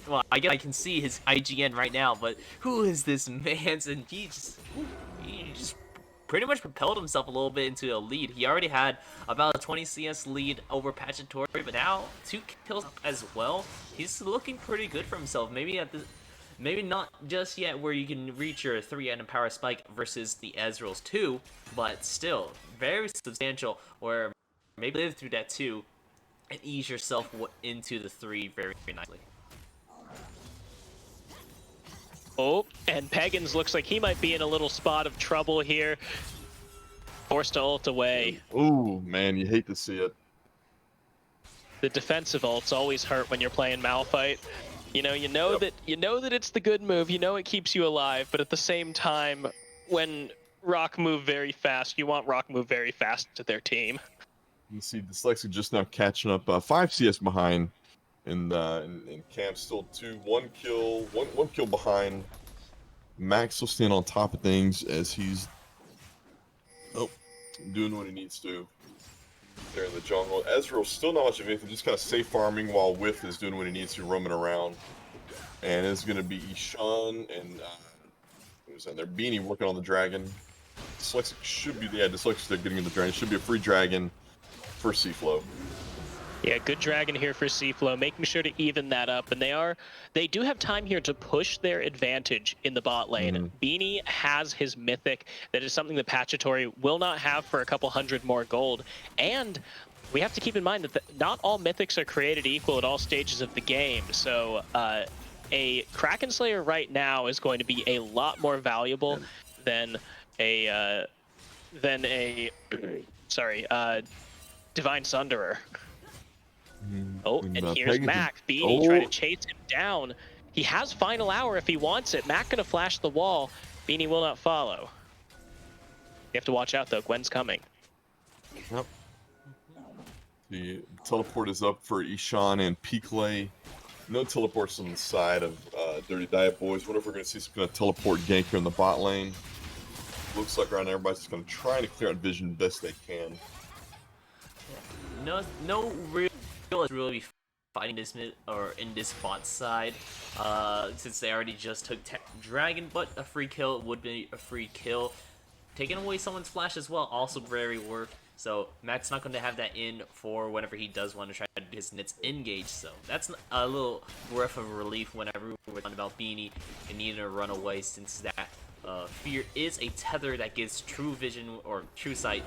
well, I guess I can see his IGN right now, but who is this man? And he just pretty much propelled himself a little bit into a lead. He already had about a 20 CS lead over Pachatory, but now 2 kills as well. He's looking pretty good for himself. Maybe maybe not just yet where you can reach your 3 item power spike versus the Ezreal's 2, but still very substantial, where maybe live through that 2 and ease yourself into the 3 very, very nicely.
Oh, and Pagans looks like he might be in a little spot of trouble here. Forced to ult away.
Ooh, man, you hate to see it.
The defensive ults always hurt when you're playing Malphite. You know that it's the good move. You know it keeps you alive, but at the same time, when Rock move very fast, you want Rock move very fast to their team.
You see Dyslexic just now catching up 5 CS behind in camp, still 1 kill behind. Max will stand on top of things as he's doing what he needs to there in the jungle. Ezreal still not much of anything, just kind of safe farming while Whiff is doing what he needs to, roaming around. And it's going to be Ishan and who's on there? Beanie working on the dragon. Dyslexic should be Dyslexic getting in the dragon. It should be a free dragon for Seaflow.
Yeah, good dragon here for Seaflow, making sure to even that up, and they do have time here to push their advantage in the bot lane. Beanie has his mythic. That is something that Pachatory will not have for a couple hundred more gold, and we have to keep in mind that not all mythics are created equal at all stages of the game. So a Kraken Slayer right now is going to be a lot more valuable than a Divine Sunderer. Oh, and here's Mac. Beanie trying to chase him down. He has final hour if he wants it. Mac gonna flash the wall. Beanie will not follow. You have to watch out though. Gwen's coming.
Yep. The teleport is up for Ishan and Peakley. No teleports on the side of Dirty Diet Boys. Whatever we're gonna see some kind of teleport gank here in the bot lane. Looks like right now everybody's just gonna try to clear out vision best they can.
No real is really fighting this mid or in this bot side, since they already just took dragon, but a free kill would be a free kill. Taking away someone's flash as well, also very work. So Matt's not going to have that in for whenever he does want to try to do his nits engage. So that's a little breath of relief whenever we're talking about Beanie and needing to run away, since that fear is a tether that gives true vision or true sight.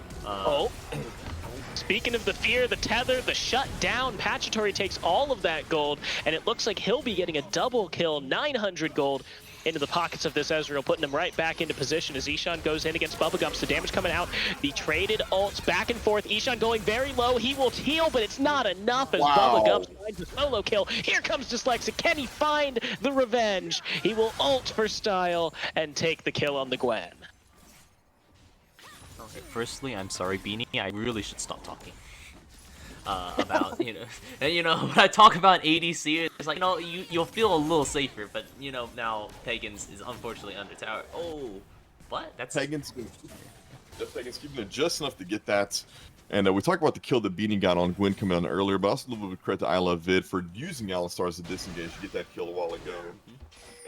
Speaking of the fear, the tether, the shutdown, Pachatory takes all of that gold, and it looks like he'll be getting a double kill, 900 gold into the pockets of this Ezreal, putting him right back into position as Ishan goes in against Bubba Gumps. The damage coming out, the traded ults back and forth. Ishan going very low. He will heal, but it's not enough as Bubba Gumps finds a solo kill. Here comes Dyslexic. Can he find the revenge? He will ult for style and take the kill on the Gwen.
Okay, firstly, I'm sorry, Beanie. I really should stop talking about, and when I talk about ADC, it's like, you'll feel a little safer, but now Pagans is unfortunately under tower. Oh, what? That's
Pagans keeping it just enough to get that And we talked about the kill that Beanie got on Gwen coming on earlier, but also a little bit of credit to I Love Vid for using Alistar as a disengage to get that kill a while ago.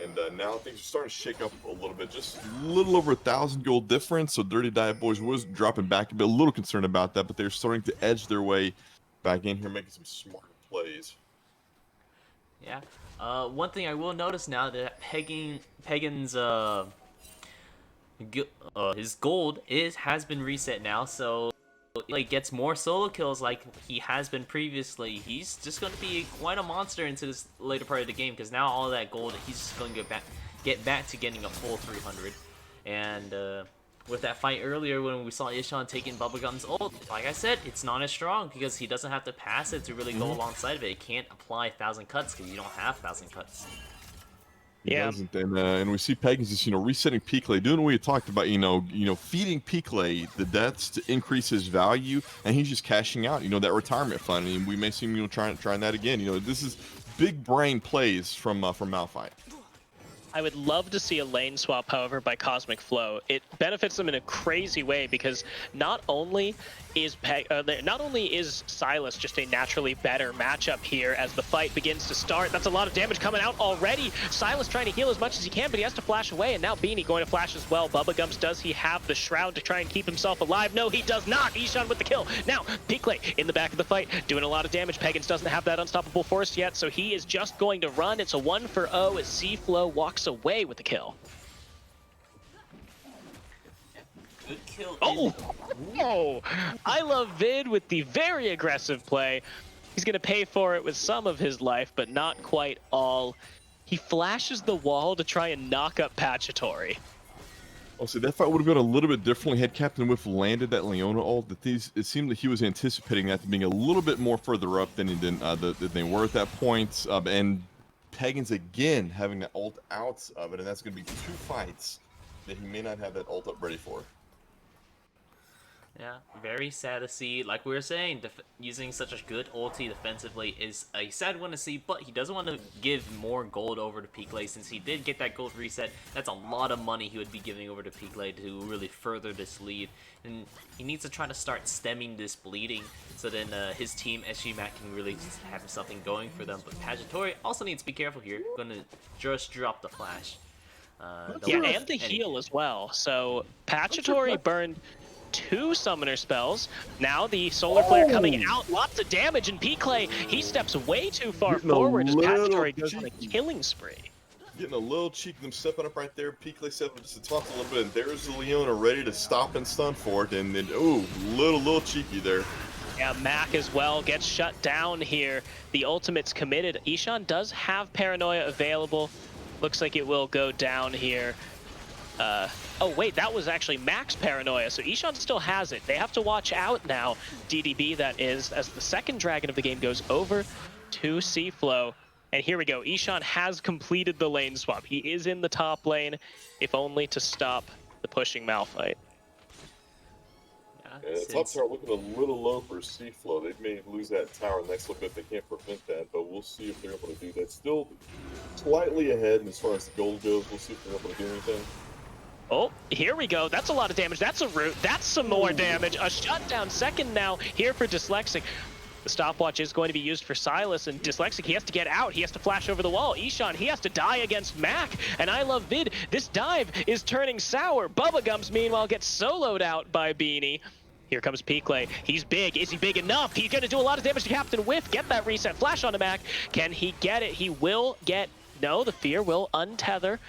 And now things are starting to shake up a little bit. Just a little over 1,000 gold difference. So Dirty Dive Boys was dropping back a bit, a little concerned about that, but they're starting to edge their way back in here, making some smart plays.
Yeah. One thing I will notice now that Pagan's his gold has been reset now, so like gets more solo kills like he has been previously. He's just going to be quite a monster into this later part of the game because now all that gold he's just going to get back to getting a full 300. And with that fight earlier when we saw Ishan taking Bubblegum's ult, like I said, it's not as strong because he doesn't have to pass it to really go alongside of it. He can't apply 1,000 cuts because you don't have 1,000 cuts.
He doesn't, and we see Pagans just resetting Peakley, doing what we talked about, feeding Peakley the deaths to increase his value, and he's just cashing out, that retirement fund, and we may see him trying that again. This is big brain plays from Malphite.
I would love to see a lane swap, however, by Cosmic Flow. It benefits them in a crazy way because not only is Sylas just a naturally better matchup here as the fight begins to start. That's a lot of damage coming out already. Sylas trying to heal as much as he can, but he has to flash away, and now Beanie going to flash as well. Bubblegums, does he have the Shroud to try and keep himself alive? No, he does not. Ishan with the kill. Now, Peakley in the back of the fight, doing a lot of damage. Pagans doesn't have that unstoppable force yet, so he is just going to run. It's a 1-for-0 as C-Flow walks away with the kill.
Good kill.
Oh, I Love Vid with the very aggressive play. He's going to pay for it with some of his life, but not quite all. He flashes the wall to try and knock up Pachatory.
Oh, so that fight would have gone a little bit differently had Captain Whiff landed that Leona ult. It seemed that he was anticipating that to being a little bit more further up than they were at that point. And Pagans again having that ult out of it, and that's going to be 2 fights that he may not have that ult up ready for.
Yeah, very sad to see. Like we were saying, using such a good ulti defensively is a sad one to see, but he doesn't want to give more gold over to Peakley since he did get that gold reset. That's a lot of money he would be giving over to Peakley to really further this lead. And he needs to try to start stemming this bleeding so then his team, SG Mac, can really just have something going for them. But Pachatory also needs to be careful here. Going to just drop the flash.
Yeah, and the heal as well. So Pachatory burned 2 summoner spells. Now the solar flare coming out, lots of damage, and Peakley, he steps way too far forward as Pachatory goes on a killing spree.
Getting a little cheeky, them stepping up right there. Peakley stepping up just to taunt a little bit, and there's the Leona ready to stop and stun for it, and then, ooh, little cheeky there.
Yeah, Mac as well gets shut down here. The ultimate's committed. Ishan does have Paranoia available. Looks like it will go down here. Oh wait, that was actually Mac's Paranoia, so Ishan still has it. They have to watch out now, DDB that is, as the second dragon of the game goes over to C-Flow. And here we go, Ishan has completed the lane swap. He is in the top lane, if only to stop the pushing Malphite.
Yeah, top tower looking a little low for C-Flow. They may lose that tower next little bit. They can't prevent that, but we'll see if they're able to do that. Still slightly ahead as far as the gold goes. We'll see if they're able to do anything.
Oh, here we go. That's a lot of damage. That's a root. That's some more damage. A shutdown second now here for Dyslexic. The stopwatch is going to be used for Sylas, and Dyslexic, he has to get out. He has to flash over the wall. Ishan, he has to die against Mac. And I Love Vid, this dive is turning sour. Bubblegums, meanwhile, gets soloed out by Beanie. Here comes Peakley. He's big. Is he big enough? He's going to do a lot of damage to Captain Whiff. Get that reset flash onto Mac. Can he get it? He will get... No, the fear will untether.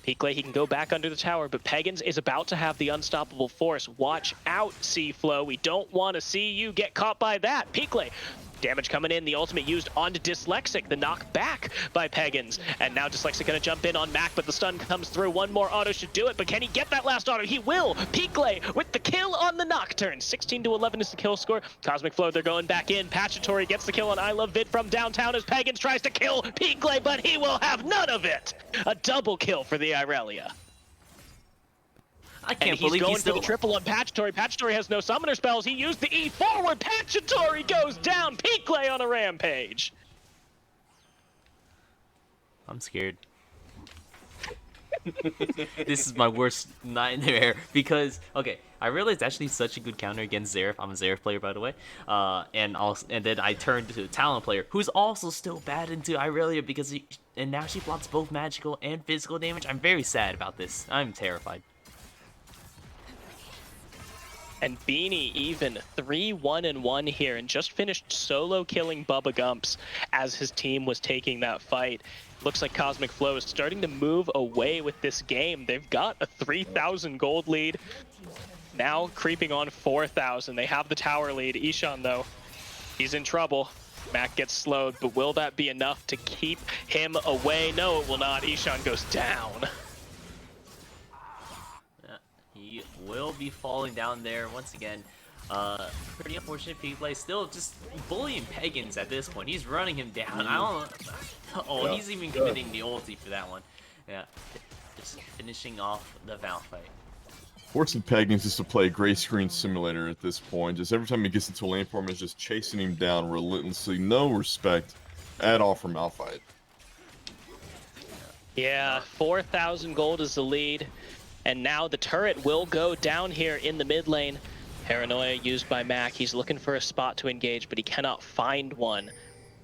Peakley, he can go back under the tower, but Pagans is about to have the unstoppable force. Watch out, C-Flow. We don't want to see you get caught by that. Peakley, damage coming in. The ultimate used onto Dyslexic. The knock back by Pagans. And now Dyslexic going to jump in on Mac, but the stun comes through. One more auto should do it, but can he get that last auto? He will. Peakley with the kill on the Nocturne. 16-11 is the kill score. Cosmic Flow, they're going back in. Pachatory gets the kill on I Love Vid from downtown as Pagans tries to kill Peakley, but he will have none of it. A double kill for the Irelia.
I can't
believe he's going
still...
for the triple on Pachatory. Pachatory has no summoner spells. He used the E forward. Pachatory goes down. Peakley on a rampage.
I'm scared. This is my worst nightmare because okay, I realized actually such a good counter against Xerath. I'm a Xerath player, by the way. And then I turned to a Talon player who's also still bad into Irelia because and now she blocks both magical and physical damage. I'm very sad about this. I'm terrified.
And Beanie even 3-1-1 here and just finished solo killing Bubba Gumps as his team was taking that fight. Looks like Cosmic Flow is starting to move away with this game. They've got a 3,000 gold lead, now creeping on 4,000. They have the tower lead. Ishan, though, he's in trouble. Mac gets slowed, but will that be enough to keep him away? No, it will not. Ishan goes down.
He will be falling down there once again. Pretty unfortunate play. Still just bullying Pagans at this point. He's running him down. I don't. Oh, yeah, he's even committing the ulti for that one. Yeah, just finishing off the Val fight.
Forcing Pagans just to play Gray Screen Simulator at this point. Just every time he gets into a lane for him, is just chasing him down relentlessly. No respect at all for Malphite.
Yeah, 4,000 gold is the lead. And now the turret will go down here in the mid lane. Paranoia used by Mac. He's looking for a spot to engage, but he cannot find one.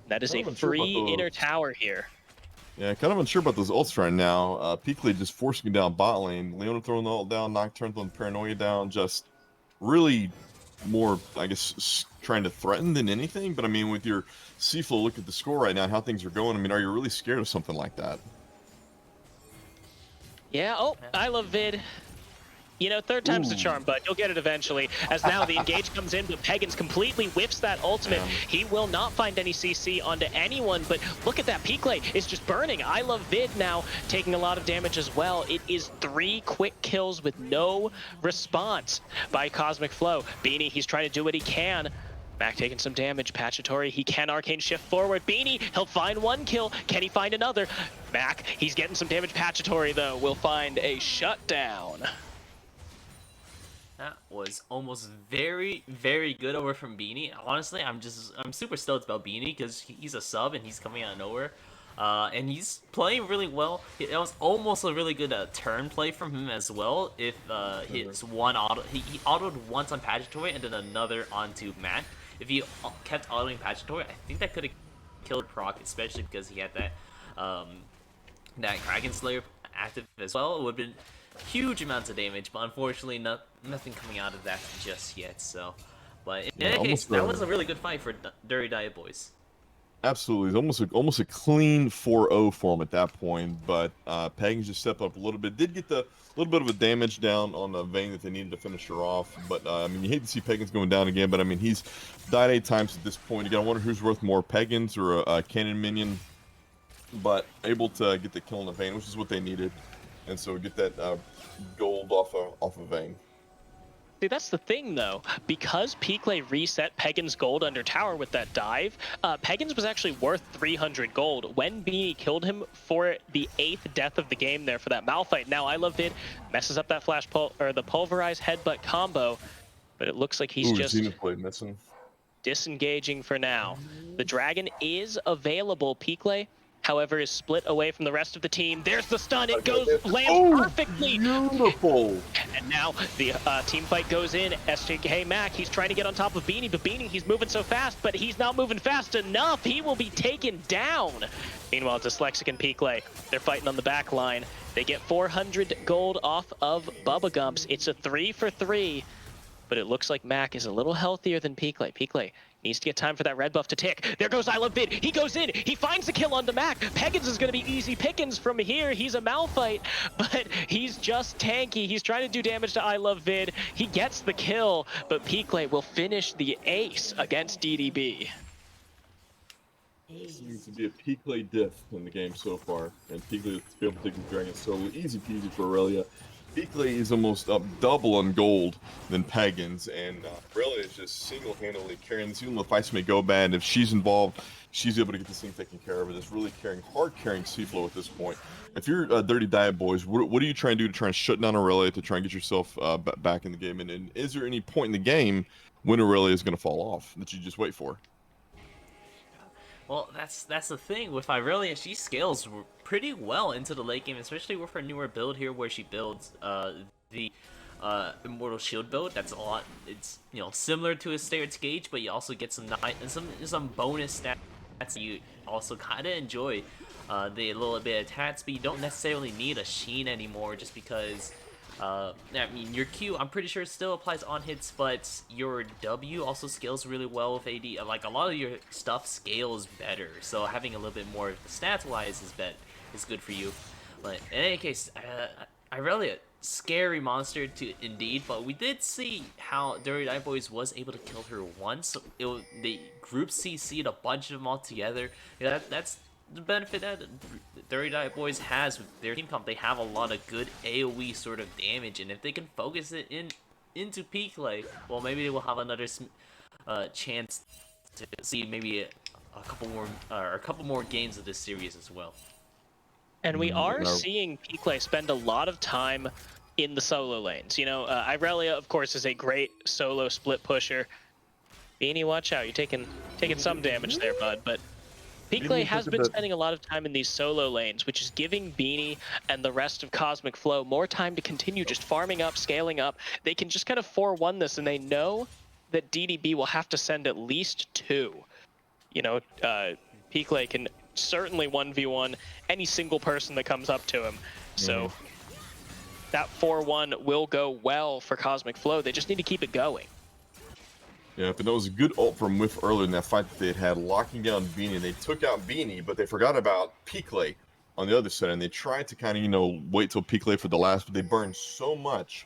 That is a free inner tower here.
Yeah, kind of unsure about those ults right now. Peakley just forcing me down bot lane. Leona throwing the ult down, Nocturne throwing Paranoia down. Just really more, I guess, trying to threaten than anything. But I mean, with your Seaflow, look at the score right now, how things are going. I mean, are you really scared of something like that?
Yeah, oh, I love Vid. You know, third time's the charm, but you'll get it eventually. As now the engage comes in, but Pagans completely whiffs that ultimate. He will not find any CC onto anyone, but look at that. Peakley is just burning. I love Vid now taking a lot of damage as well. It is 3 quick kills with no response by Cosmic Flow. Beanie, he's trying to do what he can. Mac taking some damage. Pachatory, he can arcane shift forward. Beanie, he'll find 1 kill. Can he find another? Mac, he's getting some damage. Pachatory, though, will find a shutdown.
That was almost very, very good over from Beanie. Honestly, I'm super stoked about Beanie because he's a sub and he's coming out of nowhere. And he's playing really well. It was almost a really good turn play from him as well. If hits one auto, he autoed once on Pachatory and then another onto Mac. If he kept autoing Pachatory, I think that could have killed Proc, especially because he had that that Kraken Slayer active as well. It would have been huge amounts of damage, but unfortunately, nothing coming out of that just yet. So, but in any case, that was a really good fight for Dirty Diet Boys.
Absolutely, it's almost a clean 4-0 for him at that point. But Pagans just stepped up a little bit. Did get the little bit of a damage down on the Vayne that they needed to finish her off. But I mean, you hate to see Pagans going down again. But I mean, he's died 8 times at this point. You gotta wonder who's worth more, Pagans or a cannon minion. But able to get the kill on the Vayne, which is what they needed, and so get that gold off of Vayne.
See, that's the thing, though. Because Peakley reset Pagan's gold under tower with that dive, Pagan's was actually worth 300 gold when Beanie killed him for the 8th death of the game there for that Malphite. Now, I Love Vid messes up that the pulverized headbutt combo, but it looks like he's just
missing.
Disengaging for now. The dragon is available. Peakley, however, is split away from the rest of the team. There's the stun. It lands perfectly.
Beautiful.
And now the team fight goes in. SJK Mac, he's trying to get on top of Beanie, but Beanie, he's moving so fast, but he's not moving fast enough. He will be taken down. Meanwhile, Dyslexic and Peakley, they're fighting on the back line. They get 400 gold off of Bubba Gumps. It's a 3-for-3, but it looks like Mac is a little healthier than Peakley. Peakley needs to get time for that red buff to tick. There goes I Love Vid. He goes in. He finds the kill onto Mac. Pagans is going to be easy pickings from here. He's a Malphite, but he's just tanky. He's trying to do damage to I Love Vid. He gets the kill, but Peakley will finish the ace against DDB.
Seems to be a Peakley diff in the game so far, and Peakley to be able to take the dragon solo. Easy peasy for Aurelia. Peakley is almost up double on gold than Pagans, and Aurelia is just single-handedly carrying this. Even though the fights may go bad, if she's involved, she's able to get this thing taken care of. And it's really hard carrying Seaflow at this point. If you're Dirty Diet Boys, what are you trying to do to try and shut down Aurelia to try and get yourself back in the game? And is there any point in the game when Aurelia is going to fall off that you just wait for?
Well, that's the thing with Irelia. She scales pretty well into the late game, especially with her newer build here, where she builds the Immortal Shield build. That's a lot. It's similar to a Stairs Gauge, but you also get some bonus stats you also kind of enjoy. The little bit of attack speed. You don't necessarily need a Sheen anymore, just because. I mean, your Q, I'm pretty sure still applies on hits, but your W also scales really well with AD. Like, a lot of your stuff scales better, so having a little bit more stats-wise is good for you. But in any case, I really a scary monster to indeed, but we did see how Dirty Dive Boys was able to kill her once. They group CC'd a bunch of them all together. Yeah, that's the benefit that Dirty Dive Boys has with their team comp. They have a lot of good AoE sort of damage, and if they can focus it into peak play, well, maybe they will have another chance to see maybe a couple more games of this series as well.
And we are seeing Piklay spend a lot of time in the solo lanes. Irelia, of course, is a great solo split pusher. Beanie, watch out. You're taking some damage there, bud. But Piklay has been spending a lot of time in these solo lanes, which is giving Beanie and the rest of Cosmic Flow more time to continue just farming up, scaling up. They can just kind of 4-1 this, and they know that DDB will have to send at least 2. Piklay can certainly 1v1 any single person that comes up to him. So that 4-1 will go well for Cosmic Flow. They just need to keep it going.
Yeah, but that was a good ult from Whiff earlier in that fight that they had locking down Beanie. They took out Beanie, but they forgot about Piklay on the other side, and they tried to kind of, wait till Piklay for the last, but they burned so much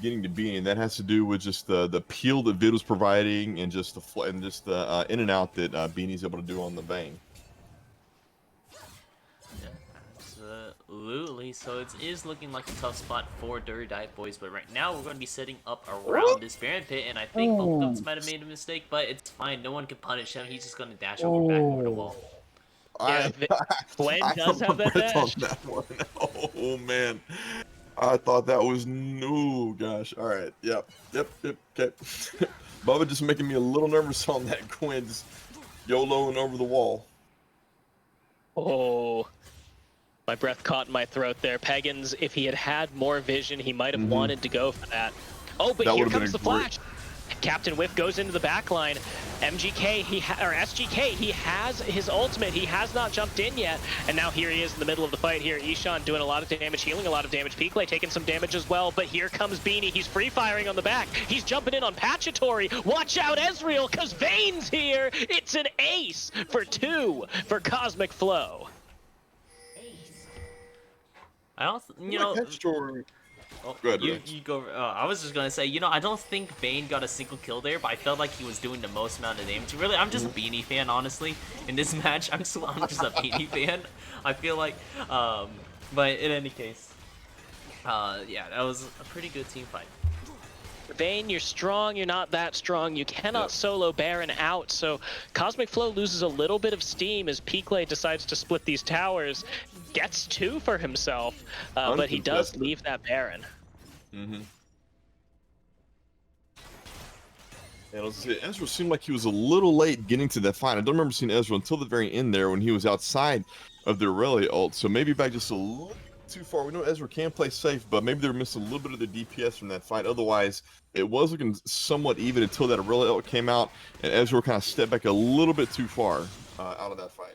getting to Beanie, and that has to do with just the peel that Vid was providing and just the in and out that Beanie's able to do on the Bane.
Absolutely. So it is looking like a tough spot for Dirty Dive Boys, but right now we're going to be setting up around this Baron Pit, and I think both of them might have made a mistake, but it's fine. No one can punish him. He's just going to dash back over the wall.
Yeah, Gwen does have that dash.
On that one. Oh man, I thought that was no. Gosh. All right. Yep. Okay. Bubba just making me a little nervous on that Gwen's YOLOing over the wall.
Oh. My breath caught in my throat there. Pagans, if he had had more vision, he might have wanted to go for that. Oh, but here comes the flash. Captain Whiff goes into the back line. MGK, SGK, he has his ultimate. He has not jumped in yet. And now here he is in the middle of the fight here. Ishan doing a lot of damage, healing a lot of damage. Piklay taking some damage as well. But here comes Beanie. He's free firing on the back. He's jumping in on Pachatory. Watch out, Ezreal, because Vayne's here. It's an ace for 2 for Cosmic Flow.
I also,
Oh, good.
You go. I was just gonna say, I don't think Bane got a single kill there, but I felt like he was doing the most amount of damage. Really, I'm just a Beanie fan, honestly. In this match, I'm just a Beanie fan. I feel like, but in any case, yeah, that was a pretty good team fight.
Vayne, you're strong, you're not that strong. You cannot solo Baron out, so Cosmic Flow loses a little bit of steam as Piklay decides to split these towers. Gets 2 for himself, but he does leave that Baron.
And Ezreal seemed like he was a little late getting to that fight. I don't remember seeing Ezreal until the very end there when he was outside of the Aurelia ult, so maybe back just a little too far. We know Ezreal can play safe, but maybe they were missing a little bit of the DPS from that fight. Otherwise, it was looking somewhat even until that Aurelia ult came out, and Ezreal kind of stepped back a little bit too far out of that fight.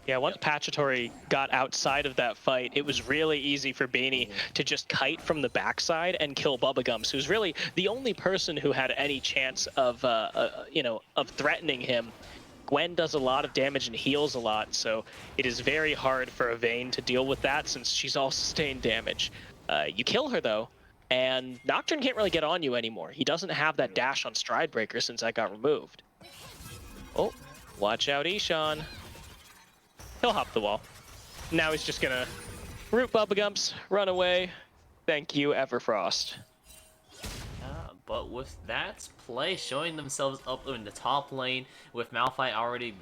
Yeah, once Pachatory got outside of that fight, it was really easy for Beanie to just kite from the backside and kill Bubblegums, who's really the only person who had any chance of, of threatening him. Gwen does a lot of damage and heals a lot, so it is very hard for a Vayne to deal with that since she's all sustained damage. You kill her though, and Nocturne can't really get on you anymore. He doesn't have that dash on Stridebreaker since that got removed. Oh, watch out, Ishan. He'll hop the wall. Now he's just gonna root Bubblegumps, run away. Thank you, Everfrost.
But with that play showing themselves up in the top lane, with Malphite already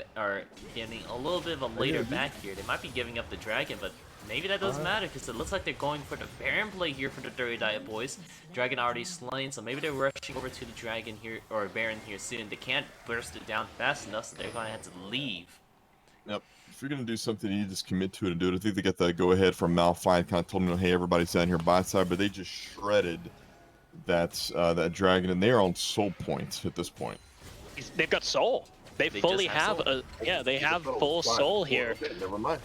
getting a little bit of a later back here, they might be giving up the dragon, but maybe that doesn't matter because it looks like they're going for the Baron play here for the Dirty Diet boys. Dragon already slain, so maybe they're rushing over to the Dragon here or Baron here soon. They can't burst it down fast enough, so they're gonna have to leave.
Yep. If you're gonna do something, you just commit to it and do it. I think they got the go ahead from Malphite, kind of told them, hey, everybody's down here by side, but they just shredded that Dragon, and they're on soul points at this point.
They've got soul. They fully have they have full soul here.
Okay, never mind.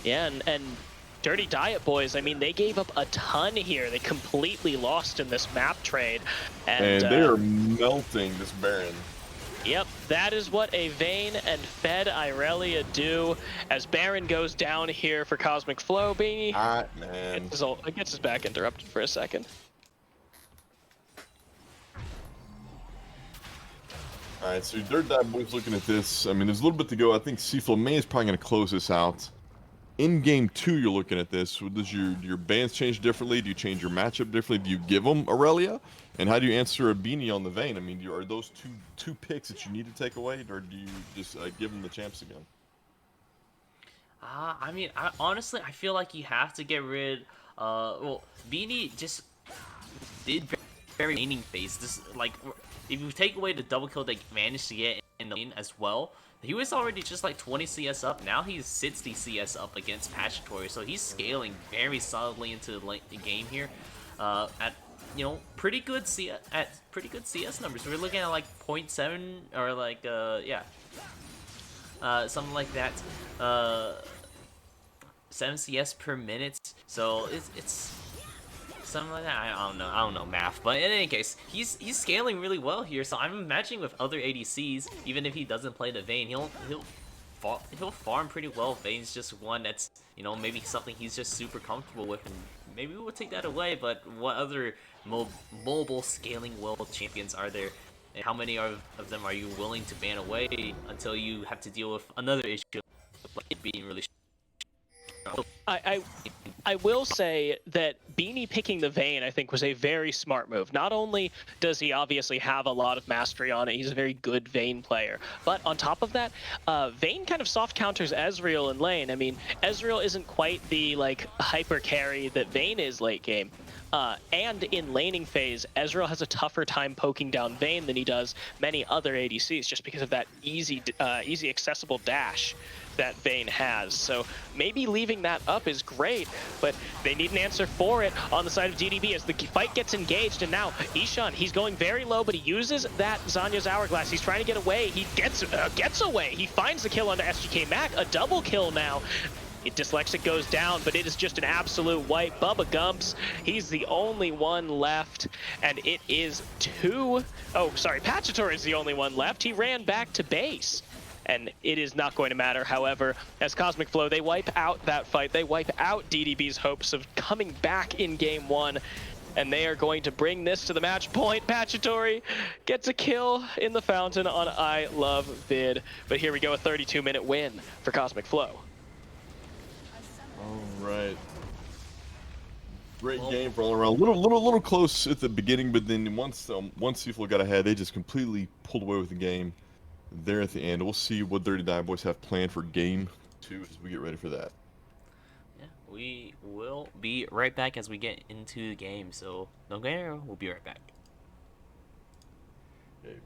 Yeah, and Dirty Diet boys, I mean, they gave up a ton here. They completely lost in this map trade. And
they are melting this Baron.
Yep, that is what a Vayne and Fed Irelia do as Baron goes down here for Cosmic Flow. Beanie
Man.
gets his back interrupted for a second.
Alright, so Dirt Dive Boys looking at this. I mean, there's a little bit to go. I think Seaflow May is probably going to close this out. In game 2, you're looking at this. Does your bans change differently? Do you change your matchup differently? Do you give them Aurelia? And how do you answer a Beanie on the Vayne? I mean, are those two picks that you need to take away, or do you just give them the champs again?
I mean, honestly, I feel like you have to get rid. Well, Beanie just did very laning phase. This like, if you take away the double kill they managed to get in the lane as well, he was already just like 20 CS up. Now he's 60 CS up against Pachatory, so he's scaling very solidly into the game here. At pretty good CS numbers. We're looking at like 0.7 or like something like that. 7 CS per minute. So it's something like that. I don't know math, but in any case, he's scaling really well here. So I'm imagining with other ADCs, even if he doesn't play the Vayne, he'll farm pretty well. Vayne's just one that's maybe something he's just super comfortable with, and maybe we'll take that away. But what other mobile scaling world champions are there? And how many of them are you willing to ban away until you have to deal with another issue like it being really?
I will say that Beanie picking the Vayne, I think, was a very smart move. Not only does he obviously have a lot of mastery on it, he's a very good Vayne player, but on top of that, Vayne kind of soft counters Ezreal in lane. I mean, Ezreal isn't quite the hyper carry that Vayne is late game. And in laning phase, Ezreal has a tougher time poking down Vayne than he does many other ADCs, just because of that easy accessible dash that Vayne has. So maybe leaving that up is great, but they need an answer for it on the side of DDB as the fight gets engaged. And now Ishan, he's going very low, but he uses that Zanya's Hourglass. He's trying to get away. He gets away. He finds the kill onto SGK Mac, a double kill now. Dyslexic goes down, but it is just an absolute wipe. Bubba Gumps, he's the only one left, and it is Pachatory is the only one left. He ran back to base, and it is not going to matter. However, as Cosmic Flow, they wipe out that fight. They wipe out DDB's hopes of coming back in game 1, and they are going to bring this to the match point. Pachatory gets a kill in the fountain on I Love Vid, but here we go, a 32-minute win for Cosmic Flow.
All right. Great game for all around. Little close at the beginning, but then once Seaflow got ahead, they just completely pulled away with the game there at the end. We'll see what Dirty Dive Boys have planned for game 2 as we get ready for that.
Yeah, we will be right back as we get into the game. So don't go anywhere. We'll be right back.
Okay.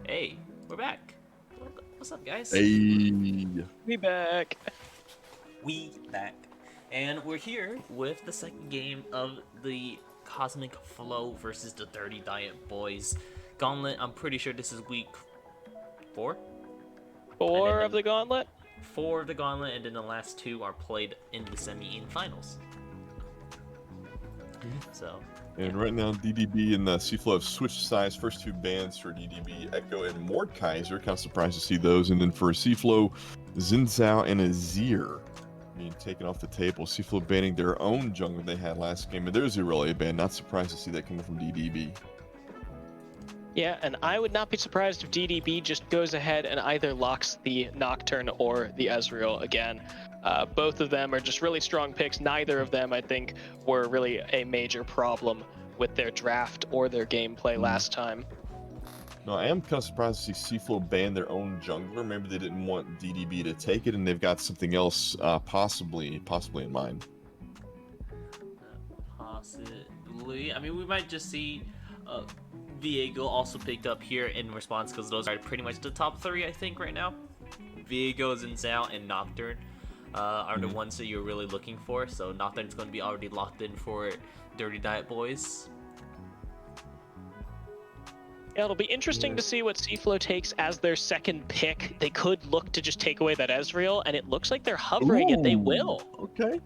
Hey, we're back. What's up, guys?
Hey.
We back.
We back. And we're here with the second game of the Cosmic Flow versus the Dirty Diet Boys Gauntlet. I'm pretty sure this is week 4?
Four of the gauntlet.
4 of the Gauntlet, and then the last 2 are played in the semi-finals. So,
And right now, DDB and Seaflow have switched sides. First 2 bans for DDB, Echo and Mordekaiser. Kind of surprised to see those. And then for Seaflow, Zinzao and Azir being taken off the table. Seaflow banning their own jungler they had last game. And there's a relay ban. Not surprised to see that coming from DDB.
Yeah, and I would not be surprised if DDB just goes ahead and either locks the Nocturne or the Ezreal again. Both of them are just really strong picks. Neither of them, I think, were really a major problem with their draft or their gameplay last time.
No, I am kind of surprised to see Seaflow ban their own jungler. Maybe they didn't want DDB to take it, and they've got something else possibly in mind.
possibly. I mean, we might just see Viego also picked up here in response, because those are pretty much the top 3, I think, right now. Viego, Zinzao, and Nocturne are the ones that you're really looking for. So Nocturne's going to be already locked in for Dirty Diet Boys.
Yeah, it'll be interesting to see what Seaflow takes as their second pick. They could look to just take away that Ezreal, and it looks like they're hovering, and they will.
Okay.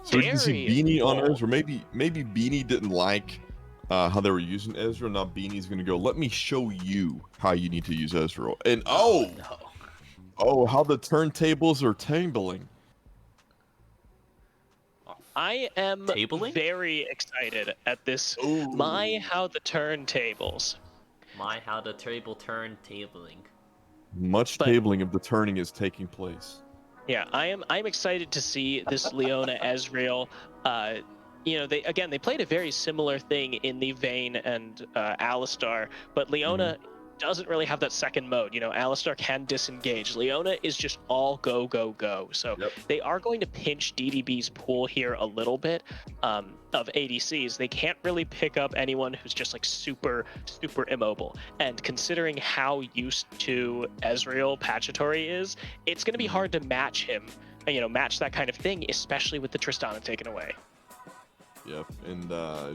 So we can see
Very
Beanie on
cool.
Ezreal. Maybe Beanie didn't like how they were using Ezreal. Now Beanie's gonna go, let me show you how you need to use Ezreal. And
No.
how the turntables are tabling.
I am
Tabling?
very excited at this.
Ooh.
My, how the turntables.
My, how the table turn tabling.
Much
But-
tabling of the turning is taking place.
Yeah, I'm excited to see this Leona Ezreal. You know, they played a very similar thing in the Vayne and Alistar, but Leona doesn't really have that second mode. You know, Alistar can disengage. Leona is just all go, go, go. So they are going to pinch DDB's pool here a little bit of ADCs. They can't really pick up anyone who's just like super, super immobile. And considering how used to Ezreal Pachatory is, it's going to be hard to match him, you know, match that kind of thing, especially with the Tristana taken away.
Yep, and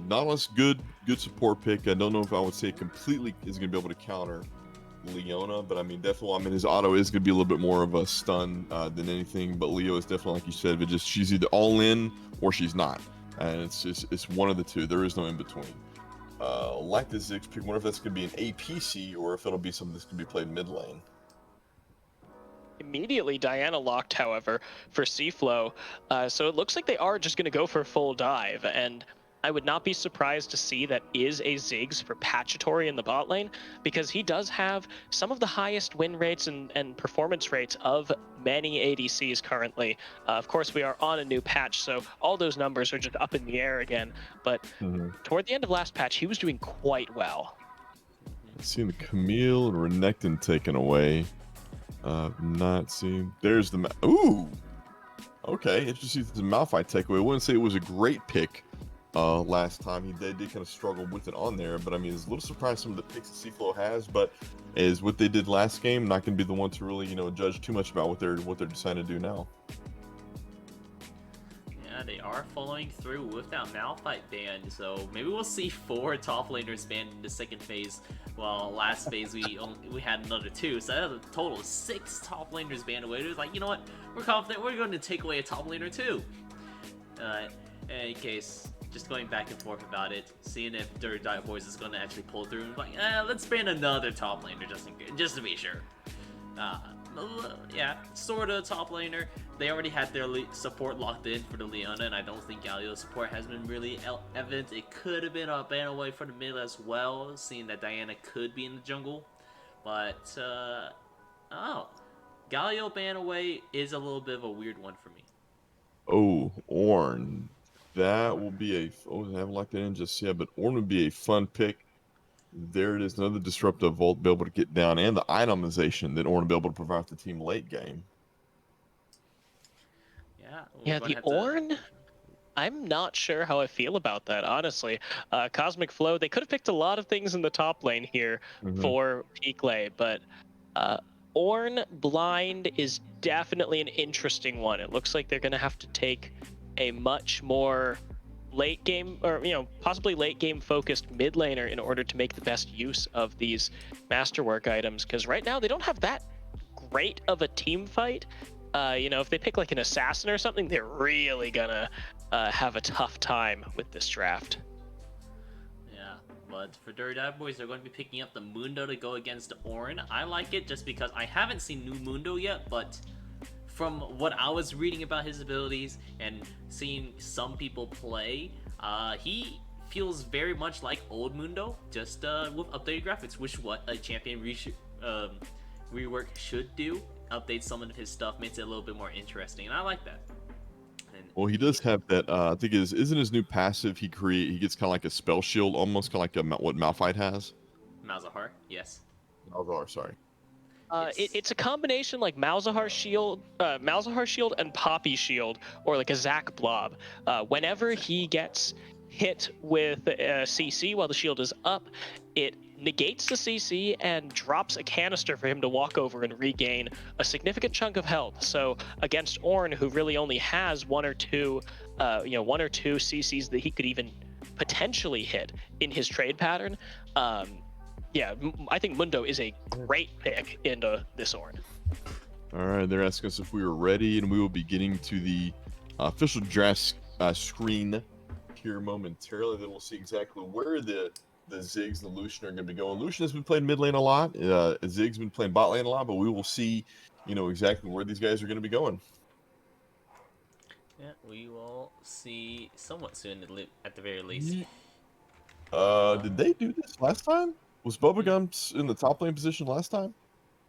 Nautilus, good support pick. I don't know if I would say completely is going to be able to counter Leona, but I mean, definitely, I mean, his auto is going to be a little bit more of a stun than anything, but Leo is definitely, like you said, but just she's either all in or she's not, and it's one of the two. There is no in between. Like the Ziggs pick, wonder if that's going to be an APC or if it'll be something that's going to be played mid lane.
Immediately, Diana locked, however, for Seaflow. So it looks like they are just going to go for full dive. And I would not be surprised to see that is a Ziggs for Pachatory in the bot lane, because he does have some of the highest win rates and performance rates of many ADCs currently. Of course, we are on a new patch, so all those numbers are just up in the air again. But toward the end of last patch, he was doing quite well.
Seeing the Camille and Renekton taken away. Not seeing. There's the. Ooh. Okay, interesting. The Malphite takeaway. I wouldn't say it was a great pick last time. He did kind of struggle with it on there, but I mean, it's a little surprised some of the picks that Seaflow has, but is what they did last game. Not going to be the one to really, you know, judge too much about what they're deciding to do now.
Yeah, they are following through with that Malphite ban, so maybe we'll see 4 top laners banned in the second phase. Well, last phase we had another 2, so that was a total of 6 top laners banned away. It was like, you know what, we're confident we're going to take away a top laner too. In any case, just going back and forth about it, seeing if Dirty Diet Boys is going to actually pull through. Like, let's ban another top laner just to be sure. Yeah, sorta top laner. They already had their support locked in for the Leona, and I don't think Galio's support has been really evident. It could have been a ban away for the mid as well, seeing that Diana could be in the jungle. But, Galio ban away is a little bit of a weird one for me.
Oh, Ornn. that will be a. Oh, I haven't locked that in just yet, but Ornn would be a fun pick. There it is, another disruptive vault to be able to get down, and the itemization that Ornn will be able to provide the team late game.
Yeah, we're
Yeah,
going
the
to have to.
Ornn, I'm not sure how I feel about that, honestly. Cosmic Flow, they could have picked a lot of things in the top lane here
Mhm.
for Peakley, but uh, Ornn Blind is definitely an interesting one. It looks like they're going to have to take a much more late game, or possibly late game focused mid laner in order to make the best use of these masterwork items, because right now they don't have that great of a team fight. If they pick like an assassin or something, they're really gonna have a tough time with this draft.
Yeah, but for Dirty Dad Boys, they're going to be picking up the Mundo to go against Ornn. I like it just because I haven't seen new Mundo yet, but from what I was reading about his abilities and seeing some people play, he feels very much like old Mundo, just with updated graphics, which what a champion rework should do. Update some of his stuff, makes it a little bit more interesting, and I like that. And
Well, he does have that. I think isn't his new passive. He gets kind of like a spell shield, almost kind of like what Malphite has.
Malzahar, yes.
Malzahar, sorry.
It's a combination like Malzahar Shield and Poppy Shield, or like a Zac Blob. Whenever he gets hit with a CC while the shield is up, it negates the CC and drops a canister for him to walk over and regain a significant chunk of health. So against Ornn, who really only has one or two CCs that he could even potentially hit in his trade pattern, I think Mundo is a great pick into this Ornn.
All right, they're asking us if we were ready, and we will be getting to the official draft screen here momentarily. Then we'll see exactly where the Ziggs and the Lucian are going to be going. Lucian has been playing mid lane a lot. Ziggs been playing bot lane a lot, but we will see, exactly where these guys are going to be going.
Yeah, we will see somewhat soon, at the very least.
Did they do this last time? Was Bubblegums in the top lane position last time?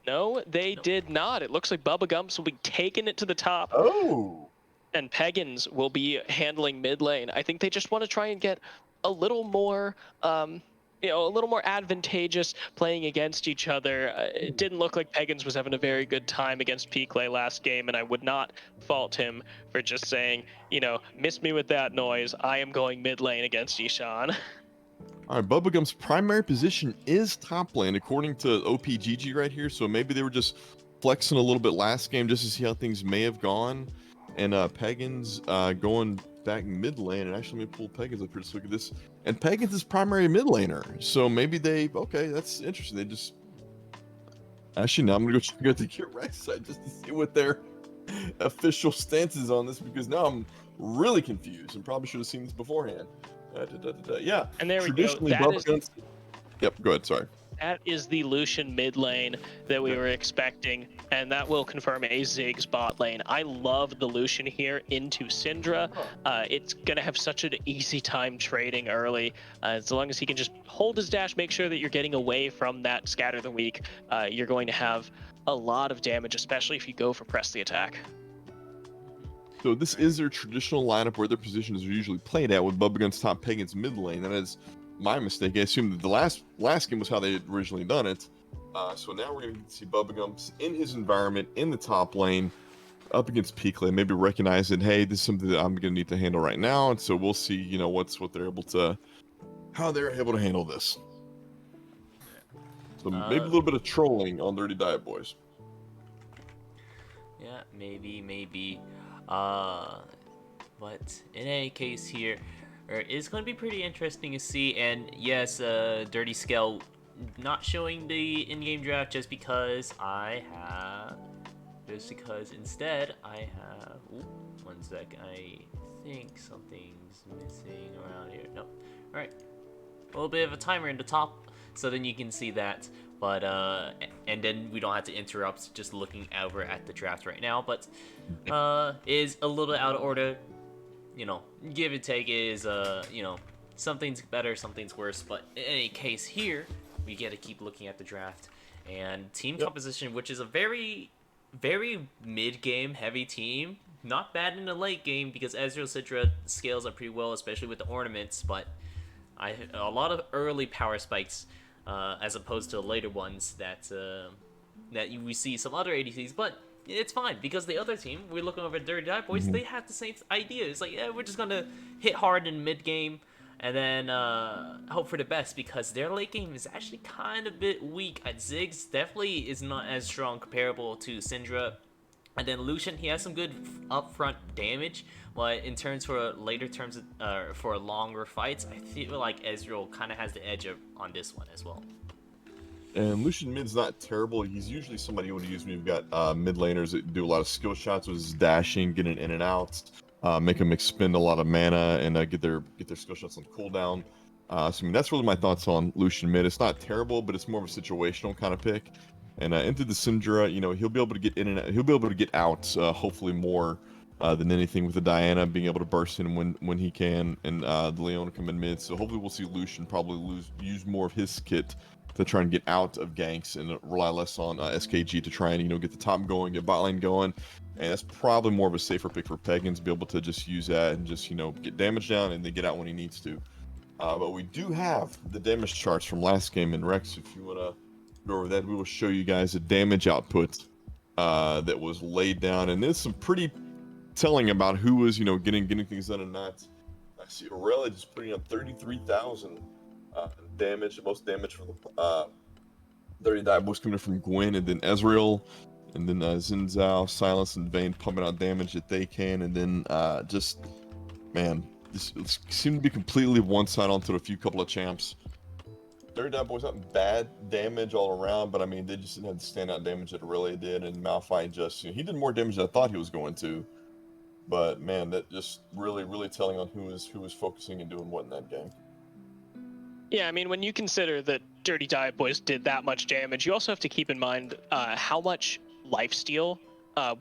No, they
Nope.
did not. It looks like Bubba Gumps will be taking it to the top.
Oh.
And Peggins will be handling mid lane. I think they just want to try and get a little more, a little more advantageous playing against each other. It didn't look like Peggins was having a very good time against Peakley last game, and I would not fault him for just saying, miss me with that noise. I am going mid lane against Ishan.
All right, Bubblegum's primary position is top lane, according to OPGG right here. So maybe they were just flexing a little bit last game just to see how things may have gone. And Peggins going back mid lane. And actually, let me pull Peggins up here to look at this. And Peggins is primary mid laner. So maybe that's interesting. They just. Actually, now I'm going to go check out the Gear Rex site just to see what their official stance is on this, because now I'm really confused and probably should have seen this beforehand. Yeah,
And there we go.
traditionally Bubblegums. Yep, go ahead. Sorry.
That is the Lucian mid lane that we were expecting, and that will confirm a Ziggs bot lane. I love the Lucian here into Syndra. It's going to have such an easy time trading early. As long as he can just hold his dash, make sure that you're getting away from that Scatter the Weak, you're going to have a lot of damage, especially if you go for press the attack.
So this is their traditional lineup where their positions are usually played at, with Bubblegum's top, Peggins mid lane. That is my mistake. I assumed that the last game was how they had originally done it. So now we're going to see Bubblegums in his environment in the top lane up against Peakley. Maybe recognize that, hey, this is something that I'm going to need to handle right now. And so we'll see, how they're able to handle this. So maybe a little bit of trolling on Dirty Diet Boys.
Yeah, maybe. But in any case here, it's going to be pretty interesting to see. And yes, Dirty Scale not showing the in-game draft just because instead I have. Ooh, one sec. I think something's missing around here. Nope. All right. A little bit of a timer in the top, so then you can see that. But and then we don't have to interrupt just looking over at the draft right now. But is a little out of order. Give and take is something's better, something's worse. But in any case, here we get to keep looking at the draft and team composition, which is a very, very mid-game heavy team. not bad in the late game because Ezreal Sidra scales up pretty well, especially with the ornaments. But a lot of early power spikes, as opposed to the later ones that we see some other ADCs. But it's fine because the other team, we're looking over at Dirty Die Boys, they have the same idea. It's like, yeah, we're just gonna hit hard in mid game and then hope for the best because their late game is actually kind of a bit weak. Ziggs definitely is not as strong comparable to Syndra. And then Lucian, he has some good upfront damage, but in terms for later terms, for longer fights, I feel like Ezreal kind of has the edge on this one as well.
And Lucian mid's not terrible. He's usually somebody you would use when you've got mid laners that do a lot of skill shots with his dashing, getting in and out, make them expend a lot of mana and get their skill shots on cooldown. So I mean, that's really my thoughts on Lucian mid. It's not terrible, but it's more of a situational kind of pick. And into the Syndra, you know, he'll be able to get in and out, he'll be able to get out, hopefully more than anything with the Diana being able to burst in when he can, and the Leona come in mid. So hopefully we'll see Lucian probably use more of his kit to try and get out of ganks and rely less on SKG to try and, you know, get the top going, get bot lane going. And that's probably more of a safer pick for Pagans, be able to just use that and just, you know, get damage down and then get out when he needs to. But we do have the damage charts from last game, and Rex, if you want to go over that, we will show you guys the damage output that was laid down. And there's some pretty telling about who was, you know, getting things done and not. I see Aurelia just putting on 33,000 damage, the most damage from the Dirty Die Boys coming from Gwen, and then Ezreal, and then Xin Zhao, Silence, and Vayne pumping out damage that they can, and then just, man, this seemed to be completely one-sided onto a couple of champs. Dirty Die Boys not bad damage all around, but I mean, they just didn't have the standout damage that Aurelia did, and Malphite just, you know, he did more damage than I thought he was going to. But man, that just really telling on who was focusing and doing what in that game.
Yeah, I mean, when you consider that Dirty Diet Boys did that much damage, you also have to keep in mind how much lifesteal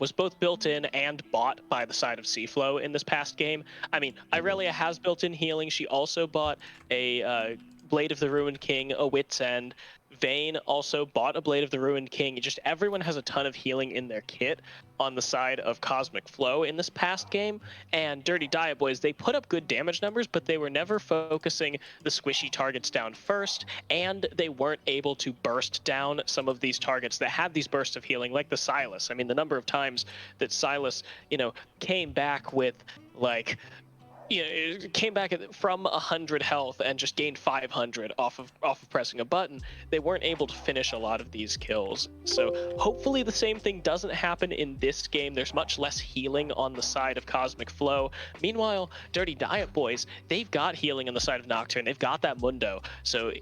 was both built in and bought by the side of Seaflow in this past game. I mean, Irelia has built-in healing. She also bought a Blade of the Ruined King, a Wit's End. Vayne also bought a Blade of the Ruined King. Just everyone has a ton of healing in their kit on the side of Cosmic Flow in this past game. And Dirty Diet Boys, they put up good damage numbers, but they were never focusing the squishy targets down first, and they weren't able to burst down some of these targets that had these bursts of healing, like the Sylas. I mean, the number of times that Sylas, you know, came back with, like, you know, it came back from 100 health and just gained 500 off of pressing a button. They weren't able to finish a lot of these kills. So hopefully the same thing doesn't happen in this game. There's much less healing on the side of Cosmic Flow. Meanwhile, Dirty Diet Boys, they've got healing on the side of Nocturne. They've got that Mundo. So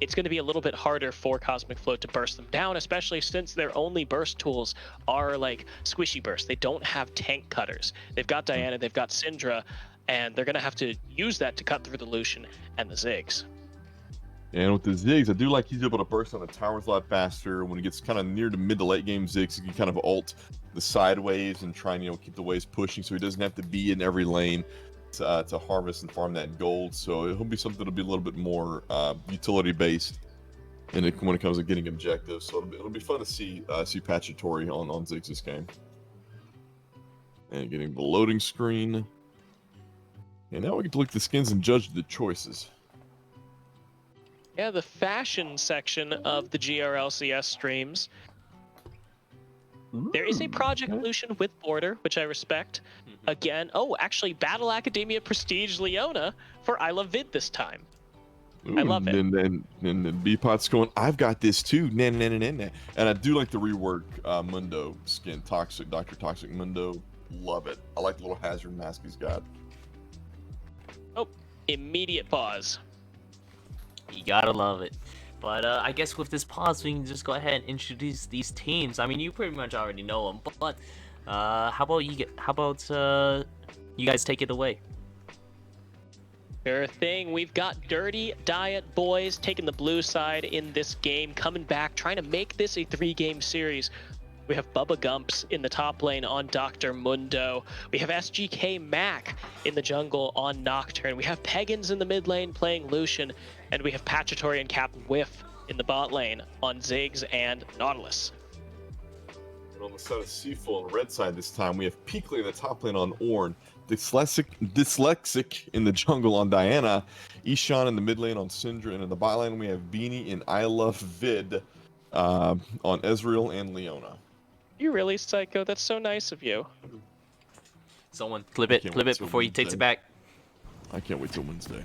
it's going to be a little bit harder for Cosmic Flow to burst them down, especially since their only burst tools are like squishy burst. They don't have tank cutters. They've got Diana, they've got Syndra, and they're going to have to use that to cut through the Lucian and the Ziggs.
And with the Ziggs, I do like he's able to burst on the towers a lot faster. When he gets kind of near to mid to late game Ziggs, he can kind of ult the sideways and try and, you know, keep the waves pushing, so he doesn't have to be in every lane to harvest and farm that gold. So it'll be something that'll be a little bit more utility based when it comes to getting objectives. So it'll be fun to see Pachatory on Ziggs this game. And getting the loading screen. And now we get to look at the skins and judge the choices.
Yeah, the fashion section of the GRLCS streams. There is a Project Lucian with border, which I respect. Again, actually, Battle Academia Prestige Leona for I Love Vid this time.
Ooh,
I love it.
And then B-Pot's going, I've got this too. Nah. And I do like the rework Mundo skin, Dr. Toxic Mundo. Love it. I like the little hazard mask he's got.
Oh, immediate pause.
You gotta love it. But I guess with this pause, we can just go ahead and introduce these teams. I mean, you pretty much already know them, but how about you guys take it away?
Sure thing. We've got Dirty Diet Boys taking the blue side in this game, coming back, trying to make this a 3-game series. We have Bubba Gumps in the top lane on Dr. Mundo. We have SGK Mac in the jungle on Nocturne. We have Pagans in the mid lane playing Lucian. And we have Pachatory and Captain Whiff in the bot lane on Ziggs and Nautilus.
And on the side of Seaful on the red side this time, we have Peakley in the top lane on Ornn, Dyslexic in the jungle on Diana, Ishan in the mid lane on Syndra, and in the bot lane we have Beanie and I Love Vid on Ezreal and Leona.
You really, Seiko? That's so nice of you.
Someone flip it before he takes it back.
I can't wait till Wednesday.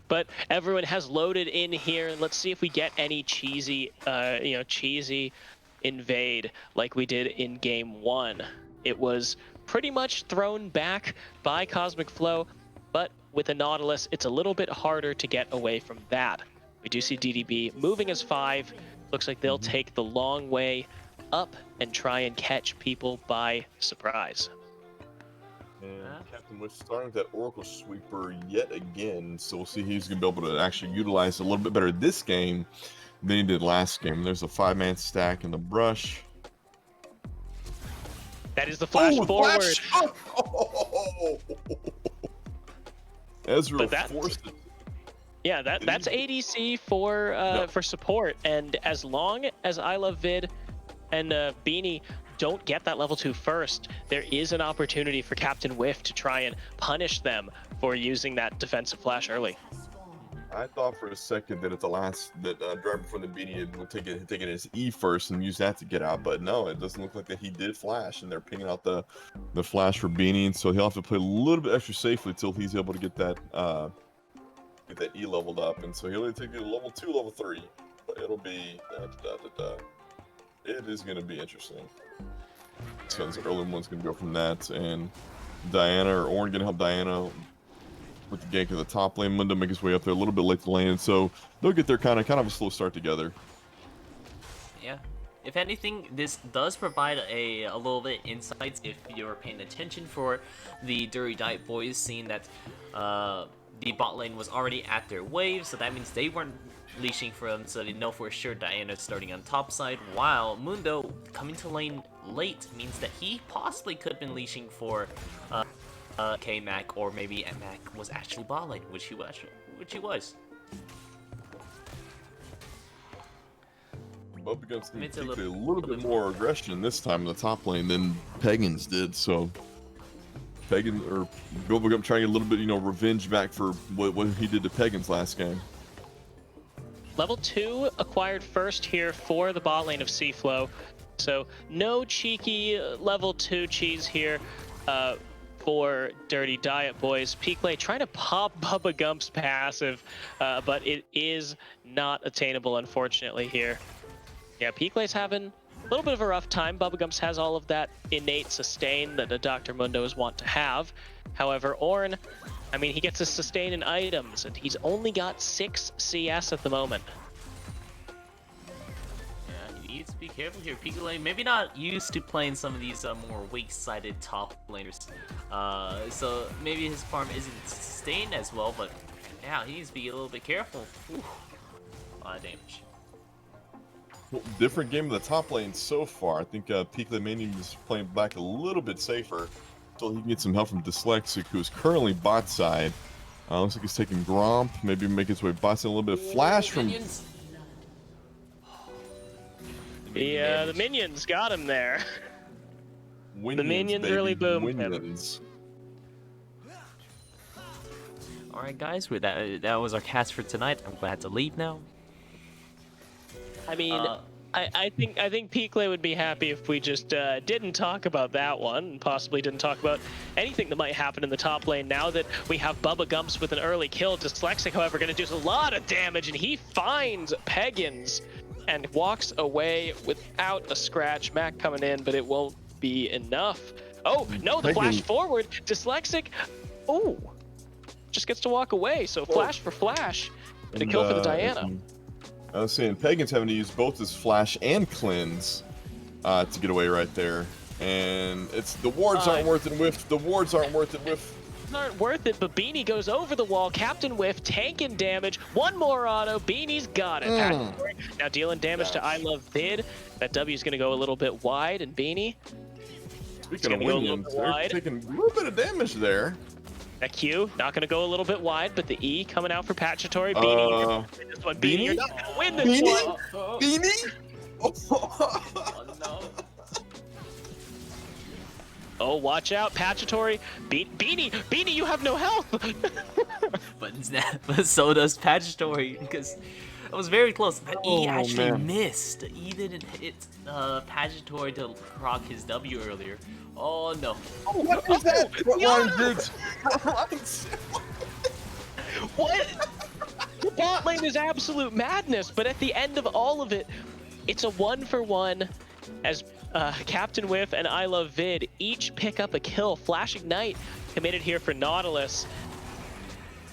But everyone has loaded in here, and let's see if we get any cheesy, cheesy invade like we did in game 1. It was pretty much thrown back by Cosmic Flow, but with a Nautilus, it's a little bit harder to get away from that. We do see DDB moving as 5. Looks like they'll take the long way up and try and catch people by surprise.
And Captain Wish starting with that Oracle Sweeper yet again, so we'll see he's going to be able to actually utilize it a little bit better this game than he did last game. There's a 5-man stack in the brush.
That is the flash forward.
Flash! Oh! Ezreal forced it.
Yeah, that's ADC for support, and as long as I Love Vid and Beanie don't get that level 2 first, there is an opportunity for Captain Whiff to try and punish them for using that defensive flash early.
I thought for a second that at the last driver from the Beanie would take it as E first and use that to get out, but no, it doesn't look like that he did flash, and they're pinging out the flash for Beanie, and so he'll have to play a little bit extra safely until he's able to get that E leveled up, and so he'll only take it to level 2, level 3, but it'll be it is going to be interesting. So the early one's going to go from that, and Diana or Ornn going to help Diana with the gank of the top lane. Mundo make his way up there a little bit late to lane, so they'll get there kind of a slow start together.
Yeah. If anything, this does provide a little bit insights if you're paying attention for the Dirty Diet boys, seeing that the bot lane was already at their wave, so that means they weren't leashing for them, so they know for sure Diana's starting on top side, while Mundo coming to lane late means that he possibly could have been leashing for K-Mac, or maybe Mac was actually bot lane, which he was.
Bubblegum's going to take a little bit more aggression this time in the top lane than Pagans did, so Pagan or Bubblegum trying to get a little bit, revenge back for what he did to Pagans last game.
Level 2 acquired first here for the bot lane of Seaflow, so no cheeky level 2 cheese here for Dirty Diet boys. Peakley trying to pop Bubba Gump's passive, but it is not attainable, unfortunately, here. Yeah, Peakley's having a little bit of a rough time. Bubba Gumps has all of that innate sustain that the Dr. Mundos want to have. However, Ornn, he gets his sustain in items, and he's only got 6 CS at the moment.
Yeah, he needs to be careful here. Peakley maybe not used to playing some of these more weak-sided top laners, so maybe his farm isn't sustained as well, but yeah, he needs to be a little bit careful. Whew. A lot of damage.
Well, different game of the top lane so far. I think Peakley Mania is playing back a little bit safer until he can get some help from Dyslexic, who is currently bot side. Looks like he's taking Gromp, maybe make his way bot side. A little bit of flash from...
The minions got him there. The minions
baby.
really boomed
Winions.
him.
Alright guys, that was our cast for tonight. I'm glad to leave now.
I think Peakley would be happy if we just didn't talk about that one, and possibly didn't talk about anything that might happen in the top lane now that we have Bubba Gumps with an early kill. Dyslexic, however, going to do a lot of damage, and he finds Pagans and walks away without a scratch. Mac coming in, but it won't be enough. Oh, no, the flash forward. Dyslexic, just gets to walk away, so flash for flash, and a kill for the Diana.
I was saying, Pagan's having to use both his flash and cleanse to get away right there. And it's the wards aren't worth it with. The wards aren't worth it with.
Aren't worth it, but Beanie goes over the wall. Captain Whiff taking damage. One more auto. Beanie's got it. Now dealing damage to I Love Vid. That W's going to go a little bit wide, and Beanie.
Speaking of minions, they're taking a little bit of damage there.
That Q, not going to go a little bit wide, but the E coming out for Patchatory. Beanie, you're not going to win this one. Beanie, you're not going to win this one.
Beanie?
Oh no.
Oh, watch out, Pachatory. Beanie, you have no health.
But so does Pachatory, because it was very close. But E
Oh,
actually
man.
missed. E didn't hit Pachatory to proc his W earlier. Oh no.
What is that?
What? The bot lane is absolute madness, but at the end of all of it, it's a 1-for-1 as Captain Whiff and I Love Vid each pick up a kill. Flashing Knight committed here for Nautilus.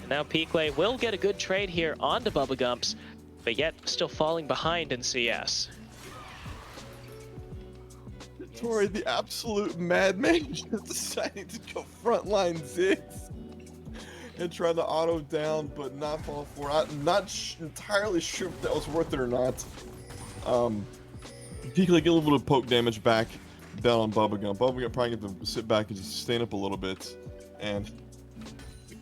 And now Peakley will get a good trade here onto Bubba Gumps, but yet still falling behind in CS.
Tori, the absolute madman, just deciding to go frontline Ziggs and try to auto down, but not fall for it. I'm not entirely sure if that was worth it or not. Peakley get a little bit of poke damage back down on Bubblegum. Bubblegum probably get to sit back and just stand up a little bit, and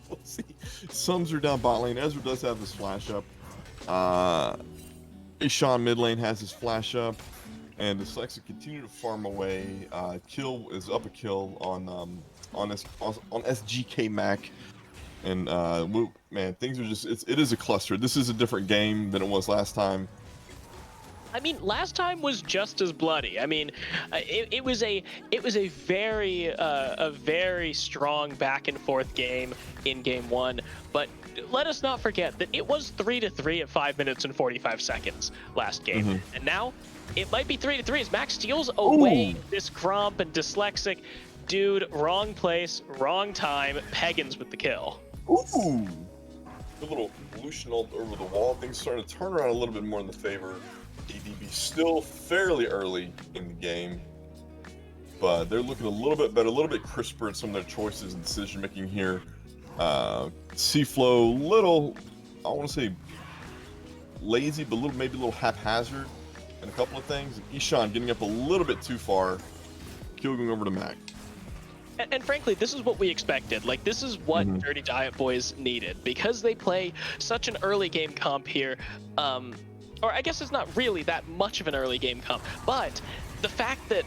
we'll see. Sums are down bot lane. Ezra does have his flash up. Ishan mid lane has his flash up. And the Dyslexic continue to farm away. Kill is up a kill on SGK Mac, and man, things are just it is a cluster. This is a different game than it was last time.
I mean, last time was just as bloody. I mean, it was a very strong back and forth game in game one. But let us not forget that it was 3-3 at 5 minutes and 45 seconds last game, and now it might be 3-3 as Max steals away this Grump and Dyslexic. Dude, wrong place, wrong time. Pagans with the kill.
Ooh, a little Lucian ult over the wall. Things starting to turn around a little bit more in the favor. ADB still fairly early in the game, but they're looking a little bit better, a little bit crisper in some of their choices and decision making here. C-Flow, little, I want to say lazy, but maybe a little haphazard in a couple of things. Ishan getting up a little bit too far. Kill going over to Mac.
And frankly, this is what we expected. Like, this is what Dirty Diet Boys needed, because they play such an early game comp here. Or I guess it's not really that much of an early game comp, but the fact that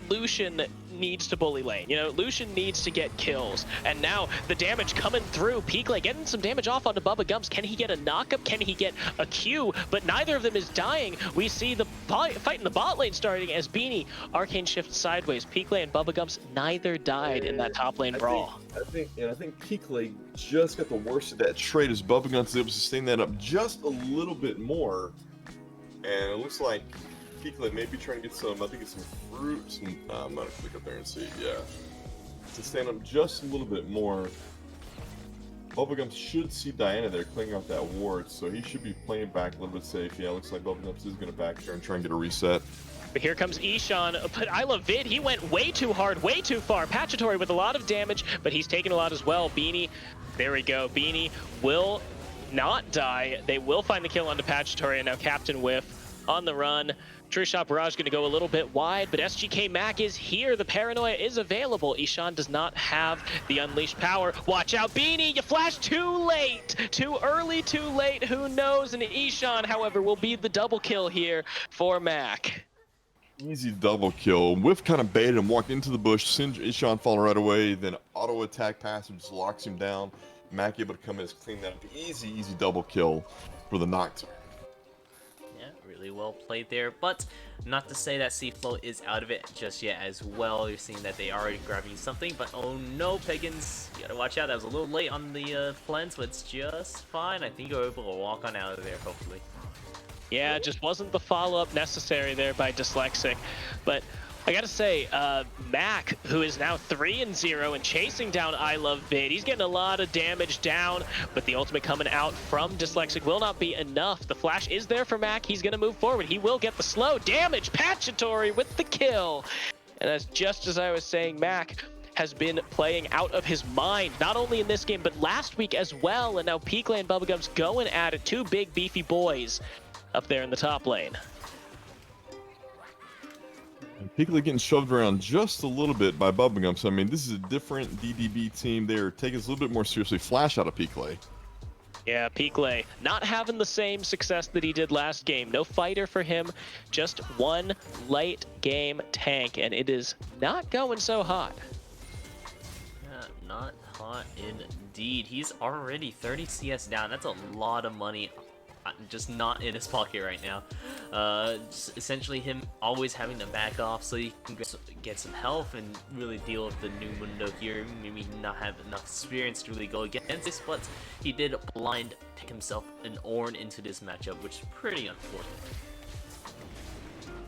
Lucian needs to bully lane, you know, Lucian needs to get kills, and now the damage coming through. Peakley getting some damage off onto Bubba Gumps. Can he get a knockup? Can he get a Q? But neither of them is dying. We see the fight in the bot lane starting as Beanie arcane shifts sideways. Peakley and Bubba Gumps neither died in that top lane brawl.
I think Peakley just got the worst of that trade as Bubba Guns was able to sustain that up just a little bit more, and it looks like Peakley may be trying to get some, I think it's some fruit, I'm gonna click up there and see, yeah. To stand up just a little bit more. Bubblegums should see Diana there cleaning out that ward, so he should be playing back a little bit safe. Yeah, looks like Bubblegums is gonna back here and try and get a reset.
But here comes Ishan, but I Love Vid, he went way too hard, way too far. Pachatory with a lot of damage, but he's taking a lot as well. Beanie, there we go. Beanie will not die. They will find the kill onto Pachatory, and now Captain Whiff on the run. True Shot Barrage going to go a little bit wide, but SGK Mac is here. The Paranoia is available. Ishan does not have the unleashed power. Watch out, Beanie! You flashed too late! Too early, too late. Who knows? And Ishan, however, will be the double kill here for Mac.
Easy double kill. Whiff kind of baited and walked into the bush. Ishan falling right away. Then auto attack passive just locks him down. Mac able to come in and clean that up. Easy double kill for the Nocturne.
Yeah, really well played there. But not to say that C-Flow is out of it just yet as well. You're seeing that they are already grabbing something. But oh no, Pagans, you gotta watch out. That was a little late on the cleanse, but it's just fine. I think you're able to walk on out of there, hopefully.
Yeah, just wasn't the follow-up necessary there by Dyslexic. But I gotta say, Mac, who is now 3-0 and chasing down I Love Vid, he's getting a lot of damage down, but the ultimate coming out from Dyslexic will not be enough. The flash is there for Mac. He's gonna move forward. He will get the slow damage. Pachatory with the kill. And that's just as I was saying, Mac has been playing out of his mind, not only in this game, but last week as well. And now Peakley and Bubblegum's going at it. Two big, beefy boys up there in the top lane.
Peakley getting shoved around just a little bit by Bubblegum. So, I mean, this is a different DDB team. They're taking this a little bit more seriously. Flash out of Peakley.
Yeah, Piklay not having the same success that he did last game. No fighter for him, just one late game tank, and it is not going so hot.
Yeah, not hot indeed. He's already 30 CS down. That's a lot of money just not in his pocket right now. Just essentially him always having to back off so he can get some health and really deal with the new window here. Maybe not have enough experience to really go against this, but he did blind pick himself an Ornn into this matchup, which is pretty unfortunate.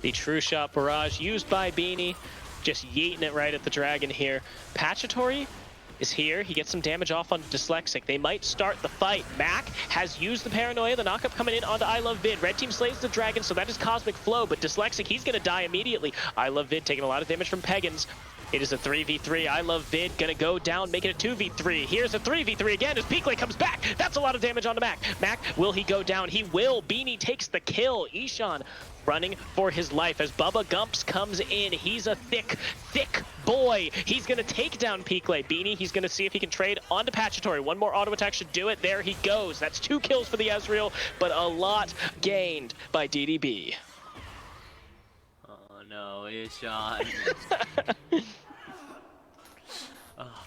The true shot barrage used by Beanie, just yeeting it right at the dragon here. Pachatory is here. He gets some damage off on Dyslexic. They might start the fight. Mac has used the paranoia. The knockup coming in onto I Love Vid. Red team slays the dragon, so that is Cosmic Flow, but Dyslexic, he's gonna die immediately. I Love Vid taking a lot of damage from Pagans. It is a 3v3. I Love Vid gonna go down, making it 2v3. Here's a 3v3 again as Piklay comes back. That's a lot of damage onto Mac. Mac, will he go down? He will. Beanie takes the kill. Ishan running for his life as Bubba Gumps comes in. He's a thick boy. He's gonna take down Piklay. Beanie, he's gonna see if he can trade onto Pachatory. One more auto attack should do it. There he goes. That's 2 kills for the Ezreal, but a lot gained by DDB.
Oh no, Ishan. Oh,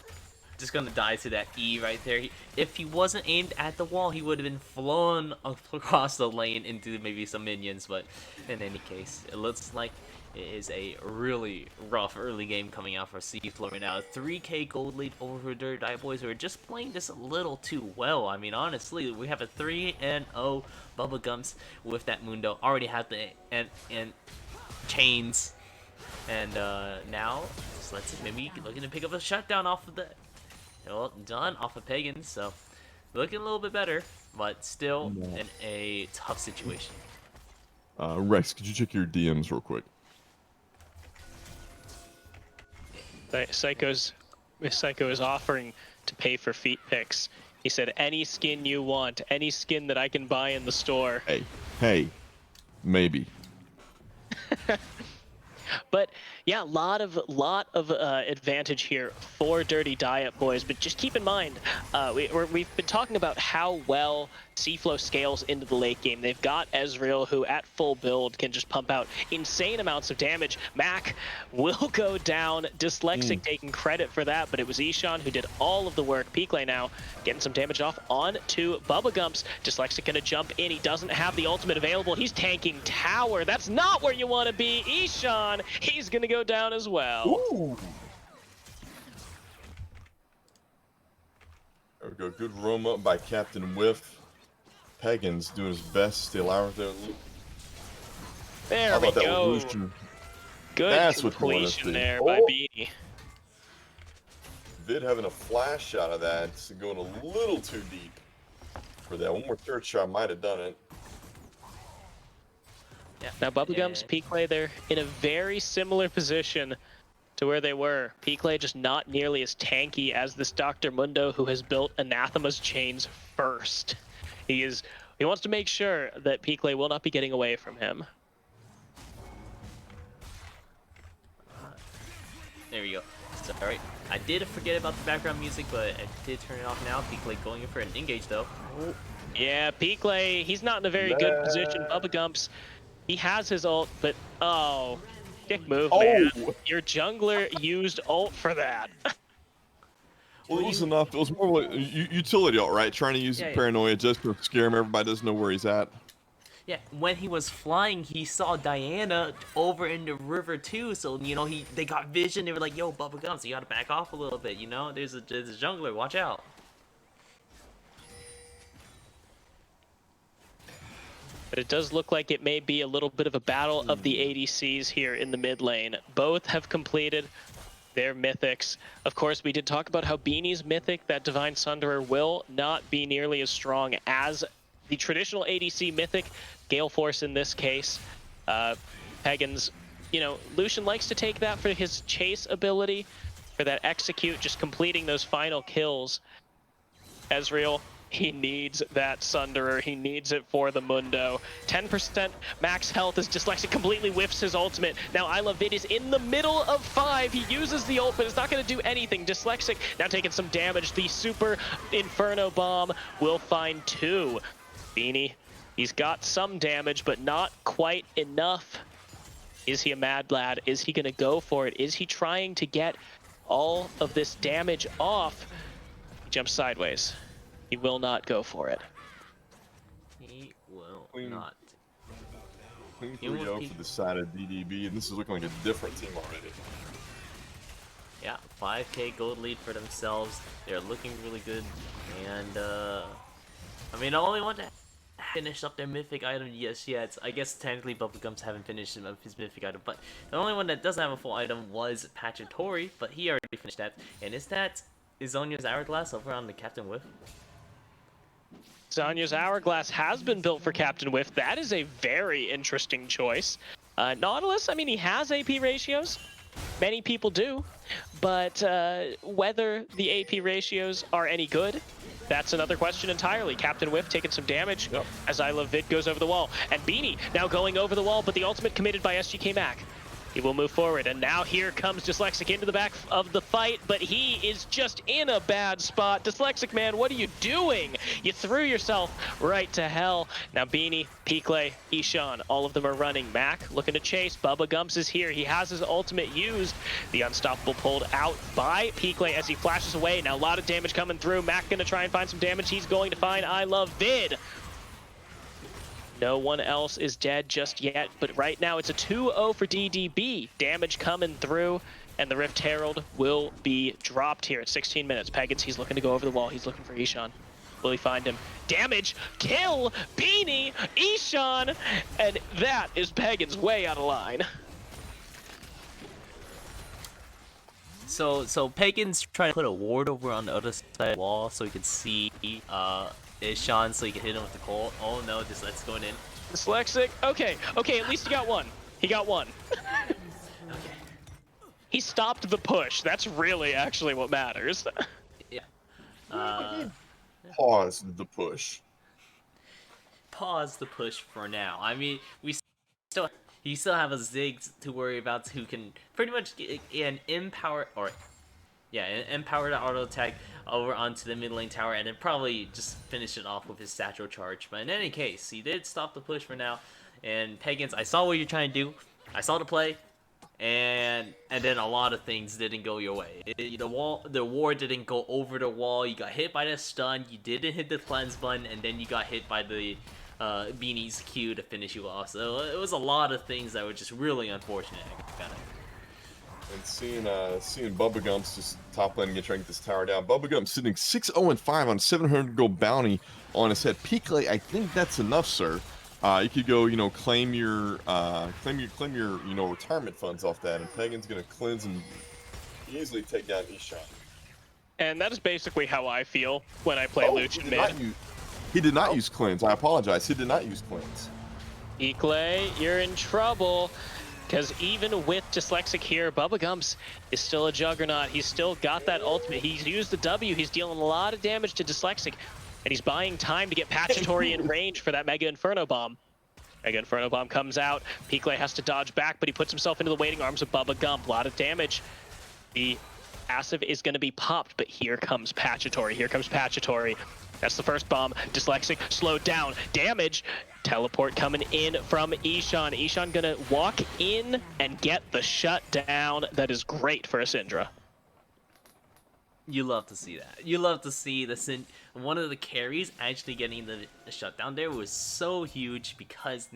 just gonna die to that E right there. If he wasn't aimed at the wall, he would have been flown across the lane into maybe some minions, but in any case, it looks like it is a really rough early game coming out for Seafloor right now. 3k gold lead over Dirty Dive Boys, who are just playing this a little too well. I mean, honestly, we have a 3-0 Bubba Gumps with that Mundo. Already have the and chains. And now, just let's see, maybe looking to pick up a shutdown off of the, well, done off of Pagans, so looking a little bit better, but still in a tough situation.
Rex, could you check your DMs real quick?
Seiko is offering to pay for feet picks. He said, any skin you want, any skin that I can buy in the store.
Hey, maybe.
But yeah, lot of advantage here for Dirty Diet Boys. But just keep in mind, we've been talking about how well Seaflow scales into the late game. They've got Ezreal, who at full build can just pump out insane amounts of damage. Mac will go down. Dyslexic taking credit for that, but it was Ishan who did all of the work. Piklay now getting some damage off onto Bubba Gumps. Dyslexic gonna jump in. He doesn't have the ultimate available. He's tanking tower. That's not where you want to be. Ishan, he's gonna go down as well.
Ooh. There we go. Good roam up by Captain Whiff. Pagans doing his best to stay alive there.
There we go. Good
That's
completion there by Beanie.
Vid having a flash shot of that, it's going a little too deep for that. One more third shot might have done it.
Yeah. Now Bubblegum's Piklay, they're in a very similar position to where they were. Piklay just not nearly as tanky as this Dr. Mundo, who has built Anathema's chains first. He wants to make sure that Piklay will not be getting away from him.
There we go. So, all right, I did forget about the background music, but I did turn it off now. Piklay going in for an engage though. Oh.
Yeah, Piklay, he's not in a very good position. Bubba Gumps, he has his ult, but oh, dick move, man. Your jungler used ult for that.
Well, it was enough. It was more like utility ult, right? Trying to use paranoia just to scare him. Everybody doesn't know where he's at.
Yeah, when he was flying, he saw Diana over in the river too. So you know, they got vision. They were like, "Yo, Bubba Gumps, you gotta back off a little bit. You know, there's a jungler. Watch out."
But it does look like it may be a little bit of a battle of the ADCs here in the mid lane. Both have completed their mythics. Of course, we did talk about how Beanie's mythic, that Divine Sunderer, will not be nearly as strong as the traditional ADC mythic, Gale Force in this case. Pagans, you know, Lucian likes to take that for his chase ability, for that execute, just completing those final kills. Ezreal He needs that Sunderer. He needs it for the Mundo. 10% max health as Dyslexic completely whiffs his ultimate. Now I Love Vid is in the middle of 5. He uses the ult, but it's not going to do anything. Dyslexic now taking some damage. The Super Inferno Bomb will find 2. Beanie, he's got some damage, but not quite enough. Is he a mad lad? Is he going to go for it? Is he trying to get all of this damage off? He jumps sideways. He will not go for it.
He will
Clean.
not.
Clean
You want
3-0 for the side of DDB, and this is looking like a different team already.
Yeah, 5k gold lead for themselves. They're looking really good. And, I mean, the only one to finish up their mythic item yet. I guess technically Bubblegums haven't finished his mythic item, but the only one that doesn't have a full item was Pachitory, but he already finished that. And is that Izonia's Hourglass over on the Captain Whiff?
Zanya's Hourglass has been built for Captain Whiff. That is a very interesting choice. Nautilus, I mean, he has AP ratios. Many people do. But whether the AP ratios are any good, that's another question entirely. Captain Whiff taking some damage as I Love Vid goes over the wall. And Beanie now going over the wall, but the ultimate committed by SGK Mac. He will move forward, and now here comes Dyslexic into the back of the fight, but he is just in a bad spot. Dyslexic, man, what are you doing? You threw yourself right to hell. Now Beanie, Peakley, Ishan, all of them are running. Mac looking to chase. Bubba Gumps is here. He has his ultimate used. The Unstoppable pulled out by Peakley as he flashes away. Now a lot of damage coming through. Mac gonna try and find some damage. He's going to find I Love Vid. No one else is dead just yet, but right now it's a 2-0 for DDB. Damage coming through, and the Rift Herald will be dropped here at 16 minutes. Pagans, he's looking to go over the wall. He's looking for Ishan. Will he find him? Damage, kill, Beanie, Ishan, and that is Pagans way out of line.
So Pagan's trying to put a ward over on the other side of the wall so he can see Ishan, so he can hit him with the Colt. Oh no, Dyslexic going in.
Dyslexic, okay, at least he got one. He got one.
Okay.
He stopped the push. That's really actually what matters.
Yeah.
Pause the push.
Pause the push for now. I mean, you still have a Ziggs to worry about who can pretty much get an empowered auto attack over onto the mid lane tower and then probably just finish it off with his satchel charge. But in any case, he did stop the push for now. And Pagans, I saw what you're trying to do. I saw the play, and then a lot of things didn't go your way. The ward didn't go over the wall. You got hit by the stun. You didn't hit the cleanse button, and then you got hit by the Beanie's Q to finish you off. So it was a lot of things that were just really unfortunate.
And seeing Bubba Gumps just top lane and trying to get this tower down. Bubba Gumps sitting 6-0-5 on 700 gold bounty on his head. Peakley, I think that's enough, sir. You could go, claim your retirement funds off that, and Pagan's gonna cleanse and easily take down Ishan.
And that is basically how I feel when I play Lucian mid.
He did not use cleanse. I apologize. He did not use cleanse.
Peakley, you're in trouble. Because even with Dyslexic here, Bubba Gumps is still a juggernaut. He's still got that ultimate. He's used the W. He's dealing a lot of damage to Dyslexic. And he's buying time to get Pachitory in range for that Mega Inferno Bomb. Mega Inferno Bomb comes out. Peakley has to dodge back, but he puts himself into the waiting arms of Bubba Gump. A lot of damage. The passive is going to be popped, but here comes Pachitory. Here comes Pachitory. That's the first bomb. Dyslexic slowed down. Damage. Teleport coming in from Ishan. Ishan gonna walk in and get the shutdown. That is great for a Syndra.
You love to see that. You love to see one of the carries actually getting the shutdown there was so huge because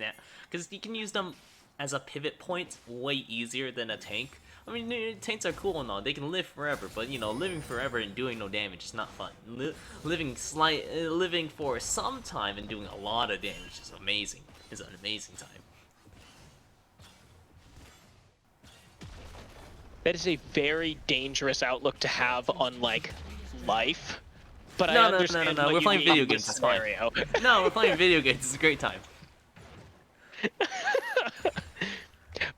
you can use them as a pivot point way easier than a tank. I mean, tanks are cool and all. They can live forever, but living forever and doing no damage is not fun. Living for some time and doing a lot of damage is amazing. It's an amazing time.
That is a very dangerous outlook to have on life. But I
No.
understand what
We're
you
playing
mean
video
in
games.
this
It's fine.
scenario.
No, we're playing video games. It's a great time.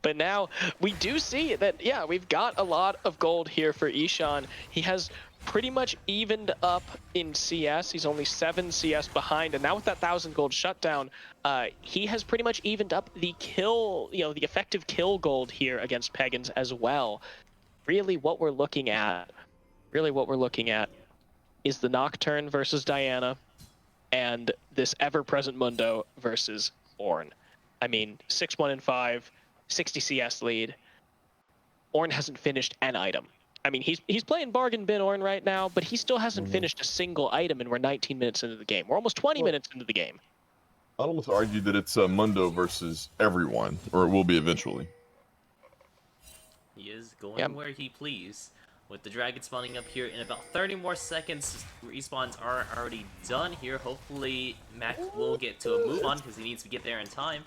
But now we do see that, yeah, we've got a lot of gold here for Ishan. He has pretty much evened up in CS. He's only 7 CS behind, and now with that 1,000 gold shutdown, he has pretty much evened up the kill, the effective kill gold here against Pagans as well. Really what we're looking at is the Nocturne versus Diana and this ever-present Mundo versus Ornn. I mean, 6-1 and 5, 60 CS lead. Ornn hasn't finished an item. I mean, he's playing bargain bin Ornn right now, but he still hasn't finished a single item, and we're 19 minutes into the game. We're almost 20 minutes into the game.
I'd almost argue that it's Mundo versus everyone, or it will be eventually.
He is going where he please. With the dragon spawning up here in about 30 more seconds, respawns are already done here. Hopefully, Mac will get to a move on because he needs to get there in time.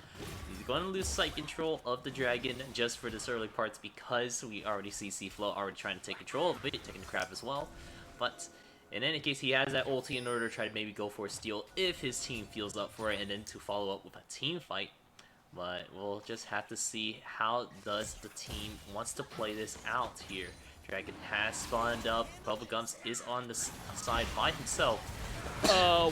He's going to lose sight control of the dragon just for this early parts because we already see C-Flow already trying to take control of it, taking the crab as well. But in any case, he has that ulti in order to try to maybe go for a steal if his team feels up for it and then to follow up with a team fight. But we'll just have to see how does the team wants to play this out here. Dragon has spawned up. Bubblegums is on the side by himself.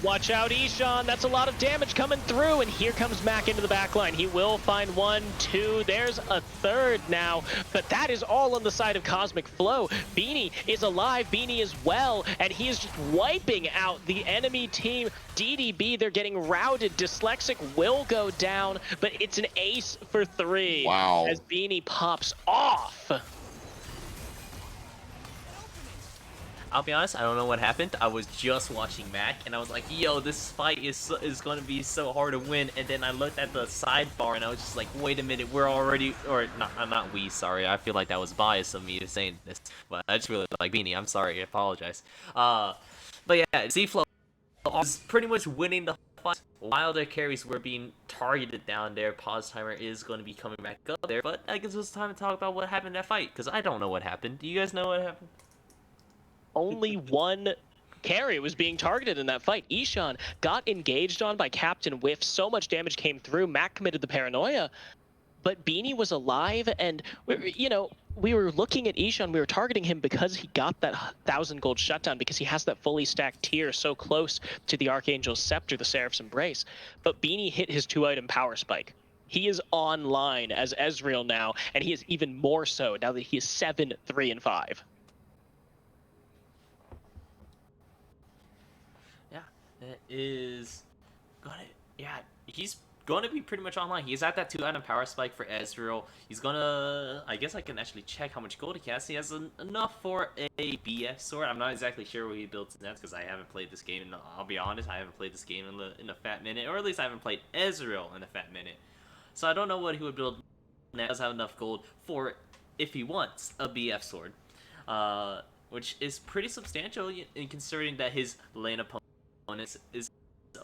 Watch out, Ishan. That's a lot of damage coming through, and here comes Mac into the backline. He will find 1, 2. There's a third now, but that is all on the side of Cosmic Flow. Beanie is alive. Beanie is well, and he is just wiping out the enemy team. DDB, they're getting routed. Dyslexic will go down, but it's an ace for 3.
Wow.
As Beanie pops off.
I'll be honest, I don't know what happened. I was just watching Mac, and I was like, yo, this fight is going to be so hard to win. And then I looked at the sidebar, and I was just like, wait a minute, we're already... Or, not we, sorry. I feel like that was biased of me saying this. But I just really like Beanie. I'm sorry. I apologize. But yeah, Z-Flow is pretty much winning the fight. While their carries were being targeted down there, pause timer is going to be coming back up there. But I guess it's time to talk about what happened in that fight, because I don't know what happened. Do you guys know what happened?
Only one carry was being targeted in that fight. Ishan got engaged on by Captain Whiff. So much damage came through. Mac committed the paranoia, but Beanie was alive, and we were looking at Ishan. We were targeting him because he got that 1,000 gold shutdown, because he has that fully stacked tier so close to the Archangel's Scepter, the Seraph's Embrace. But Beanie hit his 2-item power spike. He is online as Ezreal now, and he is even more so now that he is 7, 3, and 5.
That is gonna, he's gonna be pretty much online. He's at that 2-item power spike for Ezreal. He's gonna, I guess I can actually check how much gold he has. He has enough for a BF sword. I'm not exactly sure what he builds next because I haven't played this game. And I'll be honest, I haven't played this game in a fat minute, or at least I haven't played Ezreal in a fat minute. So I don't know what he would build next. He does have enough gold for if he wants a BF sword, which is pretty substantial in considering that his lane opponent is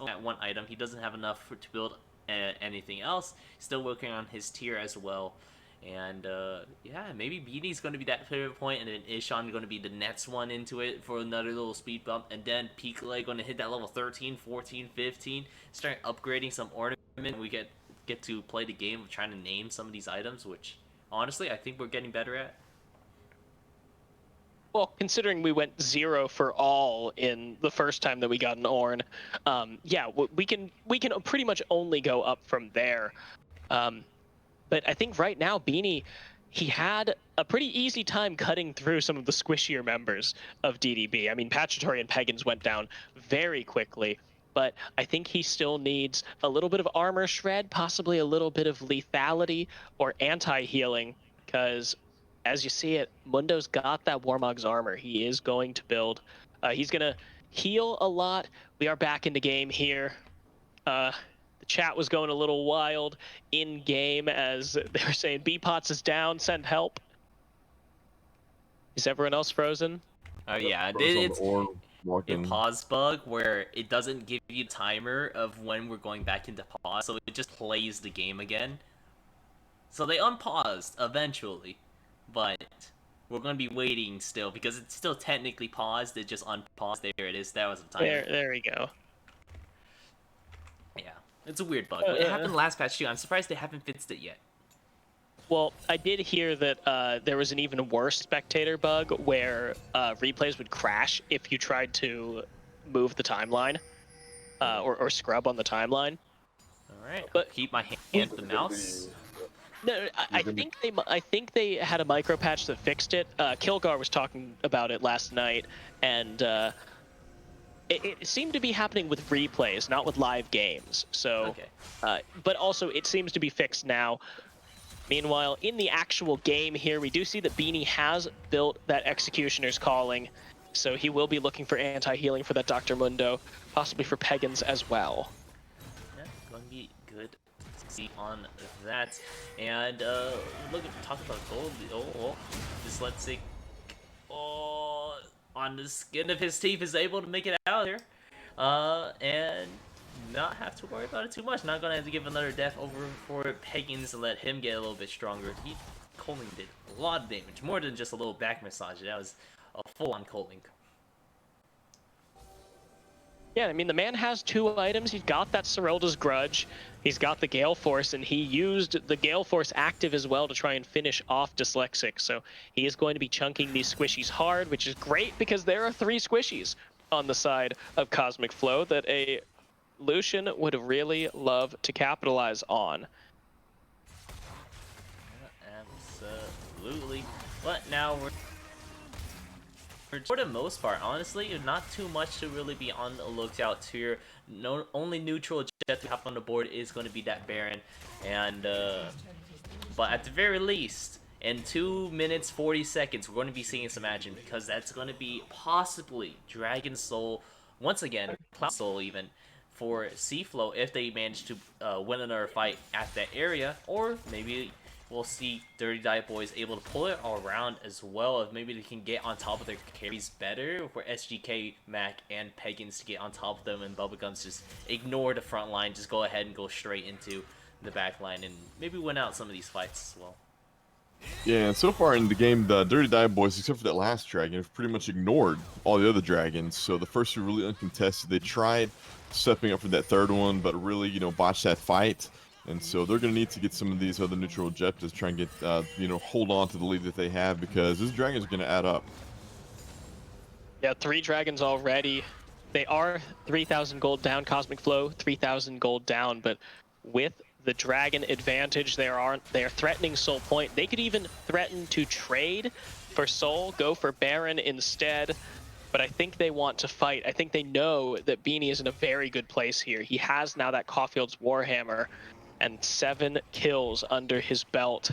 at 1 item. He doesn't have enough to build anything else. He's still working on his tier as well. And maybe Beanie's going to be that pivot point, and then Ishan going to be the next one into it for another little speed bump, and then Peakley going to hit that level 13, 14, 15, start upgrading some ornament. We get to play the game of trying to name some of these items, which honestly I think we're getting better at.
Well, considering we went 0 for all in the first time that we got an Ornn, we can pretty much only go up from there. But I think right now, Beanie, he had a pretty easy time cutting through some of the squishier members of DDB. I mean, Pachatory and Pagans went down very quickly, but I think he still needs a little bit of armor shred, possibly a little bit of lethality or anti-healing, because as you see it, Mundo's got that Warmog's armor. He is going to build. He's going to heal a lot. We are back in the game here. The chat was going a little wild in-game as they were saying, B-Pots is down, send help. Is everyone else frozen?
Yeah, it's a pause bug where it doesn't give you a timer of when we're going back into pause, so it just plays the game again. So they unpaused eventually. But we're going to be waiting still because it's still technically paused. It just unpaused. There it is. That was the timer.
There we go.
Yeah, it's a weird bug. But it happened last patch too. I'm surprised they haven't fixed it yet.
Well, I did hear that there was an even worse spectator bug where replays would crash if you tried to move the timeline or scrub on the timeline.
All right,
But
keep my hand to the mouse.
no, I think they had a micro patch that fixed it. Kilgar was talking about it last night, and it seemed to be happening with replays, not with live games. So,
Okay.
but also it seems to be fixed now. Meanwhile, in the actual game here, we do see that Beanie has built that Executioner's Calling, so he will be looking for anti-healing for that Dr. Mundo, possibly for Pagans as well.
Yeah, going to be good to see on that. And look, talk about gold. Oh, dyslexic. Oh, on the skin of his teeth is able to make it out here. And not have to worry about it too much. Not gonna have to give another death over for Pagans and let him get a little bit stronger. Coling did a lot of damage, more than just a little back massage. That was a full-on Coling.
Yeah, I mean, the man has 2 items. He's got that Serylda's Grudge. He's got the Gale Force, and he used the Gale Force active as well to try and finish off Dyslexic. So he is going to be chunking these squishies hard, which is great because there are 3 squishies on the side of Cosmic Flow that a Lucian would really love to capitalize on.
Absolutely. But now we're for the most part, honestly, not too much to really be on the lookout to here. No, only neutral objective we have on the board is going to be that Baron, and but at the very least, in 2 minutes 40 seconds, we're going to be seeing some action because that's going to be possibly Dragon Soul once again, Cloud Soul even for Seaflow if they manage to win another fight at that area, or maybe we'll see Dirty Die Boys able to pull it all around as well, if maybe they can get on top of their carries better for SGK, Mac, and Pagans to get on top of them, and Bubblegums just ignore the front line, just go ahead and go straight into the back line and maybe win out some of these fights as well.
Yeah, and so far in the game, the Dirty Die Boys, except for that last dragon, have pretty much ignored all the other dragons. So the first 2 really uncontested. They tried stepping up for that 3rd one, but really, botched that fight. And so they're going to need to get some of these other neutral objectives, try and get, hold on to the lead that they have, because this dragon's going to add up.
Yeah, 3 dragons already. They are 3,000 gold down, Cosmic Flow, 3,000 gold down, but with the dragon advantage, they are threatening Soul Point. They could even threaten to trade for Soul, go for Baron instead, but I think they want to fight. I think they know that Beanie is in a very good place here. He has now that Caulfield's Warhammer and 7 kills under his belt.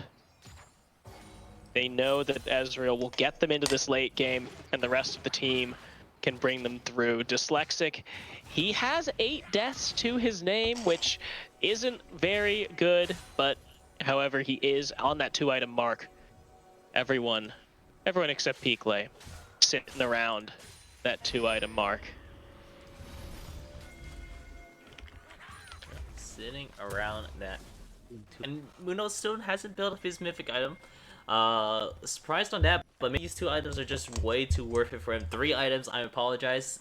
They know that Ezreal will get them into this late game, and the rest of the team can bring them through. Dyslexic, he has 8 deaths to his name, which isn't very good, but however, he is on that 2-item mark. Everyone except Peakley sitting around that 2-item mark.
Sitting around that. And Muno still hasn't built up his mythic item. Surprised on that, but maybe these 2 items are just way too worth it for him. 3 items, I apologize.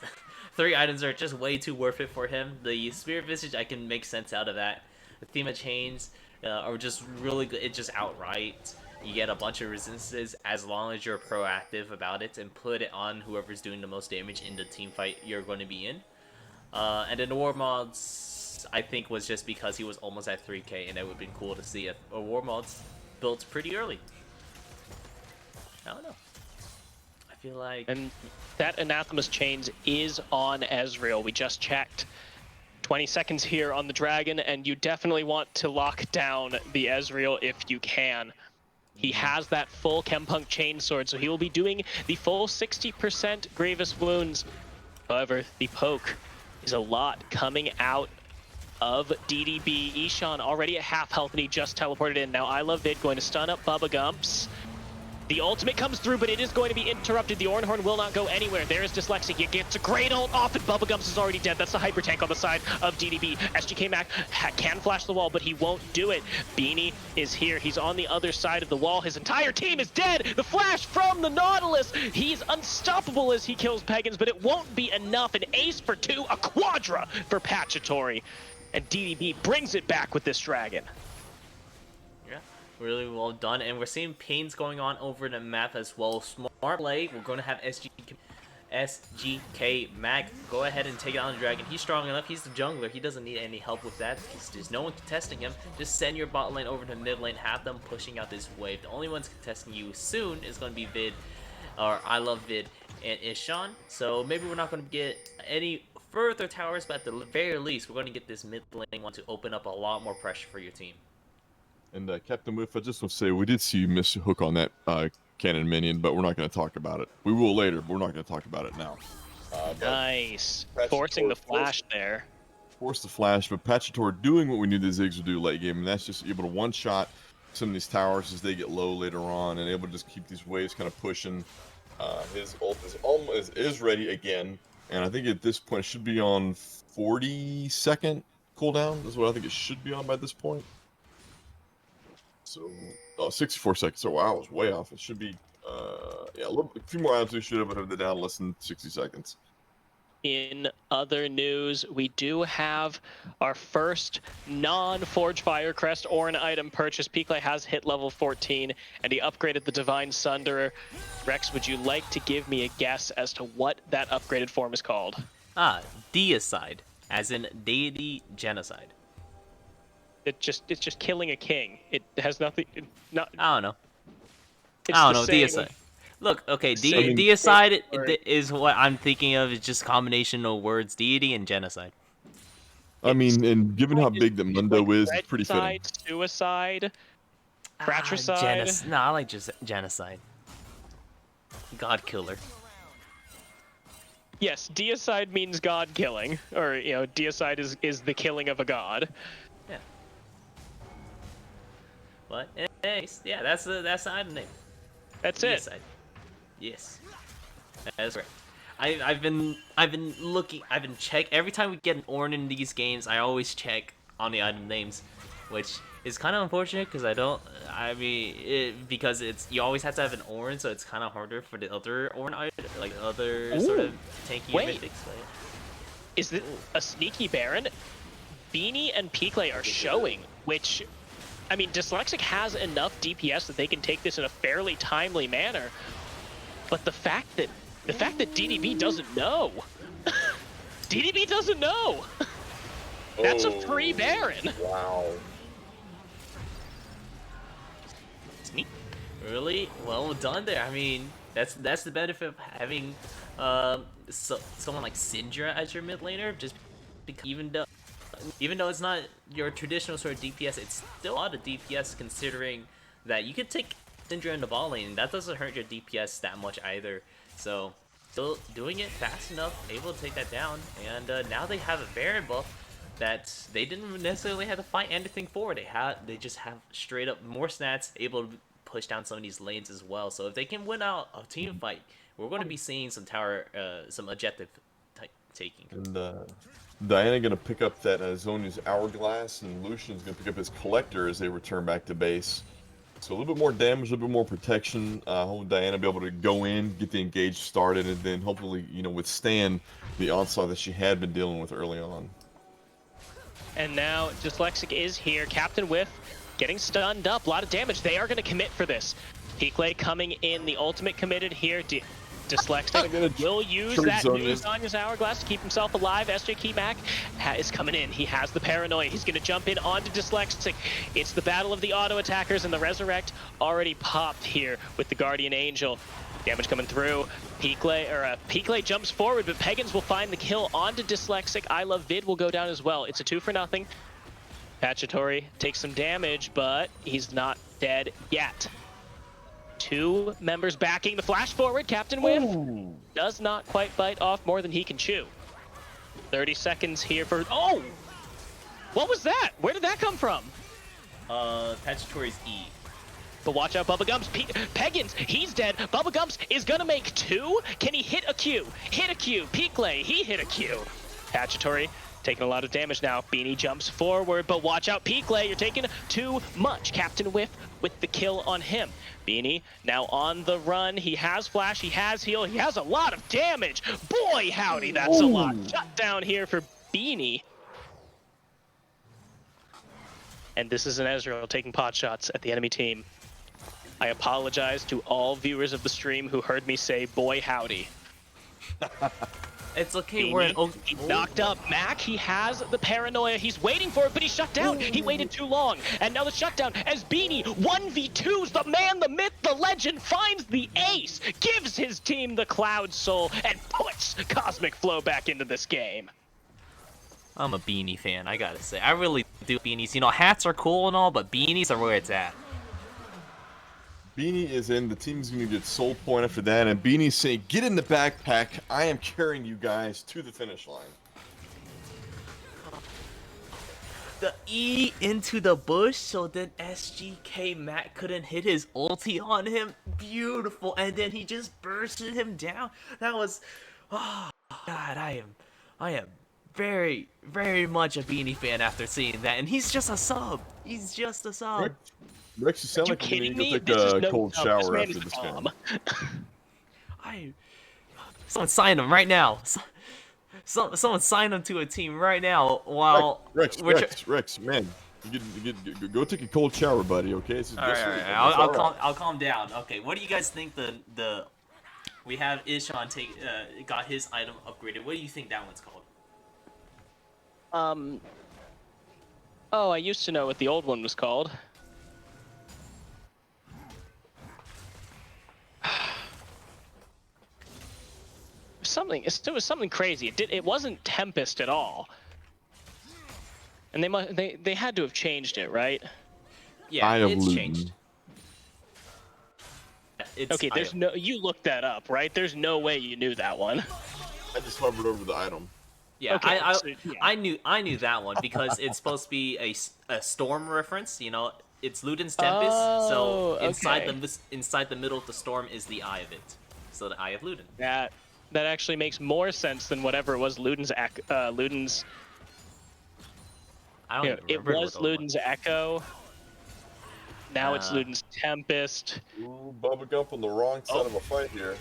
3 items are just way too worth it for him. The Spirit Visage, I can make sense out of that. The Theme of Chains are just really good. It's just outright. You get a bunch of resistances as long as you're proactive about it and put it on whoever's doing the most damage in the team fight you're going to be in. And then the War Mods, I think, was just because he was almost at 3k, and it would have been cool to see a War Mods built pretty early. I don't know. I feel like...
And that Anathema's Chains is on Ezreal. We just checked. 20 seconds here on the Dragon, and you definitely want to lock down the Ezreal if you can. He has that full Chempunk Chainsword, so he will be doing the full 60% Grievous Wounds. However, the poke is a lot coming out of DDB. Ishan already at half health, and he just teleported in. Now I Love Vid going to stun up Bubba Gumps. The ultimate comes through, but it is going to be interrupted. The Ornhorn will not go anywhere. There is Dyslexic. He gets a great ult off, and Bubba Gumps is already dead. That's the Hyper Tank on the side of DDB. SGK Mac can flash the wall, but he won't do it. Beanie is here. He's on the other side of the wall. His entire team is dead. The flash from the Nautilus. He's unstoppable as he kills Pagans, but it won't be enough. An ace for 2, a quadra for Pachatory. And DDB brings it back with this Dragon.
Yeah, Really well done. And we're seeing pains going on over the map as well. Smart play. We're going to have SGK Mac go ahead and take on the dragon. He's strong enough. He's the jungler. He doesn't need any help with that. There's no one contesting him. Just send your bot lane over to mid lane. Have them pushing out this wave. The only ones contesting you soon is going to be Vid, or I Love Vid, and Ishan. So maybe we're not going to get any further towers, but at the very least, we're going to get this mid lane one to open up a lot more pressure for your team.
And Captain Whiff, I just want to say, we did see you miss a hook on that cannon minion, but we're not going to talk about it. We will later, but we're not going to talk about it now.
Nice. Forcing the flash there.
Force the flash, but Pachyator doing what we knew the Ziggs would do late game, and that's just able to one-shot some of these towers as they get low later on, and able to just keep these waves kind of pushing. His ult is ready again, and I think at this point it should be on 40-second cooldown. That's what I think it should be on by this point. So, 64 seconds. So, wow, I was way off. It should be, yeah, a few more rounds. We should have it down less than 60 seconds.
In other news, we do have our first non-Forge Firecrest Orin item purchase. Piklay has hit level 14, and he upgraded the Divine Sunderer. Rex, would you like to give me a guess as to what that upgraded form is called?
Deicide, as in deity genocide.
It's just killing a king. It has nothing.
I don't know.
It's
I don't
the
know.
same-
Deicide. Look, okay,
Same
deicide
word.
is what I'm thinking of. It's just combination of words, deity and genocide.
I mean, and given how big the Mundo is, it's pretty fitting.
Regicide, suicide, fratricide.
No, I like just genocide. God killer.
Yes, deicide means god killing, or deicide is the killing of a god.
Yeah. What? Anyways, yeah, that's the item name.
That's it.
Deicide. Yes. That's right. I've been looking. I've been check every time we get an Orin in these games. I always check on the item names, which is kind of unfortunate because because you always have to have an Orin, so it's kind of harder for the other Orin item, like the other sort of tanky
Wait.
mythics. But...
Is this a sneaky Baron? Beanie and Piklay are showing, which, I mean, Dyslexic has enough DPS that they can take this in a fairly timely manner. But the fact that DDB doesn't know, DDB doesn't know. That's a free Baron.
Wow.
Really well done there. I mean, that's the benefit of having someone like Syndra as your mid laner. Just because even though it's not your traditional sort of DPS, it's still a lot of DPS considering that you could take Syndra in the ball lane. That doesn't hurt your DPS that much either. So still doing it fast enough, able to take that down. And now they have a Baron buff that they didn't necessarily have to fight anything for. They just have straight up more stats, able to push down some of these lanes as well. So if they can win out a team fight, we're going to be seeing some some objective taking.
And Diana gonna pick up that Zhonya's Hourglass, and Lucian's gonna pick up his Collector as they return back to base. So a little bit more damage, a little bit more protection. Hopefully Diana be able to go in, get the engage started, and then hopefully withstand the onslaught that she had been dealing with early on.
And now Dyslexic is here. Captain Whiff getting stunned up. A lot of damage. They are going to commit for this. Piklay coming in. The ultimate committed here. Dyslexic will use that new Zonya's Hourglass to keep himself alive. SJ Mac is coming in. He has the Paranoia. He's going to jump in onto Dyslexic. It's the battle of the auto attackers, and the Resurrect already popped here with the Guardian Angel. Damage coming through. Piklay jumps forward, but Pagans will find the kill onto Dyslexic. I Love Vid will go down as well. It's a 2-for-0. Pachyator takes some damage, but he's not dead yet. Two members backing the flash forward. Captain Whiff does not quite bite off more than he can chew. 30 seconds here for... Oh! What was that? Where did that come from?
Pachyator's E.
But watch out, Bubba Gumps. Pagans, he's dead. Bubba Gumps is gonna make two. Can he hit a Q? Hit a Q. Piklay, he hit a Q. Pachyator taking a lot of damage now. Beanie jumps forward, but watch out, Piklay. You're taking too much. Captain Whiff with the kill on him. Beanie now on the run. He has flash, he has heal, he has a lot of damage. Boy, howdy, that's a lot. Shut down here for Beanie. and this is an Ezreal taking pot shots at the enemy team. I apologize to all viewers of the stream who heard me say "boy howdy."
It's okay.
Beanie, he knocked up Mac. He has the paranoia. He's waiting for it, but he's shut down. He waited too long, and now the shutdown as Beanie 1v2s the man, the myth, the legend finds the ace, gives his team the Cloud Soul, and puts Cosmic Flow back into this game.
I'm a beanie fan, I gotta say. I really do beanies. You know, hats are cool and all, but beanies are where it's at.
Beanie is in. The team's going to get soul point after that. And Beanie's saying, get in the backpack. I am carrying you guys to the finish line.
The E into the bush so then SGK Matt couldn't hit his ulti on him. Beautiful. And then he just bursted him down. That was... Oh, God, I am very, very much a Beanie fan after seeing that. And he's just a sub. He's just a sub.
Rex, you sound
Are you
like you
kidding
need
me?
to
This
take
is
a
no
cold
joke.
shower
This
after
man is
this
a
game.
bomb. Someone sign him right now. Someone sign him to a team right now while
Rex, man, go take a cold shower, buddy. Okay, it's just
all right. I'll calm down. Okay, what do you guys think the we have Ishan got his item upgraded. What do you think that one's called?
Oh, I used to know what the old one was called. It was something crazy. It wasn't Tempest at all. And they had to have changed it, right?
Yeah, it's changed.
Okay, you looked that up, right? There's no way you knew that one.
I just hovered over the item.
Yeah,
okay,
I knew that one because it's supposed to be a storm reference. You know, it's Luden's Tempest. So inside the middle of the storm is the eye of it. So the eye of Luden.
That actually makes more sense than whatever it was Luden's Luden's.
I don't even
It
remember
was Luden's Echo. Now it's Luden's Tempest.
Ooh, Bubba Gump on the wrong side of a fight here.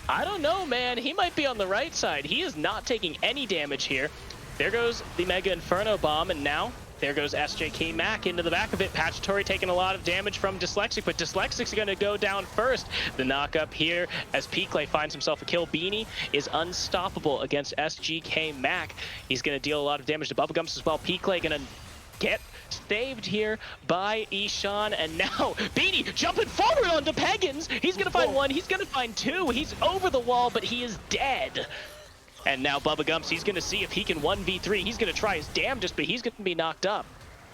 I don't know, man. He might be on the right side. He is not taking any damage here. There goes the Mega Inferno Bomb, and now there goes SJK Mac into the back of it. Patchatory taking a lot of damage from Dyslexic, but Dyslexic's going to go down first. The knock up here as Peakley finds himself a kill. Beanie is unstoppable against SGK Mac. He's going to deal a lot of damage to Bubblegums as well. Peakley going to get saved here by Ishan, and now Beanie jumping forward onto Pegans. He's going to find one. He's going to find two. He's over the wall, but he is dead. And now Bubba Gumps, he's going to see if he can 1v3. He's going to try his damnedest, but he's going to be knocked up.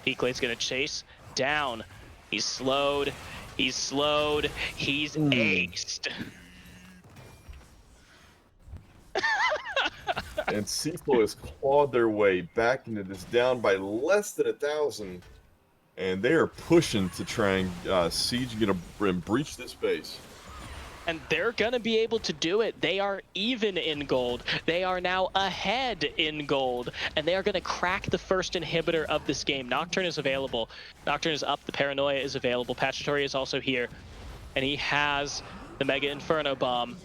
Peaklay's going to chase down. He's slowed. He's aced.
And Seiko has clawed their way back into this, down by less than 1,000. And they are pushing to try and siege and breach this base.
And they're going to be able to do it. They are even in gold. They are now ahead in gold. And they are going to crack the first inhibitor of this game. Nocturne is available. Nocturne is up. The Paranoia is available. Patchatory is also here. And he has the Mega Inferno Bomb.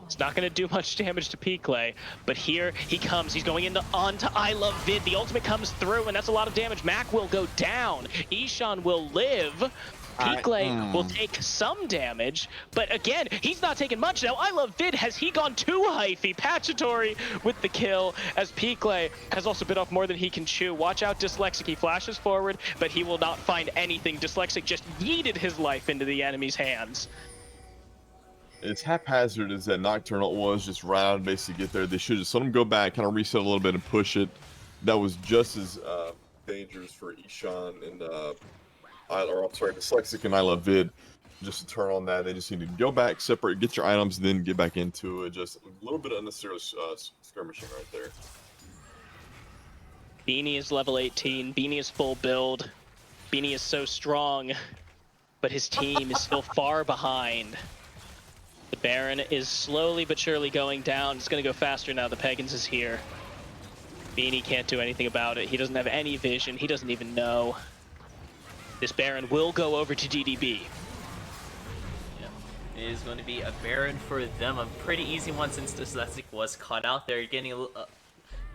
It's not going to do much damage to Peakley, but here he comes. He's going onto I Love Vid. The ultimate comes through, and that's a lot of damage. Mac will go down. Ishan will live. Peakley will take some damage, but again, he's not taking much now. I Love Vid, has he gone too hyphy? Patchatory with the kill, as Peakley has also bit off more than he can chew. Watch out, Dyslexic. He flashes forward, but he will not find anything. Dyslexic just yeeted his life into the enemy's hands.
It's haphazard as that Nocturnal was, just right out of base to get there. They should just let him go back, kind of reset a little bit and push it. That was just as dangerous for Ishan and Dyslexic and I Love Vid. Just to turn on that, they just need to go back, separate, get your items, then get back into it. Just a little bit of unnecessary skirmishing right there.
Beanie is level 18. Beanie is full build. Beanie is so strong, but his team is still far behind. The Baron is slowly but surely going down. It's going to go faster now. The Pagans is here. Beanie can't do anything about it. He doesn't have any vision. He doesn't even know. This Baron will go over to DDB.
It is going to be a Baron for them. A pretty easy one since Dyslexic was caught out there. Getting a little,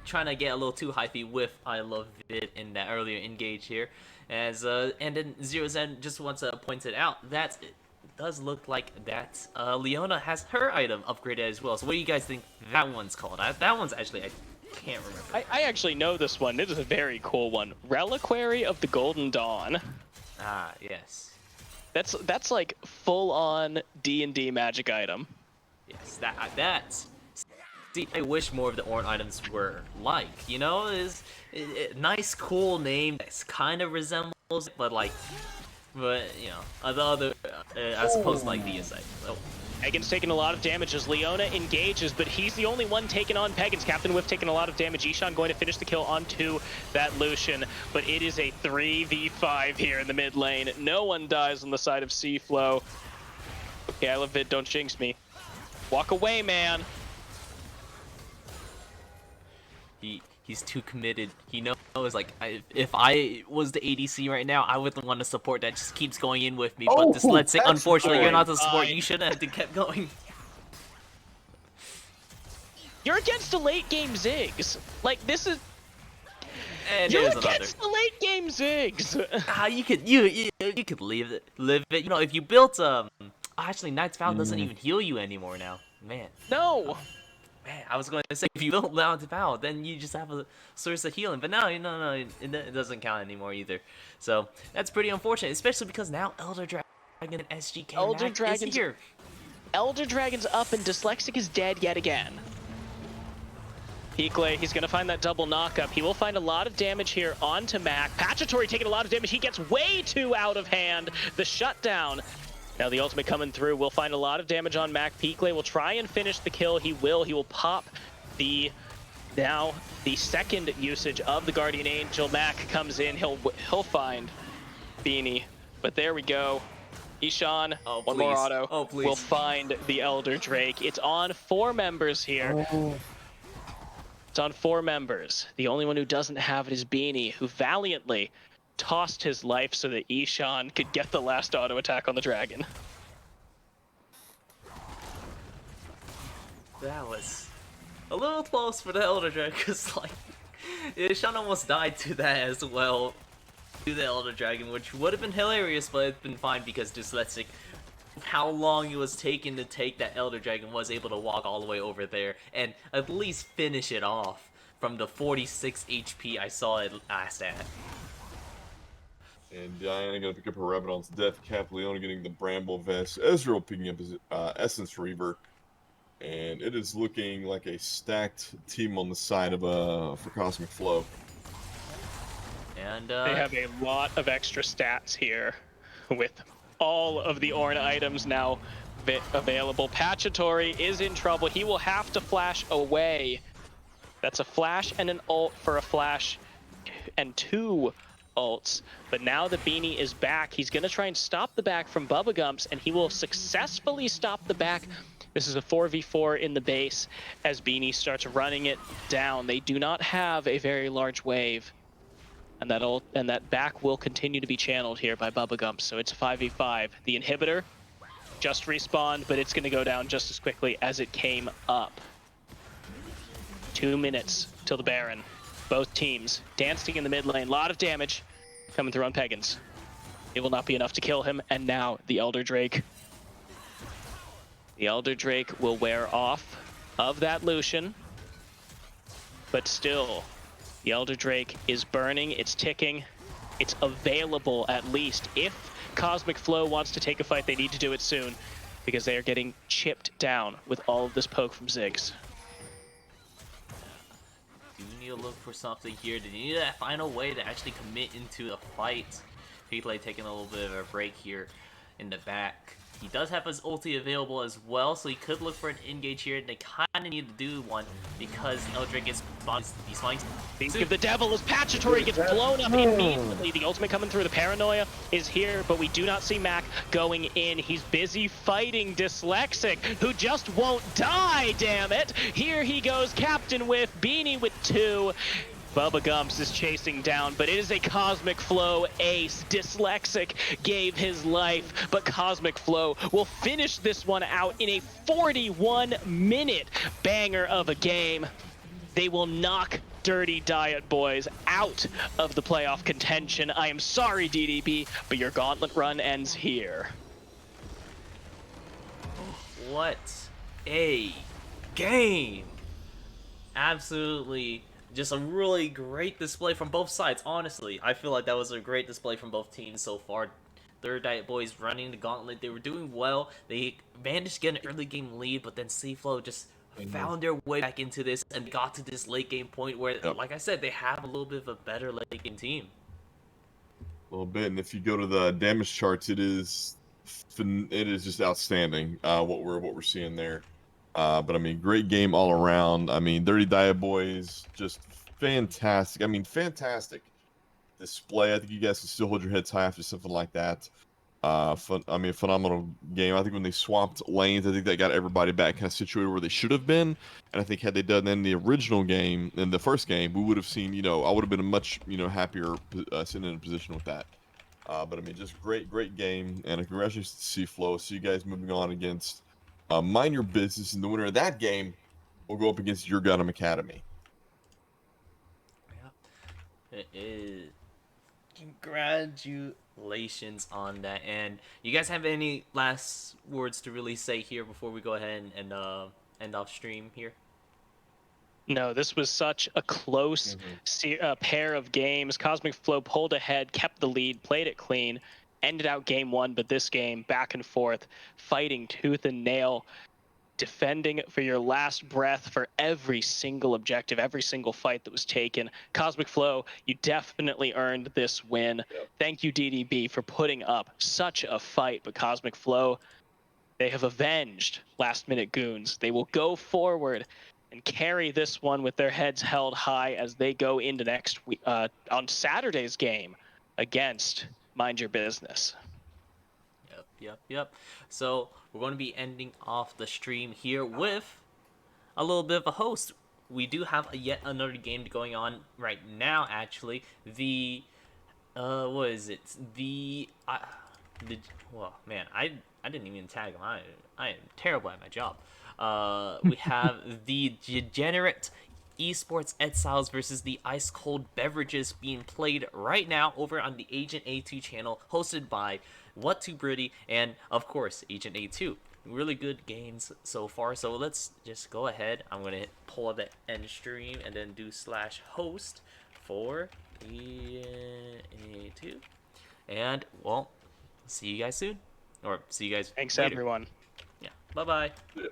trying to get a little too hypey with I Love It in that earlier engage here. As and then Zero Zen just wants to point it out that it does look like that Leona has her item upgraded as well. So what do you guys think that one's called? That one's actually, I can't remember.
I actually know this one. This is a very cool one. Reliquary of the Golden Dawn.
Ah, yes.
That's like full-on D&D magic item.
Yes, that's... See, I wish more of the Ornn items were like, you know, is nice, cool name that kind of resembles it, but like, you know, the other, as opposed to like these items. Oh.
Pegan's taking a lot of damage as Leona engages, but he's the only one taking on Pegan's. Captain Whiff taking a lot of damage. Ishan going to finish the kill onto that Lucian, but it is a 3v5 here in the mid lane. No one dies on the side of Seaflow. Okay, I love it. Don't jinx me. Walk away, man.
He's too committed. He knows, like, if I was the ADC right now, I wouldn't want to support that just keeps going in with me. But this, let's say, unfortunately, you're not the support. You shouldn't have kept going.
You're against the late game Ziggs. Like, this is...
And
you're against the late game Ziggs.
You could live it. You know, if you built actually, Knight's Vow doesn't even heal you anymore now. Man.
No.
Man, I was going to say, if you built Knight's Vow, then you just have a source of healing. But no, it doesn't count anymore either. So that's pretty unfortunate, especially because now Elder Dragon and SGK is here.
Elder Dragon's up and Dyslexic is dead yet again. Peakley, he's going to find that double knockup. He will find a lot of damage here onto Mac. Patchatory taking a lot of damage. He gets way too out of hand. The shutdown. Now the ultimate coming through. We'll find a lot of damage on Mac. Peakley will try and finish the kill. He will pop the second usage of the Guardian Angel. Mac comes in. He'll find Beanie. But there we go. Ishan, one more auto, will find the Elder Drake. It's on 4 members here. It's on 4 members. The only one who doesn't have it is Beanie, who valiantly tossed his life so that Ishan could get the last auto attack on the dragon.
That was a little close for the Elder Dragon, because like Ishan almost died to that as well, to the Elder Dragon, which would have been hilarious, but it's been fine because Dyslexic, how long it was taking to take that Elder Dragon, was able to walk all the way over there and at least finish it off from the 46 HP I saw it last at.
And Diana gonna pick up her Rabadon's death cap, Leona getting the Bramble Vest, Ezreal picking up his Essence Reaver, and it is looking like a stacked team on the side of for Cosmic Flow.
And
they have a lot of extra stats here with all of the Ornn items now available. Patchatory is in trouble. He will have to flash away. That's a flash and an ult for a flash and 2 ults, but now the Beanie is back. He's going to try and stop the back from Bubba Gumps, and he will successfully stop the back. This is a 4v4 in the base as Beanie starts running it down. They do not have a very large wave, and that back will continue to be channeled here by Bubba Gumps, so it's a 5v5. The inhibitor just respawned, but it's going to go down just as quickly as it came up. 2 minutes till the Baron. Both teams dancing in the mid lane. A lot of damage coming through on Pegans. It will not be enough to kill him. And now the Elder Drake. The Elder Drake will wear off of that Lucian. But still, the Elder Drake is burning. It's ticking. It's available at least. If Cosmic Flow wants to take a fight, they need to do it soon, because they are getting chipped down with all of this poke from Ziggs.
Do you need to look for something here? Do you need that final way to actually commit into the fight? Peakley taking a little bit of a break here in the back. He does have his ulti available as well, so he could look for an engage here. They kind of need to do one because Eldrick gets spawning.
Think of the devil as Patchatory gets blown up immediately. The ultimate coming through. The paranoia is here, but we do not see Mac going in. He's busy fighting Dyslexic, who just won't die, damn it. Here he goes, Captain Whiff, Beanie with 2. Bubba Gumps is chasing down, but it is a Cosmic Flow ace. Dyslexic gave his life, but Cosmic Flow will finish this one out in a 41-minute banger of a game. They will knock Dirty Diet Boys out of the playoff contention. I am sorry, DDB, but your gauntlet run ends here.
What a game! Absolutely, just a really great display from both sides. Honestly, I feel like that was a great display from both teams so far. Third Diet Boys running the gauntlet, they were doing well. They managed to get an early game lead, but then CFlow just found their way back into this and got to this late game point where, like I said, they have a little bit of a better late game team.
A little bit, and if you go to the damage charts, it is just outstanding what we're seeing there. But I mean, great game all around. I mean, Dirty Diet Boys, just fantastic. I mean, fantastic display. I think you guys can still hold your heads high after something like that. Phenomenal game. I think when they swapped lanes, I think that got everybody back kind of situated where they should have been. And I think had they done that in the original game, in the first game, we would have seen, I would have been a much, happier sitting in a position with that. But I mean, just great game. And congratulations to CFlow. See you guys moving on against Mind Your Business. And the winner of that game will go up against Your Gundam Academy.
Yeah. It is. Congratulations on that. And you guys have any last words to really say here before we go ahead and end off stream here?
No, this was such a close pair of games. Cosmic Flow pulled ahead, kept the lead, played it clean, ended out game one, but this game, back and forth, fighting tooth and nail, defending for your last breath for every single objective, every single fight that was taken. Cosmic Flow, you definitely earned this win. Yep. Thank you, DDB, for putting up such a fight. But Cosmic Flow, they have avenged last-minute goons. They will go forward and carry this one with their heads held high as they go into next week, on Saturday's game against Mind Your Business.
Yep. So we're going to be ending off the stream here with a little bit of a host. We do have yet another game going on right now. Actually, what is it? Well, man, I didn't even tag him. I am terrible at my job. We have the Degenerate Esports Exiles versus the Ice Cold Beverages being played right now over on the Agent A2 channel, hosted by What Too Pretty and, of course, Agent A2. Really good games so far, so let's just go ahead. I'm going to pull up the end stream and then do /host for A2. And, well, see you guys soon. Or see you guys
Thanks,
later.
everyone.
Yeah, bye-bye.
Yeah.